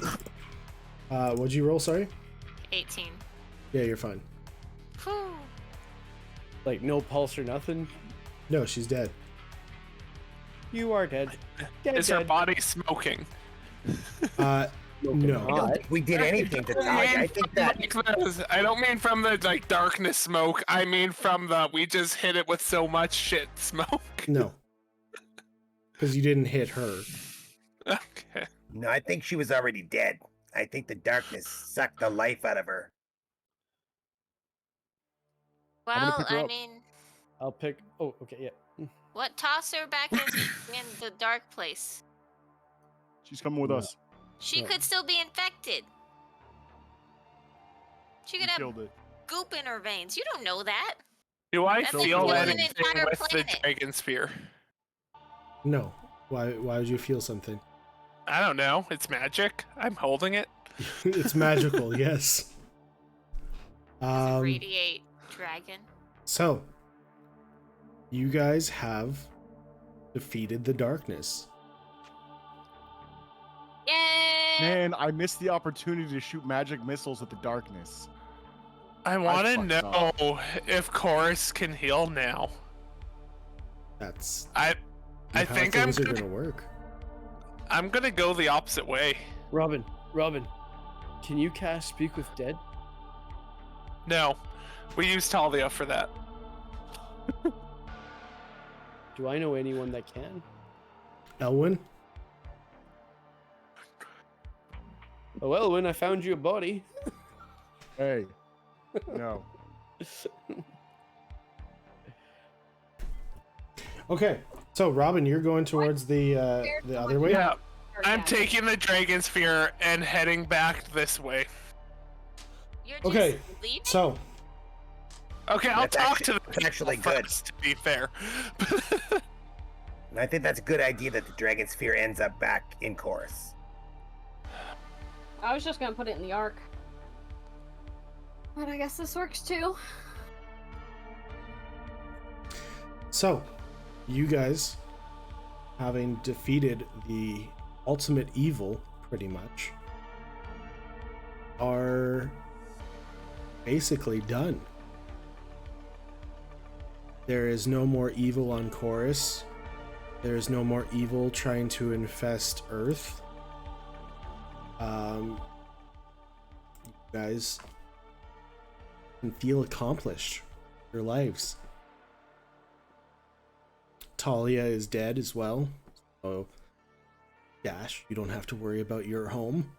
S2: What'd you roll? Sorry.
S5: 18.
S2: Yeah, you're fine.
S5: Whew.
S8: Like no pulse or nothing.
S2: No, she's dead.
S8: You are dead.
S4: Is her body smoking?
S2: No.
S9: I don't think we did anything to Talia. I think that
S4: I don't mean from the like darkness smoke. I mean from the we just hit it with so much shit smoke.
S2: No. Because you didn't hit her.
S4: Okay.
S9: no, I think she was already dead. I think the darkness sucked the life out of her.
S6: gonna
S5: Well,
S6: pick her
S5: I
S6: up.
S5: mean,
S8: I'll pick. Oh, okay, yeah.
S5: what toss her back in the dark place?
S6: She's coming with us.
S5: She
S8: Yeah.
S5: could still be infected. She could
S6: We
S5: have
S6: killed it.
S5: goop in her veins. You don't know that.
S4: Do I
S5: That's
S6: like
S4: feel
S6: killing an
S4: anything
S5: entire
S4: with the
S5: planet.
S4: dragon spear?
S2: No. Why would you feel something?
S4: I don't know. It's magic. I'm holding it.
S2: It's magical, yes.
S5: Does it radiate dragon?
S2: So, you guys have defeated the darkness.
S5: Yay!
S6: Man, I missed the opportunity to shoot magic missiles at the darkness.
S4: I want to
S6: fucked up.
S4: know if Chorus can heal now.
S2: That's
S4: I
S2: how
S4: think I'm
S2: things are
S4: gonna,
S2: gonna work.
S4: I'm gonna go the opposite way.
S8: Robin, can you cast Speak with Dead?
S4: No, we used Talia for that.
S8: Do I know anyone that can?
S2: Elwyn?
S8: Oh, Elwyn, I found you a body.
S6: Hey. No.
S2: Okay, so Robin, you're going towards the other way.
S4: Yeah,
S1: Or
S4: I'm
S1: yeah.
S4: taking the dragon sphere and heading back this way.
S5: You're just
S2: Okay,
S5: leaving?
S2: so
S4: Okay, I'll
S9: That's
S4: talk
S9: actually-
S4: to the
S9: that's actually
S4: people
S9: good.
S4: first, to be fair.
S9: And I think that's a good idea that the dragon sphere ends up back in chorus.
S1: I was just gonna put it in the arc. But I guess this works too.
S2: So, you guys, having defeated the ultimate evil, pretty much, are basically done. There is no more evil on Chorus. There is no more evil trying to infest Earth. You guys can feel accomplished. Your lives. Talia is dead as well. So, Dash, you don't have to worry about your home.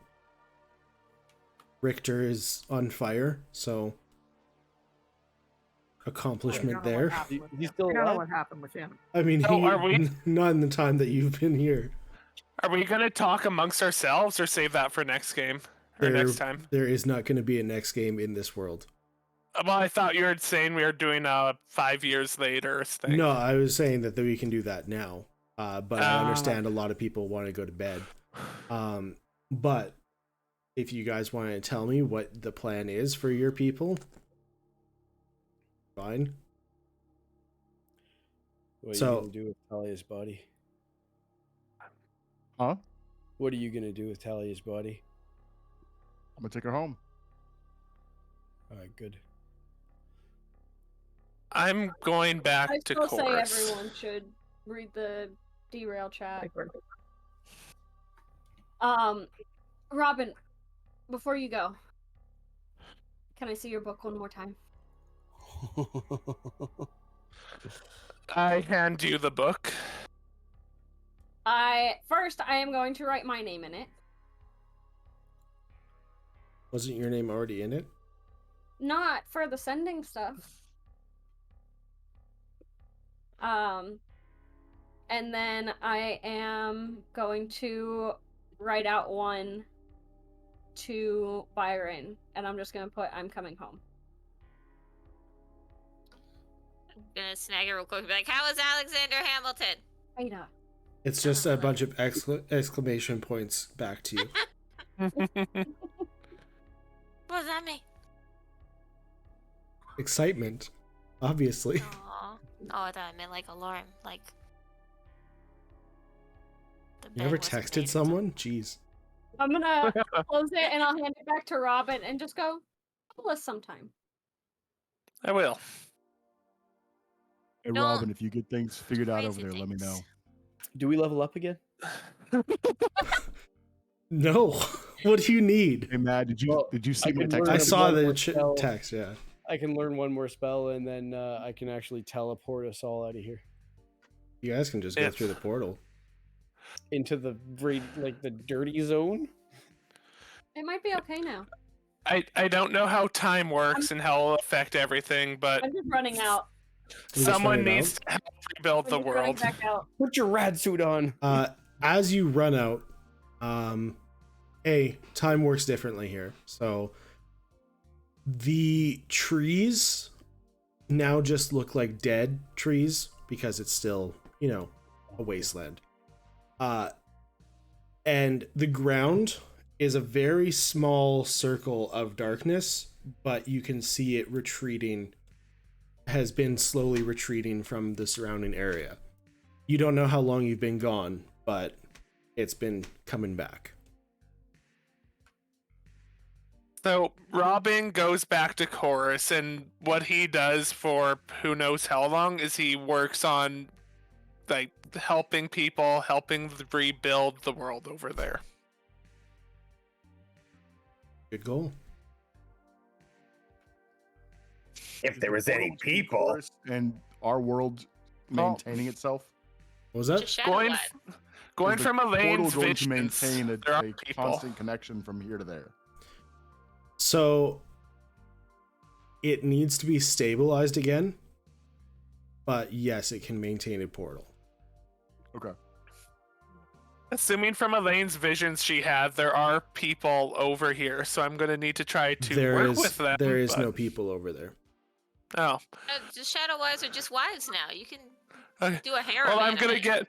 S2: Richter is on fire, so accomplishment there.
S8: He's still
S7: I don't know
S8: alive?
S7: what happened with him.
S2: I mean,
S4: So are we-
S2: not in the time that you've been here.
S4: Are we gonna talk amongst ourselves or save that for next game or next time?
S2: There is not going to be a next game in this world.
S4: Well, I thought you were saying we were doing a 5 years later thing.
S2: No, I was saying that we can do that now. But I understand a lot of people want to go to bed. But if you guys want to tell me what the plan is for your people, fine.
S8: What are
S2: So-
S8: you gonna do with Talia's body?
S6: Huh?
S8: What are you gonna do with Talia's body?
S6: I'm gonna take her home.
S8: Alright, good.
S4: I'm going back
S1: I
S4: to
S1: still say
S4: chorus.
S1: everyone should read the derail chat.
S7: Like, we're-
S1: Robin, before you go, can I see your book one more time?
S4: I hand you the book.
S1: First I am going to write my name in it.
S2: Wasn't your name already in it?
S1: Not for the sending stuff. And then I am going to write out one to Byron, and I'm just gonna put "I'm coming home."
S5: I'm gonna snag it real quick and be like, how is Alexander Hamilton?
S1: Ada.
S2: It's just a bunch of exclamation points back to you.
S5: What does that mean?
S2: Excitement, obviously.
S5: Aw. Oh, I thought it meant like alarm. Like. The
S2: You
S5: bed
S2: ever
S5: wasn't made
S2: texted
S5: for
S2: someone? Jeez.
S1: I'm gonna close it and I'll hand it back to Robin and just go, call us sometime.
S4: I will.
S6: Hey,
S5: Don't
S6: Robin, if you get things figured out over
S5: crazy
S6: there, let me know.
S5: things.
S8: Do we level up again?
S2: No. What do you need?
S6: Hey, Matt,
S8: Well,
S6: did you see
S8: I
S6: my
S8: can
S6: text?
S8: learn
S2: I
S8: a
S2: saw
S8: one
S2: the
S8: more spell.
S2: text, yeah.
S8: I can learn one more spell, and then I can actually teleport us all out of here
S2: You guys can just go through the portal.
S8: into the the dirty zone.
S1: It might be okay now.
S4: I don't know how time works and how it'll affect everything, but
S1: I'm just running out.
S2: just
S4: someone
S2: running
S4: needs to help rebuild
S1: I'm
S4: the
S1: just running
S4: world.
S1: back out.
S8: Put your rad suit on.
S2: As you run out, time works differently here. So the trees now just look like dead trees because it's still, a wasteland. And the ground is a very small circle of darkness, but you can see it retreating, has been slowly retreating from the surrounding area. You don't know how long you've been gone, but it's been coming back.
S4: So Robin goes back to Chorus, and what he does for who knows how long is he works on like helping people, helping rebuild the world over there.
S2: Good goal.
S9: If there was any
S6: Portal to
S9: people.
S6: Chorus and our world maintaining itself.
S2: What was that?
S5: Just shadow
S4: Going,
S5: lad.
S4: going
S6: Is the
S4: from
S6: portal
S4: Elaine's
S6: going to
S4: visions,
S6: maintain
S4: there are
S6: a
S4: people.
S6: constant connection from here to there.
S2: So it needs to be stabilized again, but yes, it can maintain a portal.
S6: Okay.
S4: Assuming from Elaine's visions she had, there are people over here, so I'm going to need to try to work with them.
S2: There is
S4: but-
S2: no people over there.
S4: Oh.
S5: The shadow wives are just wives now. You can
S4: Okay.
S5: do a harem.
S4: Well, I'm going to
S5: anime.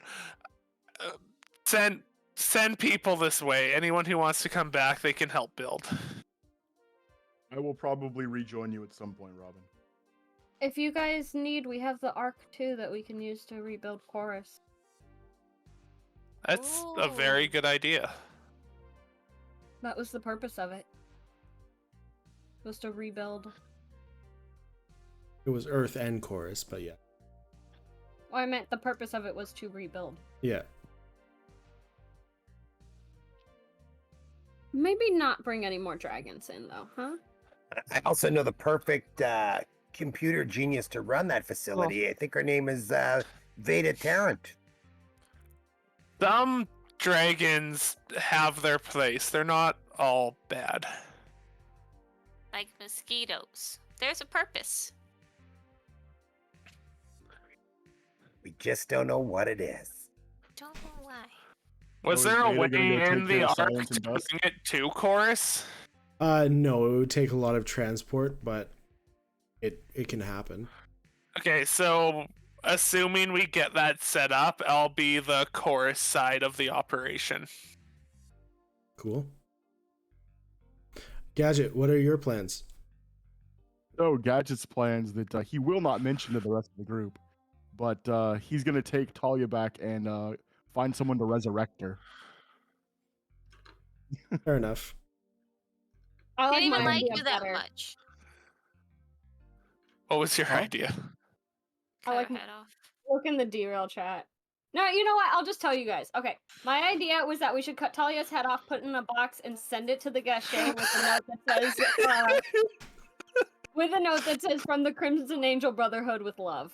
S4: get send people this way. Anyone who wants to come back, they can help build.
S6: I will probably rejoin you at some point, Robin.
S1: If you guys need, we have the Ark too that we can use to rebuild Chorus.
S4: That's a very
S5: Ooh.
S4: good idea.
S1: That was the purpose of it. Was to rebuild.
S2: It was Earth and Chorus, but yeah.
S1: Well, I meant the purpose of it was to rebuild.
S2: Yeah.
S1: Maybe not bring any more dragons in though, huh?
S9: I also know the perfect computer genius to run that facility. I think her name is Veda Tarrant.
S4: Some dragons have their place. They're not all bad.
S5: Like mosquitoes. There's a purpose.
S9: We just don't know what it is.
S5: Don't know why.
S4: Was
S6: So is
S4: there a
S6: Veda
S4: way
S6: gonna go
S4: in
S6: take
S4: the
S6: care of
S4: arc
S6: Silence
S4: to
S6: and Dust?
S4: bring it to Chorus?
S2: No, it would take a lot of transport, but it can happen.
S4: Okay, so assuming we get that set up, I'll be the Chorus side of the operation.
S2: Cool. Gadget, what are your plans?
S6: So Gadget's plans that he will not mention to the rest of the group, but he's gonna take Talia back and find someone to resurrect her.
S2: Fair enough.
S1: I
S5: I
S1: like
S5: didn't
S1: my
S5: even like
S1: idea
S5: you that
S1: better.
S5: much.
S4: What was your
S6: Huh?
S4: idea?
S1: I like
S5: Cut her head off.
S1: Look in the derail chat. No, you know what? I'll just tell you guys. Okay, my idea was that we should cut Talia's head off, put it in a box, and send it to the Gachet with a note that says, "From the Crimson Angel Brotherhood with love,"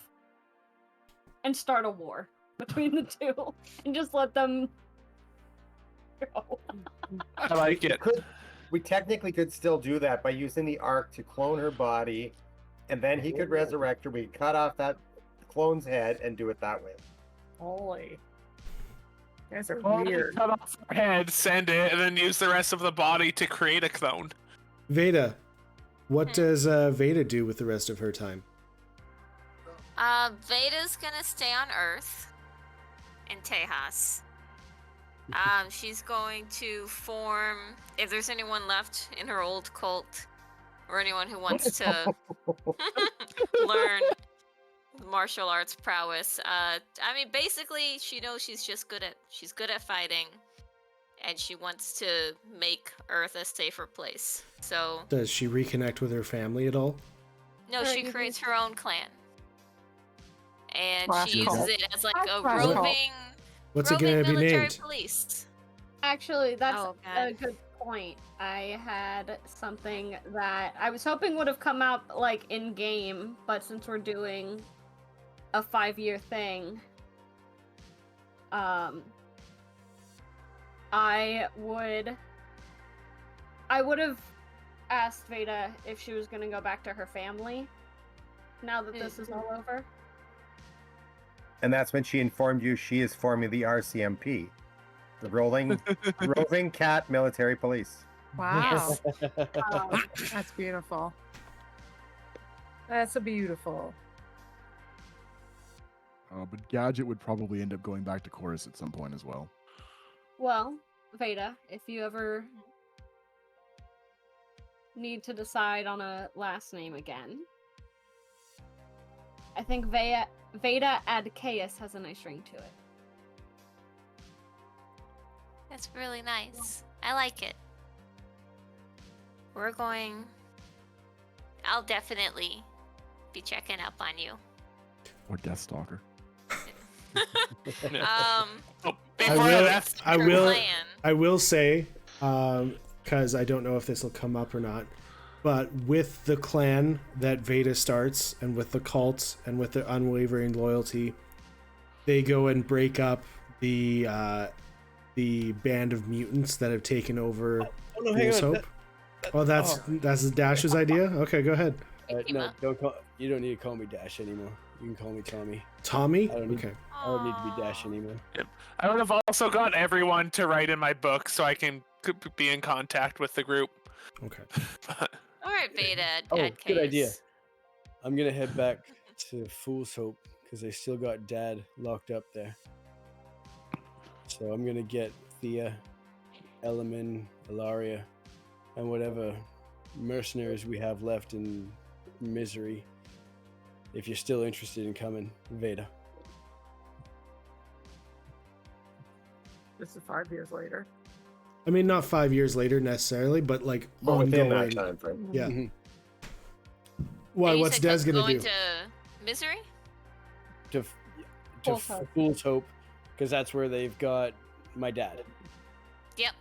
S1: and start a war between the two, and just let them go.
S4: I like it.
S9: We technically could still do that by using the Ark to clone her body, and then he could resurrect her. We cut off that clone's head and do it that way. Holy. You guys are weird.
S4: Cut off her head, send it, and then use the rest of the body to create a clone.
S2: Veda, what does Veda do with the rest of her time?
S5: Veda's gonna stay on Earth in Tejas. She's going to form, if there's anyone left in her old cult, or anyone who wants to learn martial arts prowess. I mean, basically, she knows she's good at fighting, and she wants to make Earth a safer place. So
S2: Does she reconnect with her family at all?
S5: no, she creates her own clan, and
S7: Flash
S5: she uses
S7: cult.
S5: it as like a
S7: Flash cult.
S5: roving,
S2: What's it gonna be
S5: military
S2: named?
S5: police.
S1: Actually, that's
S5: Oh,
S1: a
S5: God.
S1: good point. I had something that I was hoping would have come out like in game, but since we're doing a 5-year thing, I would have asked Veda if she was gonna go back to her family now that this is all over.
S9: And that's when she informed you she is forming the RCMP, the roving cat military police.
S7: Wow.
S1: Um,
S7: That's beautiful. That's a beautiful.
S6: But Gadget would probably end up going back to chorus at some point as well.
S1: well, Veda, if you ever need to decide on a last name again, I think Veda Adcaeus has a nice ring to it.
S5: That's really nice. I like it. I'll definitely be checking up on you.
S6: Or Deathstalker.
S4: Before
S2: I will say, because I don't know if this will come up or not, but with the clan that Veda starts, and with the cults, and with the unwavering loyalty, they go and break up the band of mutants that have taken over Fool's Hope. Oh, that's Dash's idea? Okay, go ahead.
S8: No, you don't need to call me Dash anymore. You can call me Tommy.
S2: Tommy?
S8: I don't need,
S2: Okay.
S8: I don't need to be Dash anymore.
S4: Yep. I would have also got everyone to write in my book so I can be in contact with the group.
S2: Okay.
S5: All right, Veda.
S8: Oh, good idea. I'm gonna head back to Fool's Hope because they still got Dad locked up there. So I'm gonna get Thea, Elemen, Ilaria, and whatever mercenaries we have left in Misery. If you're still interested in coming, Veda.
S7: This is 5 years later.
S2: I mean, not 5 years later necessarily, but like
S9: But within
S2: ongoing.
S9: that time frame.
S2: Yeah.
S8: Mhm.
S2: Why?
S5: And you
S2: What's
S5: said
S2: Des gonna
S5: going
S2: do?
S5: to Misery?
S8: To
S1: Fool's Hope.
S8: Fool's Hope, because that's where they've got my dad.
S5: Yep.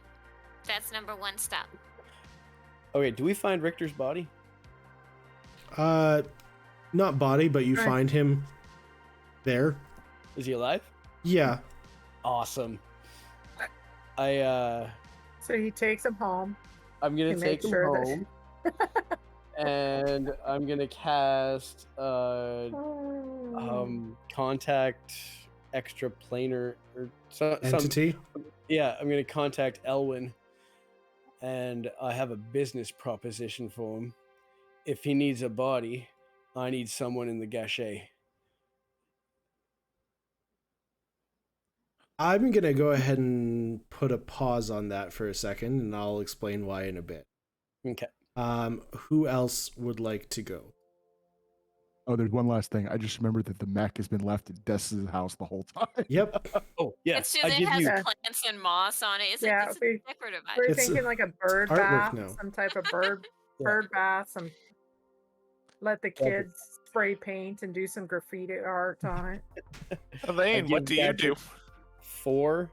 S5: That's number 1 stop.
S8: Okay, do we find Richter's body?
S2: Not body, but you
S7: Right.
S2: find him there.
S8: Is he alive?
S2: Yeah.
S8: Awesome.
S7: So he takes him home.
S8: I'm gonna
S7: To make
S8: take him
S7: sure that-
S8: home, and I'm gonna cast contact extraplanar or some
S2: Entity.
S8: Yeah, I'm gonna contact Elwyn, and I have a business proposition for him. If he needs a body, I need someone in the gâchette.
S2: I'm gonna go ahead and put a pause on that for a second, and I'll explain why in a bit.
S8: Okay.
S2: Who else would like to go?
S6: Oh, there's one last thing. I just remembered that the mech has been left at Des's house the whole time.
S2: Yep.
S8: Oh, yeah.
S5: It's just
S8: I
S5: it
S8: give
S5: has
S8: you.
S5: plants and moss on it. It's
S7: Yeah,
S5: it's a
S7: we-
S5: decorative
S7: We're
S5: item.
S2: It's
S7: thinking like a bird
S2: artwork
S7: bath,
S2: now.
S7: some type of bird
S8: Yeah.
S7: bird bath, some let the kids spray paint and do some graffiti art on it.
S4: Elaine, what do you do?
S8: 4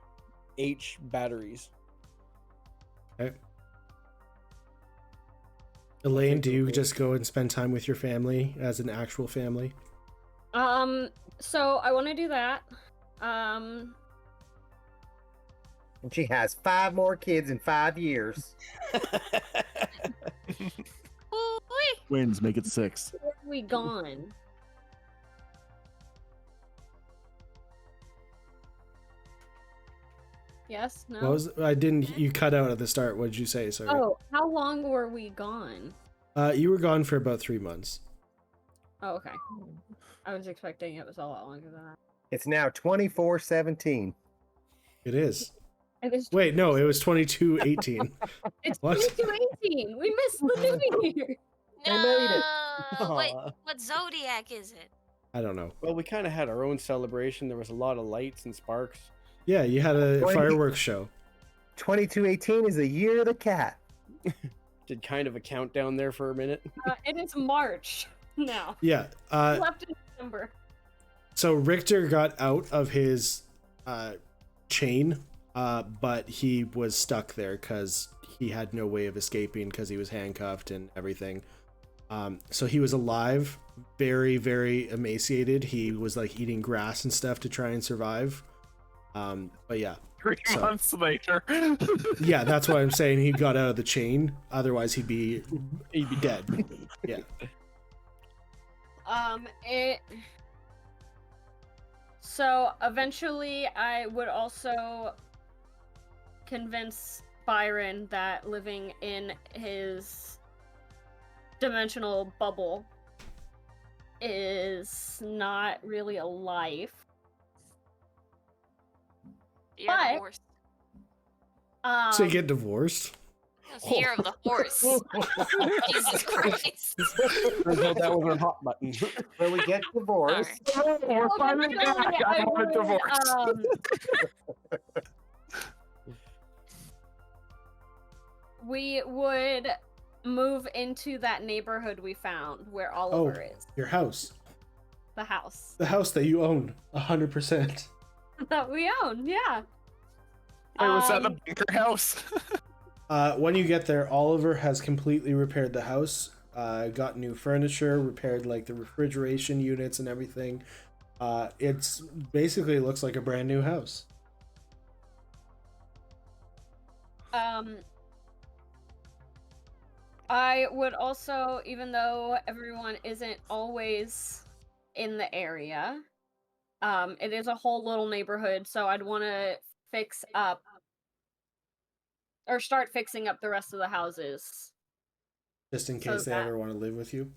S8: H batteries.
S2: Okay. Elaine, do you just go and spend time with your family as an actual family?
S1: So I want to do that.
S9: And she has 5 more kids in 5 years.
S5: Ooh-wee.
S6: Twins make it 6.
S1: Where are we gone? Yes, no.
S2: What was I didn't you cut out at the start? What did you say? Sorry.
S1: Oh, how long were we gone?
S2: You were gone for about 3 months.
S1: Oh, okay. I was expecting it was a lot longer than that.
S9: It's now 24/17.
S2: It is.
S1: It is
S2: Wait, no, it was 2218.
S1: It's
S2: What?
S1: 2218. We missed the new year.
S9: They made it.
S5: No. Wait,
S8: Aw.
S5: what zodiac is it?
S2: I don't know.
S8: Well, we kind of had our own celebration. There was a lot of lights and sparks.
S2: Yeah, you had a
S9: 20
S2: fireworks show.
S9: 2218 is the year of the cat.
S8: Did kind of a countdown there for a minute.
S1: It is March now.
S2: Yeah.
S1: Left in December.
S2: So Richter got out of his chain, but he was stuck there because he had no way of escaping because he was handcuffed and everything. So he was alive, very, very emaciated. He was like eating grass and stuff to try and survive. But yeah.
S4: 3 months later.
S2: Yeah, that's why I'm saying he got out of the chain. Otherwise, he'd be dead. Yeah.
S1: So eventually, I would also convince Byron that living in his dimensional bubble is not really a life.
S5: Year
S1: But-
S5: of the horse.
S2: So you get divorced?
S5: It's the year of the horse. Jesus Christ.
S8: Turns out that was a hot button.
S9: Where we get divorced.
S7: We're finally back.
S4: I want a divorce.
S1: We would move into that neighborhood we found where Oliver is.
S2: Your house.
S1: The house
S2: The house that you own 100%.
S1: that we own, yeah.
S4: Wait, was that the
S1: Um,
S4: bunker house?
S2: When you get there, Oliver has completely repaired the house, got new furniture, repaired like the refrigeration units and everything. It's basically looks like a brand new house.
S1: I would also, even though everyone isn't always in the area, it is a whole little neighborhood, so I'd want to fix up or start fixing up the rest of the houses.
S2: Just in
S1: So
S2: case they
S1: that-
S2: ever want to live with you.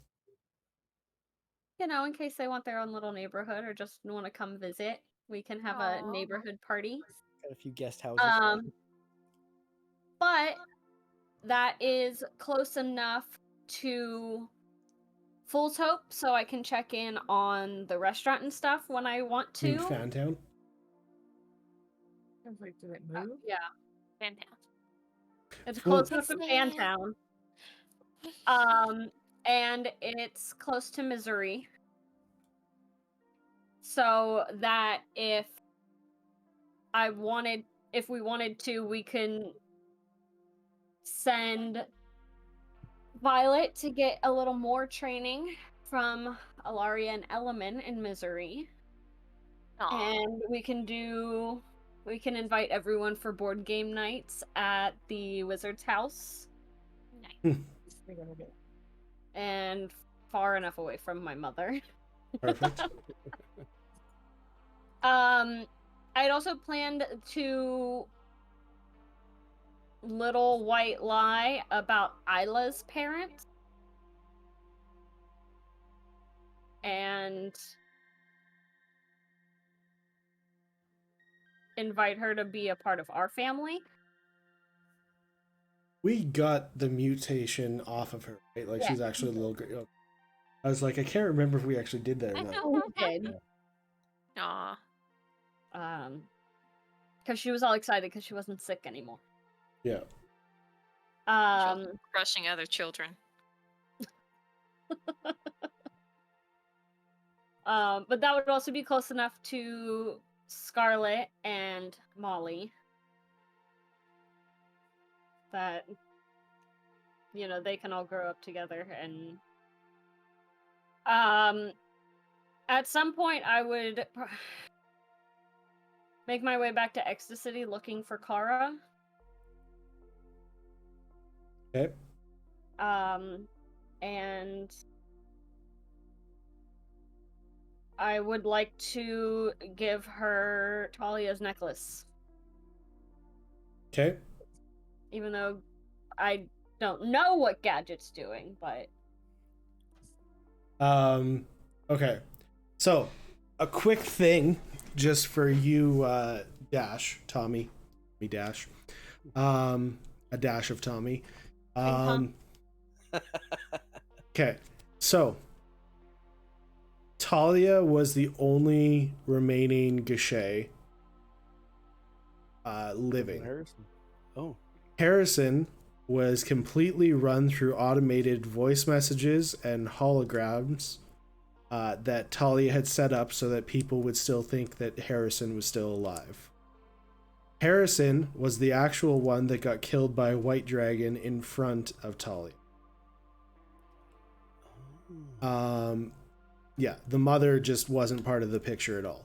S1: You know, in case they want their own little neighborhood or just want to come visit, we can have a
S5: Aw.
S1: neighborhood party.
S8: Got a few guest houses.
S1: But that is close enough to Fool's Hope, so I can check in on the restaurant and stuff when I want
S2: I mean,
S1: to.
S2: Fantown?
S7: I was like, did it move?
S1: Yeah,
S5: Fantastic.
S1: it's
S2: Well-
S1: close enough to
S5: Fan.
S1: Fantown. And it's close to Missouri. So that if we wanted to, we can send Violet to get a little more training from Alaria and Element in Missouri.
S5: Aw.
S1: And we can invite everyone for board game nights at the Wizard's house.
S5: Nice.
S1: And far enough away from my mother.
S2: Perfect.
S1: I'd also planned to little white lie about Isla's parents. And invite her to be a part of our family.
S2: We got the mutation off of her, right? Like
S1: Yeah.
S2: she's actually a little girl. I was like, I can't remember if we actually did that or not.
S1: We did.
S5: Aw.
S1: Because she was all excited because she wasn't sick anymore.
S2: Yeah.
S5: Crushing other children.
S1: But that would also be close enough to Scarlet and Molly that, you know, they can all grow up together. And at some point I would make my way back to Ecstasy looking for Kara.
S2: Okay.
S1: And I would like to give her Talia's necklace,
S2: Okay.
S1: even though I don't know what Gadget's doing, but
S2: Okay. So, a quick thing just for you, Dash, Tommy, dash. A dash of Tommy. Okay, so Talia was the only remaining Gachet living.
S8: Harrison. Oh.
S2: Harrison was completely run through automated voice messages and holograms that Talia had set up so that people would still think that Harrison was still alive. Harrison was the actual one that got killed by a white dragon in front of Talia. Yeah, the mother just wasn't part of the picture at all.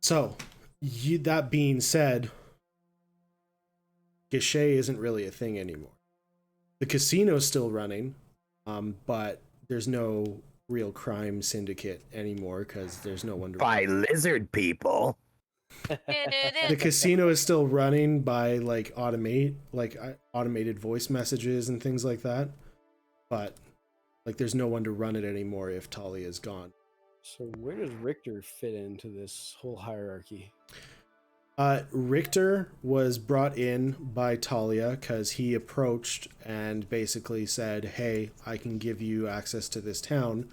S2: So, that being said, Gachet isn't really a thing anymore. The casino's still running, but there's no real crime syndicate anymore because there's no one to
S10: by lizard people.
S2: The casino is still running by automated voice messages and things like that, but there's no one to run it anymore if Talia is gone.
S8: So where does Richter fit into this whole hierarchy?
S2: Richter was brought in by Talia because he approached and basically said, hey, I can give you access to this town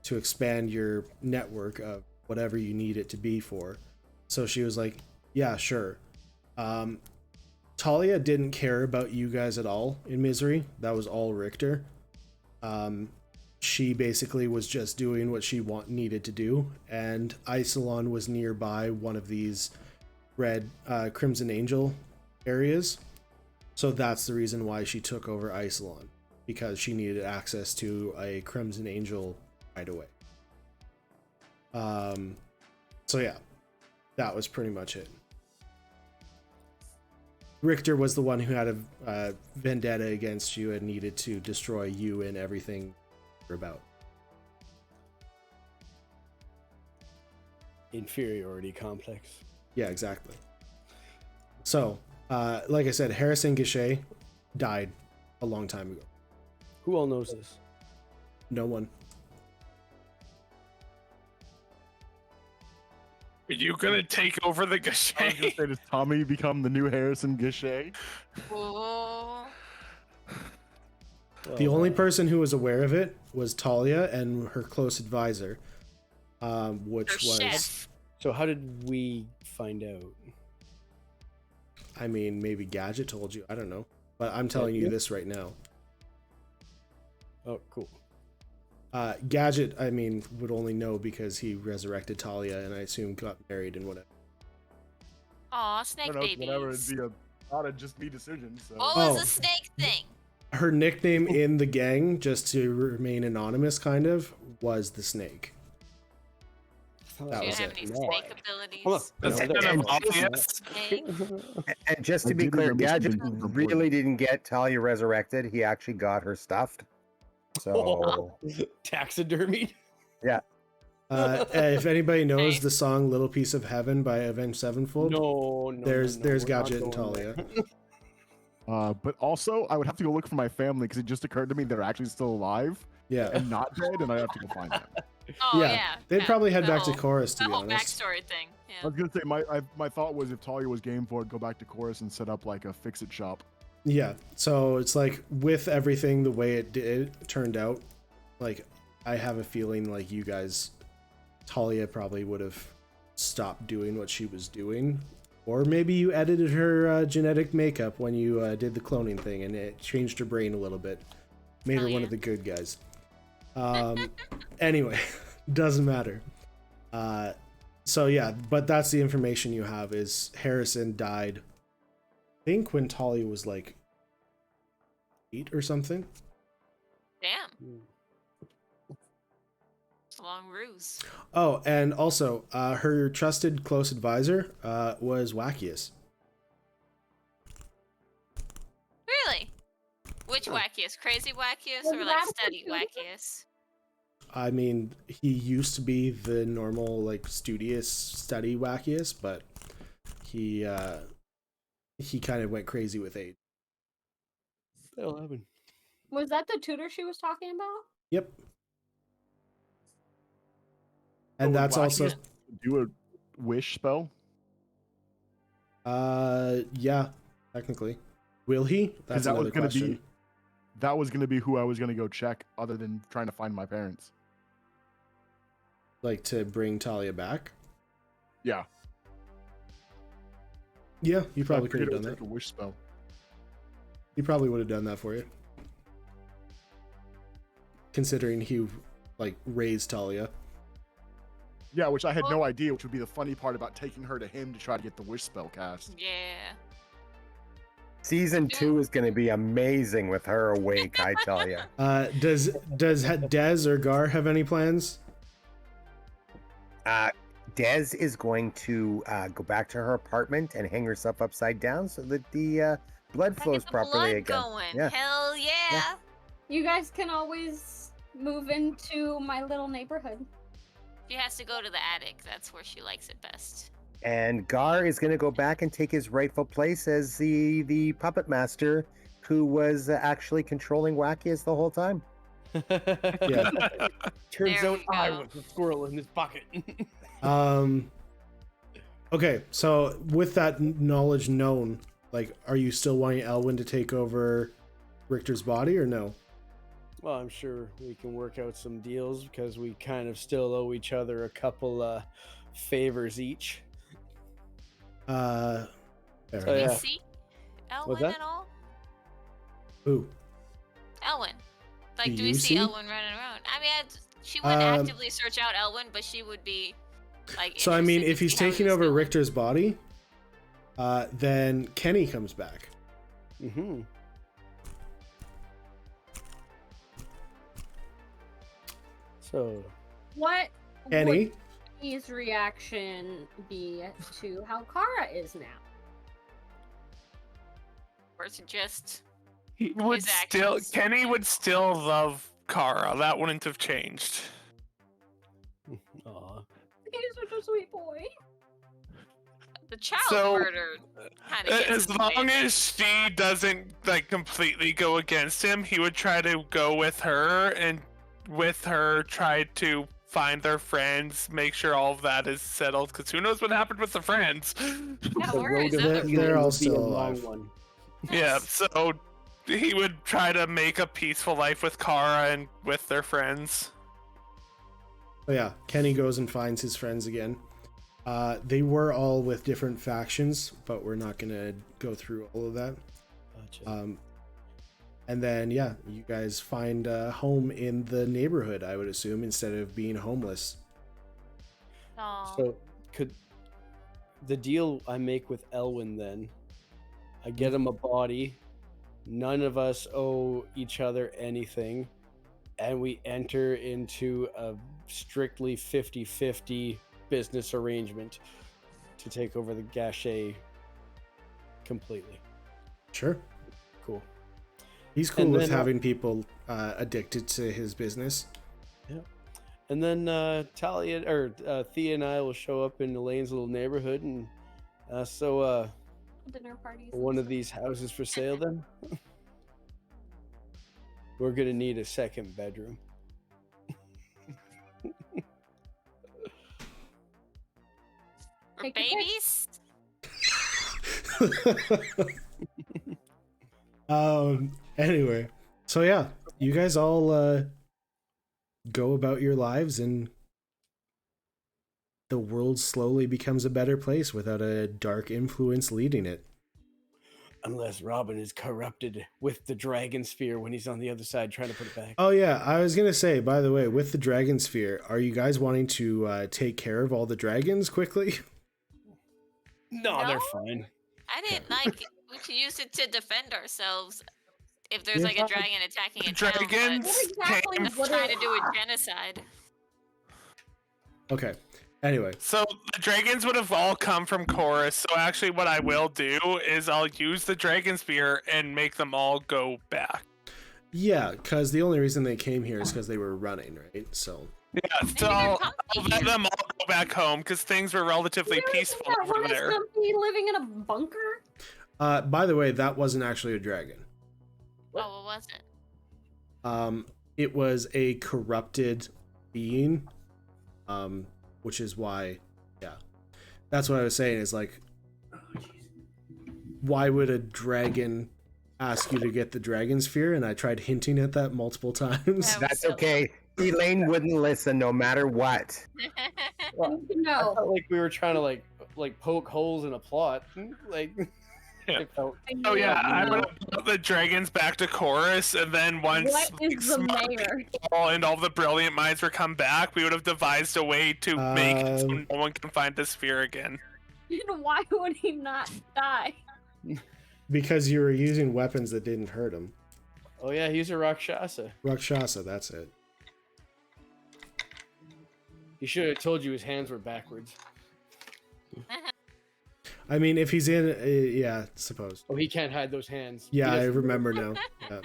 S2: to expand your network of whatever you need it to be for. So she was like, yeah, sure. Talia didn't care about you guys at all in Misery. That was all Richter. She basically was just doing what she needed to do, and Isolon was nearby one of these red Crimson Angel areas. So that's the reason why she took over Isolon, because she needed access to a Crimson Angel hideaway. So yeah, that was pretty much it. Richter was the one who had a vendetta against you and needed to destroy you and everything you're about.
S8: Inferiority complex.
S2: Yeah, exactly. So, like I said, Harrison Gachet died a long time ago.
S8: Who all knows this?
S2: No one.
S4: Are you gonna take over the
S6: I was
S4: Gachet?
S6: gonna say, does Tommy become the new Harrison Gachet?
S5: Oh.
S2: The only person who was aware of it was Talia and her close advisor, which
S5: Her
S2: was...
S5: chef.
S8: So how did we find out?
S2: I mean, maybe Gadget told you. I don't know. But I'm telling you this right now.
S8: Oh, cool.
S2: Gadget, I mean, would only know because he resurrected Talia and I assume got married and whatever.
S5: Aw, snake
S6: Whatever,
S5: babies.
S6: it'd be not a just me decision. So.
S5: What was the snake thing?
S2: Her nickname in the gang, just to remain anonymous, kind of, was the Snake. That
S5: Do you
S2: was
S5: have
S2: it.
S5: any snake abilities?
S8: Hold on.
S4: That's
S8: No,
S4: kind of
S8: that's-
S4: obvious.
S5: Snake?
S9: And just
S6: I
S9: to be
S6: did
S9: clear,
S6: remember
S9: Gadget
S6: something important.
S9: really didn't get Talia resurrected. He actually got her stuffed. So
S8: Taxidermied?
S2: If anybody knows the song "Little Piece of Heaven" by Avenged Sevenfold,
S8: No,
S2: there's
S8: we're not
S2: Gadget and
S8: going
S2: Talia.
S8: there.
S6: But also, I would have to go look for my family because it just occurred to me they're actually still alive
S2: Yeah,
S6: and not dead, and I have to go find them.
S5: Oh,
S2: Yeah,
S5: yeah.
S2: they'd
S5: yeah,
S2: probably head
S5: the
S2: back to
S5: whole-
S2: Chorus, to
S5: The
S2: be
S5: whole
S2: honest.
S5: backstory thing.
S6: I
S5: Yeah.
S6: was gonna say my thought was if Talia was game for it, go back to Chorus and set up like a fix-it shop.
S2: Yeah, so it's like with everything the way it turned out, like I have a feeling like you guys, Talia probably would have stopped doing what she was doing, or maybe you edited her genetic makeup when you did the cloning thing and it changed her brain a little bit, made her
S5: Oh,
S2: one
S5: yeah.
S2: of the good guys. Anyway, doesn't matter. So yeah, but that's the information you have is Harrison died, I think when Talia was like 8 or something.
S5: Damn. It's a long ruse.
S2: Oh, and also, her trusted close advisor was Wackius.
S5: Really? Which Wackius? Crazy Wackius or
S7: Was
S5: like
S7: that
S5: steady
S7: the-
S5: Wackius?
S2: I mean, he used to be the normal, like, studious, steady Wackius, but he kind of went crazy with age.
S8: What the hell happened?
S1: Was that the tutor she was talking about?
S2: Yep. And
S6: Oh,
S2: that's also...
S6: Wackius do a wish spell.
S2: Yeah, technically. Will he? That's another question.
S6: That was gonna be who I was gonna go check, other than trying to find my parents.
S2: Like to bring Talia back?
S6: Yeah.
S2: Yeah, you probably could have done that.
S6: A wish spell.
S2: He probably would have done that for you. Considering he, like, raised Talia.
S6: Yeah, which I had no idea, which would be the funny part about taking her to him to try to get the wish spell cast.
S5: Yeah.
S9: Season 2 is going to be amazing with her awake, I tell you.
S2: Does Dez or Gar have any plans?
S9: Dez is going to go back to her apartment and hang herself upside down so that the blood flows properly
S5: blood
S9: again.
S5: Going.
S9: Yeah.
S5: Hell yeah.
S1: You guys can always move into my little neighborhood.
S5: She has to go to the attic. That's where she likes it best.
S9: And Gar is going to go back and take his rightful place as the puppet master who was actually controlling Wackius the whole time.
S2: Yeah.
S8: Turns
S5: There
S8: out
S5: we
S8: I
S5: go.
S8: was the squirrel in his pocket.
S2: Okay, so with that knowledge known, like, are you still wanting Elwyn to take over Richter's body or no?
S8: Well, I'm sure we can work out some deals because we kind of still owe each other a couple favors each.
S2: Fair
S8: So,
S5: Do we
S8: yeah.
S5: see Elwyn
S8: that?
S5: at all?
S2: Who?
S5: Elwyn. Like,
S2: Do
S5: do we
S2: you
S5: see
S2: see?
S5: Elwyn running around? I mean, she wouldn't actively search out Elwyn, but she would be, like,
S2: So I mean,
S5: interested
S2: if
S5: to
S2: he's
S5: see how
S2: taking
S5: he's
S2: over
S5: going.
S2: Richter's body, then Kenny comes back.
S8: Mm-hmm. So,
S1: What
S2: Kenny?
S1: would his reaction be to how Kara is now?
S5: Or to just
S4: He would
S5: His
S4: still,
S5: actions.
S4: Kenny would still love Kara. That wouldn't have changed.
S8: aw.
S1: He's such a sweet boy.
S5: the child
S4: So,
S5: murder kind of
S4: As long as she doesn't like completely go against him, he would try to go with her and with her try to find their friends, make sure all of that is settled. Because who knows what happened with the friends?
S5: Yeah,
S8: The
S5: where
S8: road
S5: is
S8: to
S2: They're-
S5: that?
S8: healing
S2: they're all
S8: will be
S2: still
S8: a long
S2: alive.
S8: one.
S4: Yeah, so he would try to make a peaceful life with Kara and with their friends.
S2: Oh yeah, Kenny goes and finds his friends again. They were all with different factions, but we're not gonna go through all of that.
S8: Gotcha.
S2: And then yeah, you guys find a home in the neighborhood, I would assume, instead of being homeless.
S5: Aw.
S8: So, could the deal I make with Elwyn then? I get him a body. None of us owe each other anything, and we enter into a strictly 50-50 business arrangement to take over the Gachet completely.
S2: Sure.
S8: Cool.
S2: He's cool
S8: And
S2: with
S8: then,
S2: having people addicted to his business.
S8: And then Talia or Thea and I will show up in Elaine's little neighborhood, and
S1: Dinner parties.
S8: one of these houses for sale then? We're gonna need a second bedroom.
S5: For
S1: Take your pick.
S5: babies?
S2: Anyway, so yeah, you guys all go about your lives, and the world slowly becomes a better place without a dark influence leading it.
S8: Unless Robin is corrupted with the dragon sphere when he's on the other side trying to put it back.
S2: Oh yeah, I was gonna say, by the way, with the dragon sphere, are you guys wanting to take care of all the dragons quickly?
S8: No, they're
S5: No?
S8: fine.
S5: I didn't like. We could use it to defend ourselves if there's
S2: Yeah.
S5: like a dragon attacking a town. but
S4: Dragons
S1: What exactly
S4: came
S5: that's
S1: would
S5: trying
S1: it-
S5: to do a genocide.
S2: Okay. Anyway,
S4: So the dragons would have all come from Chorus. So actually, what I will do is I'll use the dragon spear and make them all go back.
S2: yeah, because the only reason they came here is because they were running, right? So
S4: Yeah,
S5: Maybe
S4: so
S5: they're
S4: I'll
S5: comfy
S4: let
S5: here.
S4: them all go back home because things were relatively
S1: Really?
S4: peaceful
S1: That
S4: over
S1: one is
S4: there.
S1: comfy living in a bunker?
S2: by the way, that wasn't actually a dragon.
S5: Oh, what was it?
S2: It was a corrupted being, which is why, yeah, that's what I was saying is like, why would a dragon ask you to get the dragon sphere? And I tried hinting at that multiple times.
S9: That's okay. Elaine wouldn't listen no matter what.
S8: I
S1: No.
S8: felt like we were trying to like poke holes in a plot. Like,
S4: Yeah.
S8: I felt
S4: Oh yeah, I would have brought the dragons back to chorus, and then once
S1: What is the
S4: smart
S1: mayor?
S4: people and all the brilliant minds were come back, we would have devised a way to make it so no one can find the sphere again.
S1: And why would he not die?
S2: Because you were using weapons that didn't hurt him.
S8: oh yeah, he's a Rakshasa.
S2: Rakshasa, that's it.
S8: He should have told you his hands were backwards.
S2: I mean, if he's in, yeah, suppose.
S8: Oh, he can't hide those hands.
S2: Yeah,
S8: He
S2: I
S8: doesn't-
S2: remember now. Yeah.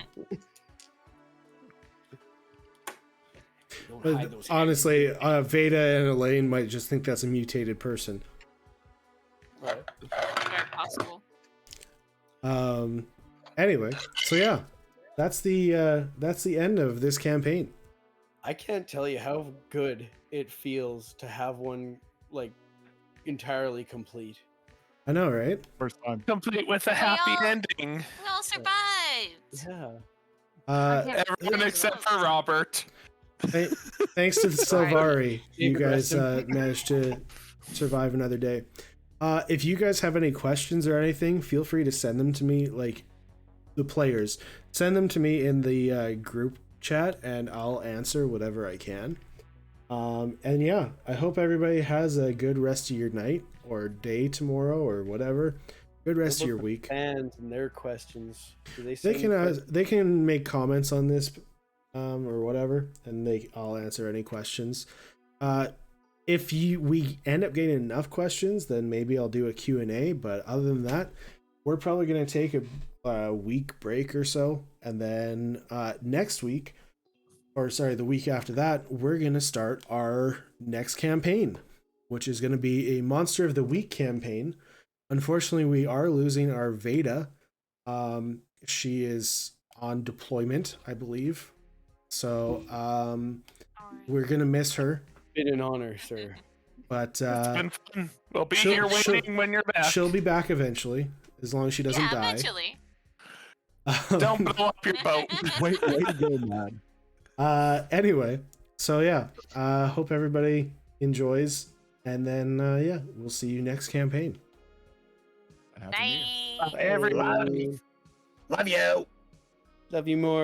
S8: Don't
S2: But
S8: hide those hands.
S2: honestly, Veda and Elaine might just think that's a mutated person.
S8: Right.
S5: Very possible.
S2: Anyway, so yeah, that's the end of this campaign.
S8: I can't tell you how good it feels to have one like entirely complete.
S2: I know, right?
S6: First time.
S4: Complete with a happy
S5: all-
S4: ending.
S5: We all survived.
S8: Yeah.
S4: Everyone except for Robert.
S2: Thanks to the Silvari, you
S8: David,
S2: guys
S8: rest in
S2: managed to survive another day. If you guys have any questions or anything, feel free to send them to me, like the players. Send them to me in the group chat, and I'll answer whatever I can. And yeah, I hope everybody has a good rest of your night or day tomorrow or whatever. Good rest of your week.
S8: Fans and their questions. Do they
S2: They can make comments on this or whatever, and I'll answer any questions. If we end up getting enough questions, then maybe I'll do a Q&A, but other than that, we're probably going to take a week break or so, and then next week, or sorry, the week after that, we're going to start our next campaign, which is going to be a Monster of the Week campaign. Unfortunately, we are losing our Veda. She is on deployment, I believe. So we're going to miss her.
S8: Been an honor, sir.
S2: But
S4: It's been fun. We'll be
S2: she'll-
S4: here waiting
S2: she'll-
S4: when you're back.
S2: she'll be back eventually, as long as she doesn't
S5: Yeah,
S2: die.
S5: eventually.
S4: Don't blow up your boat.
S6: Way to go, man.
S2: Anyway, so yeah, hope everybody enjoys, and then yeah, we'll see you next campaign.
S6: Happy New Year.
S5: Bye.
S4: Everybody.
S9: Love you.
S8: Love you more.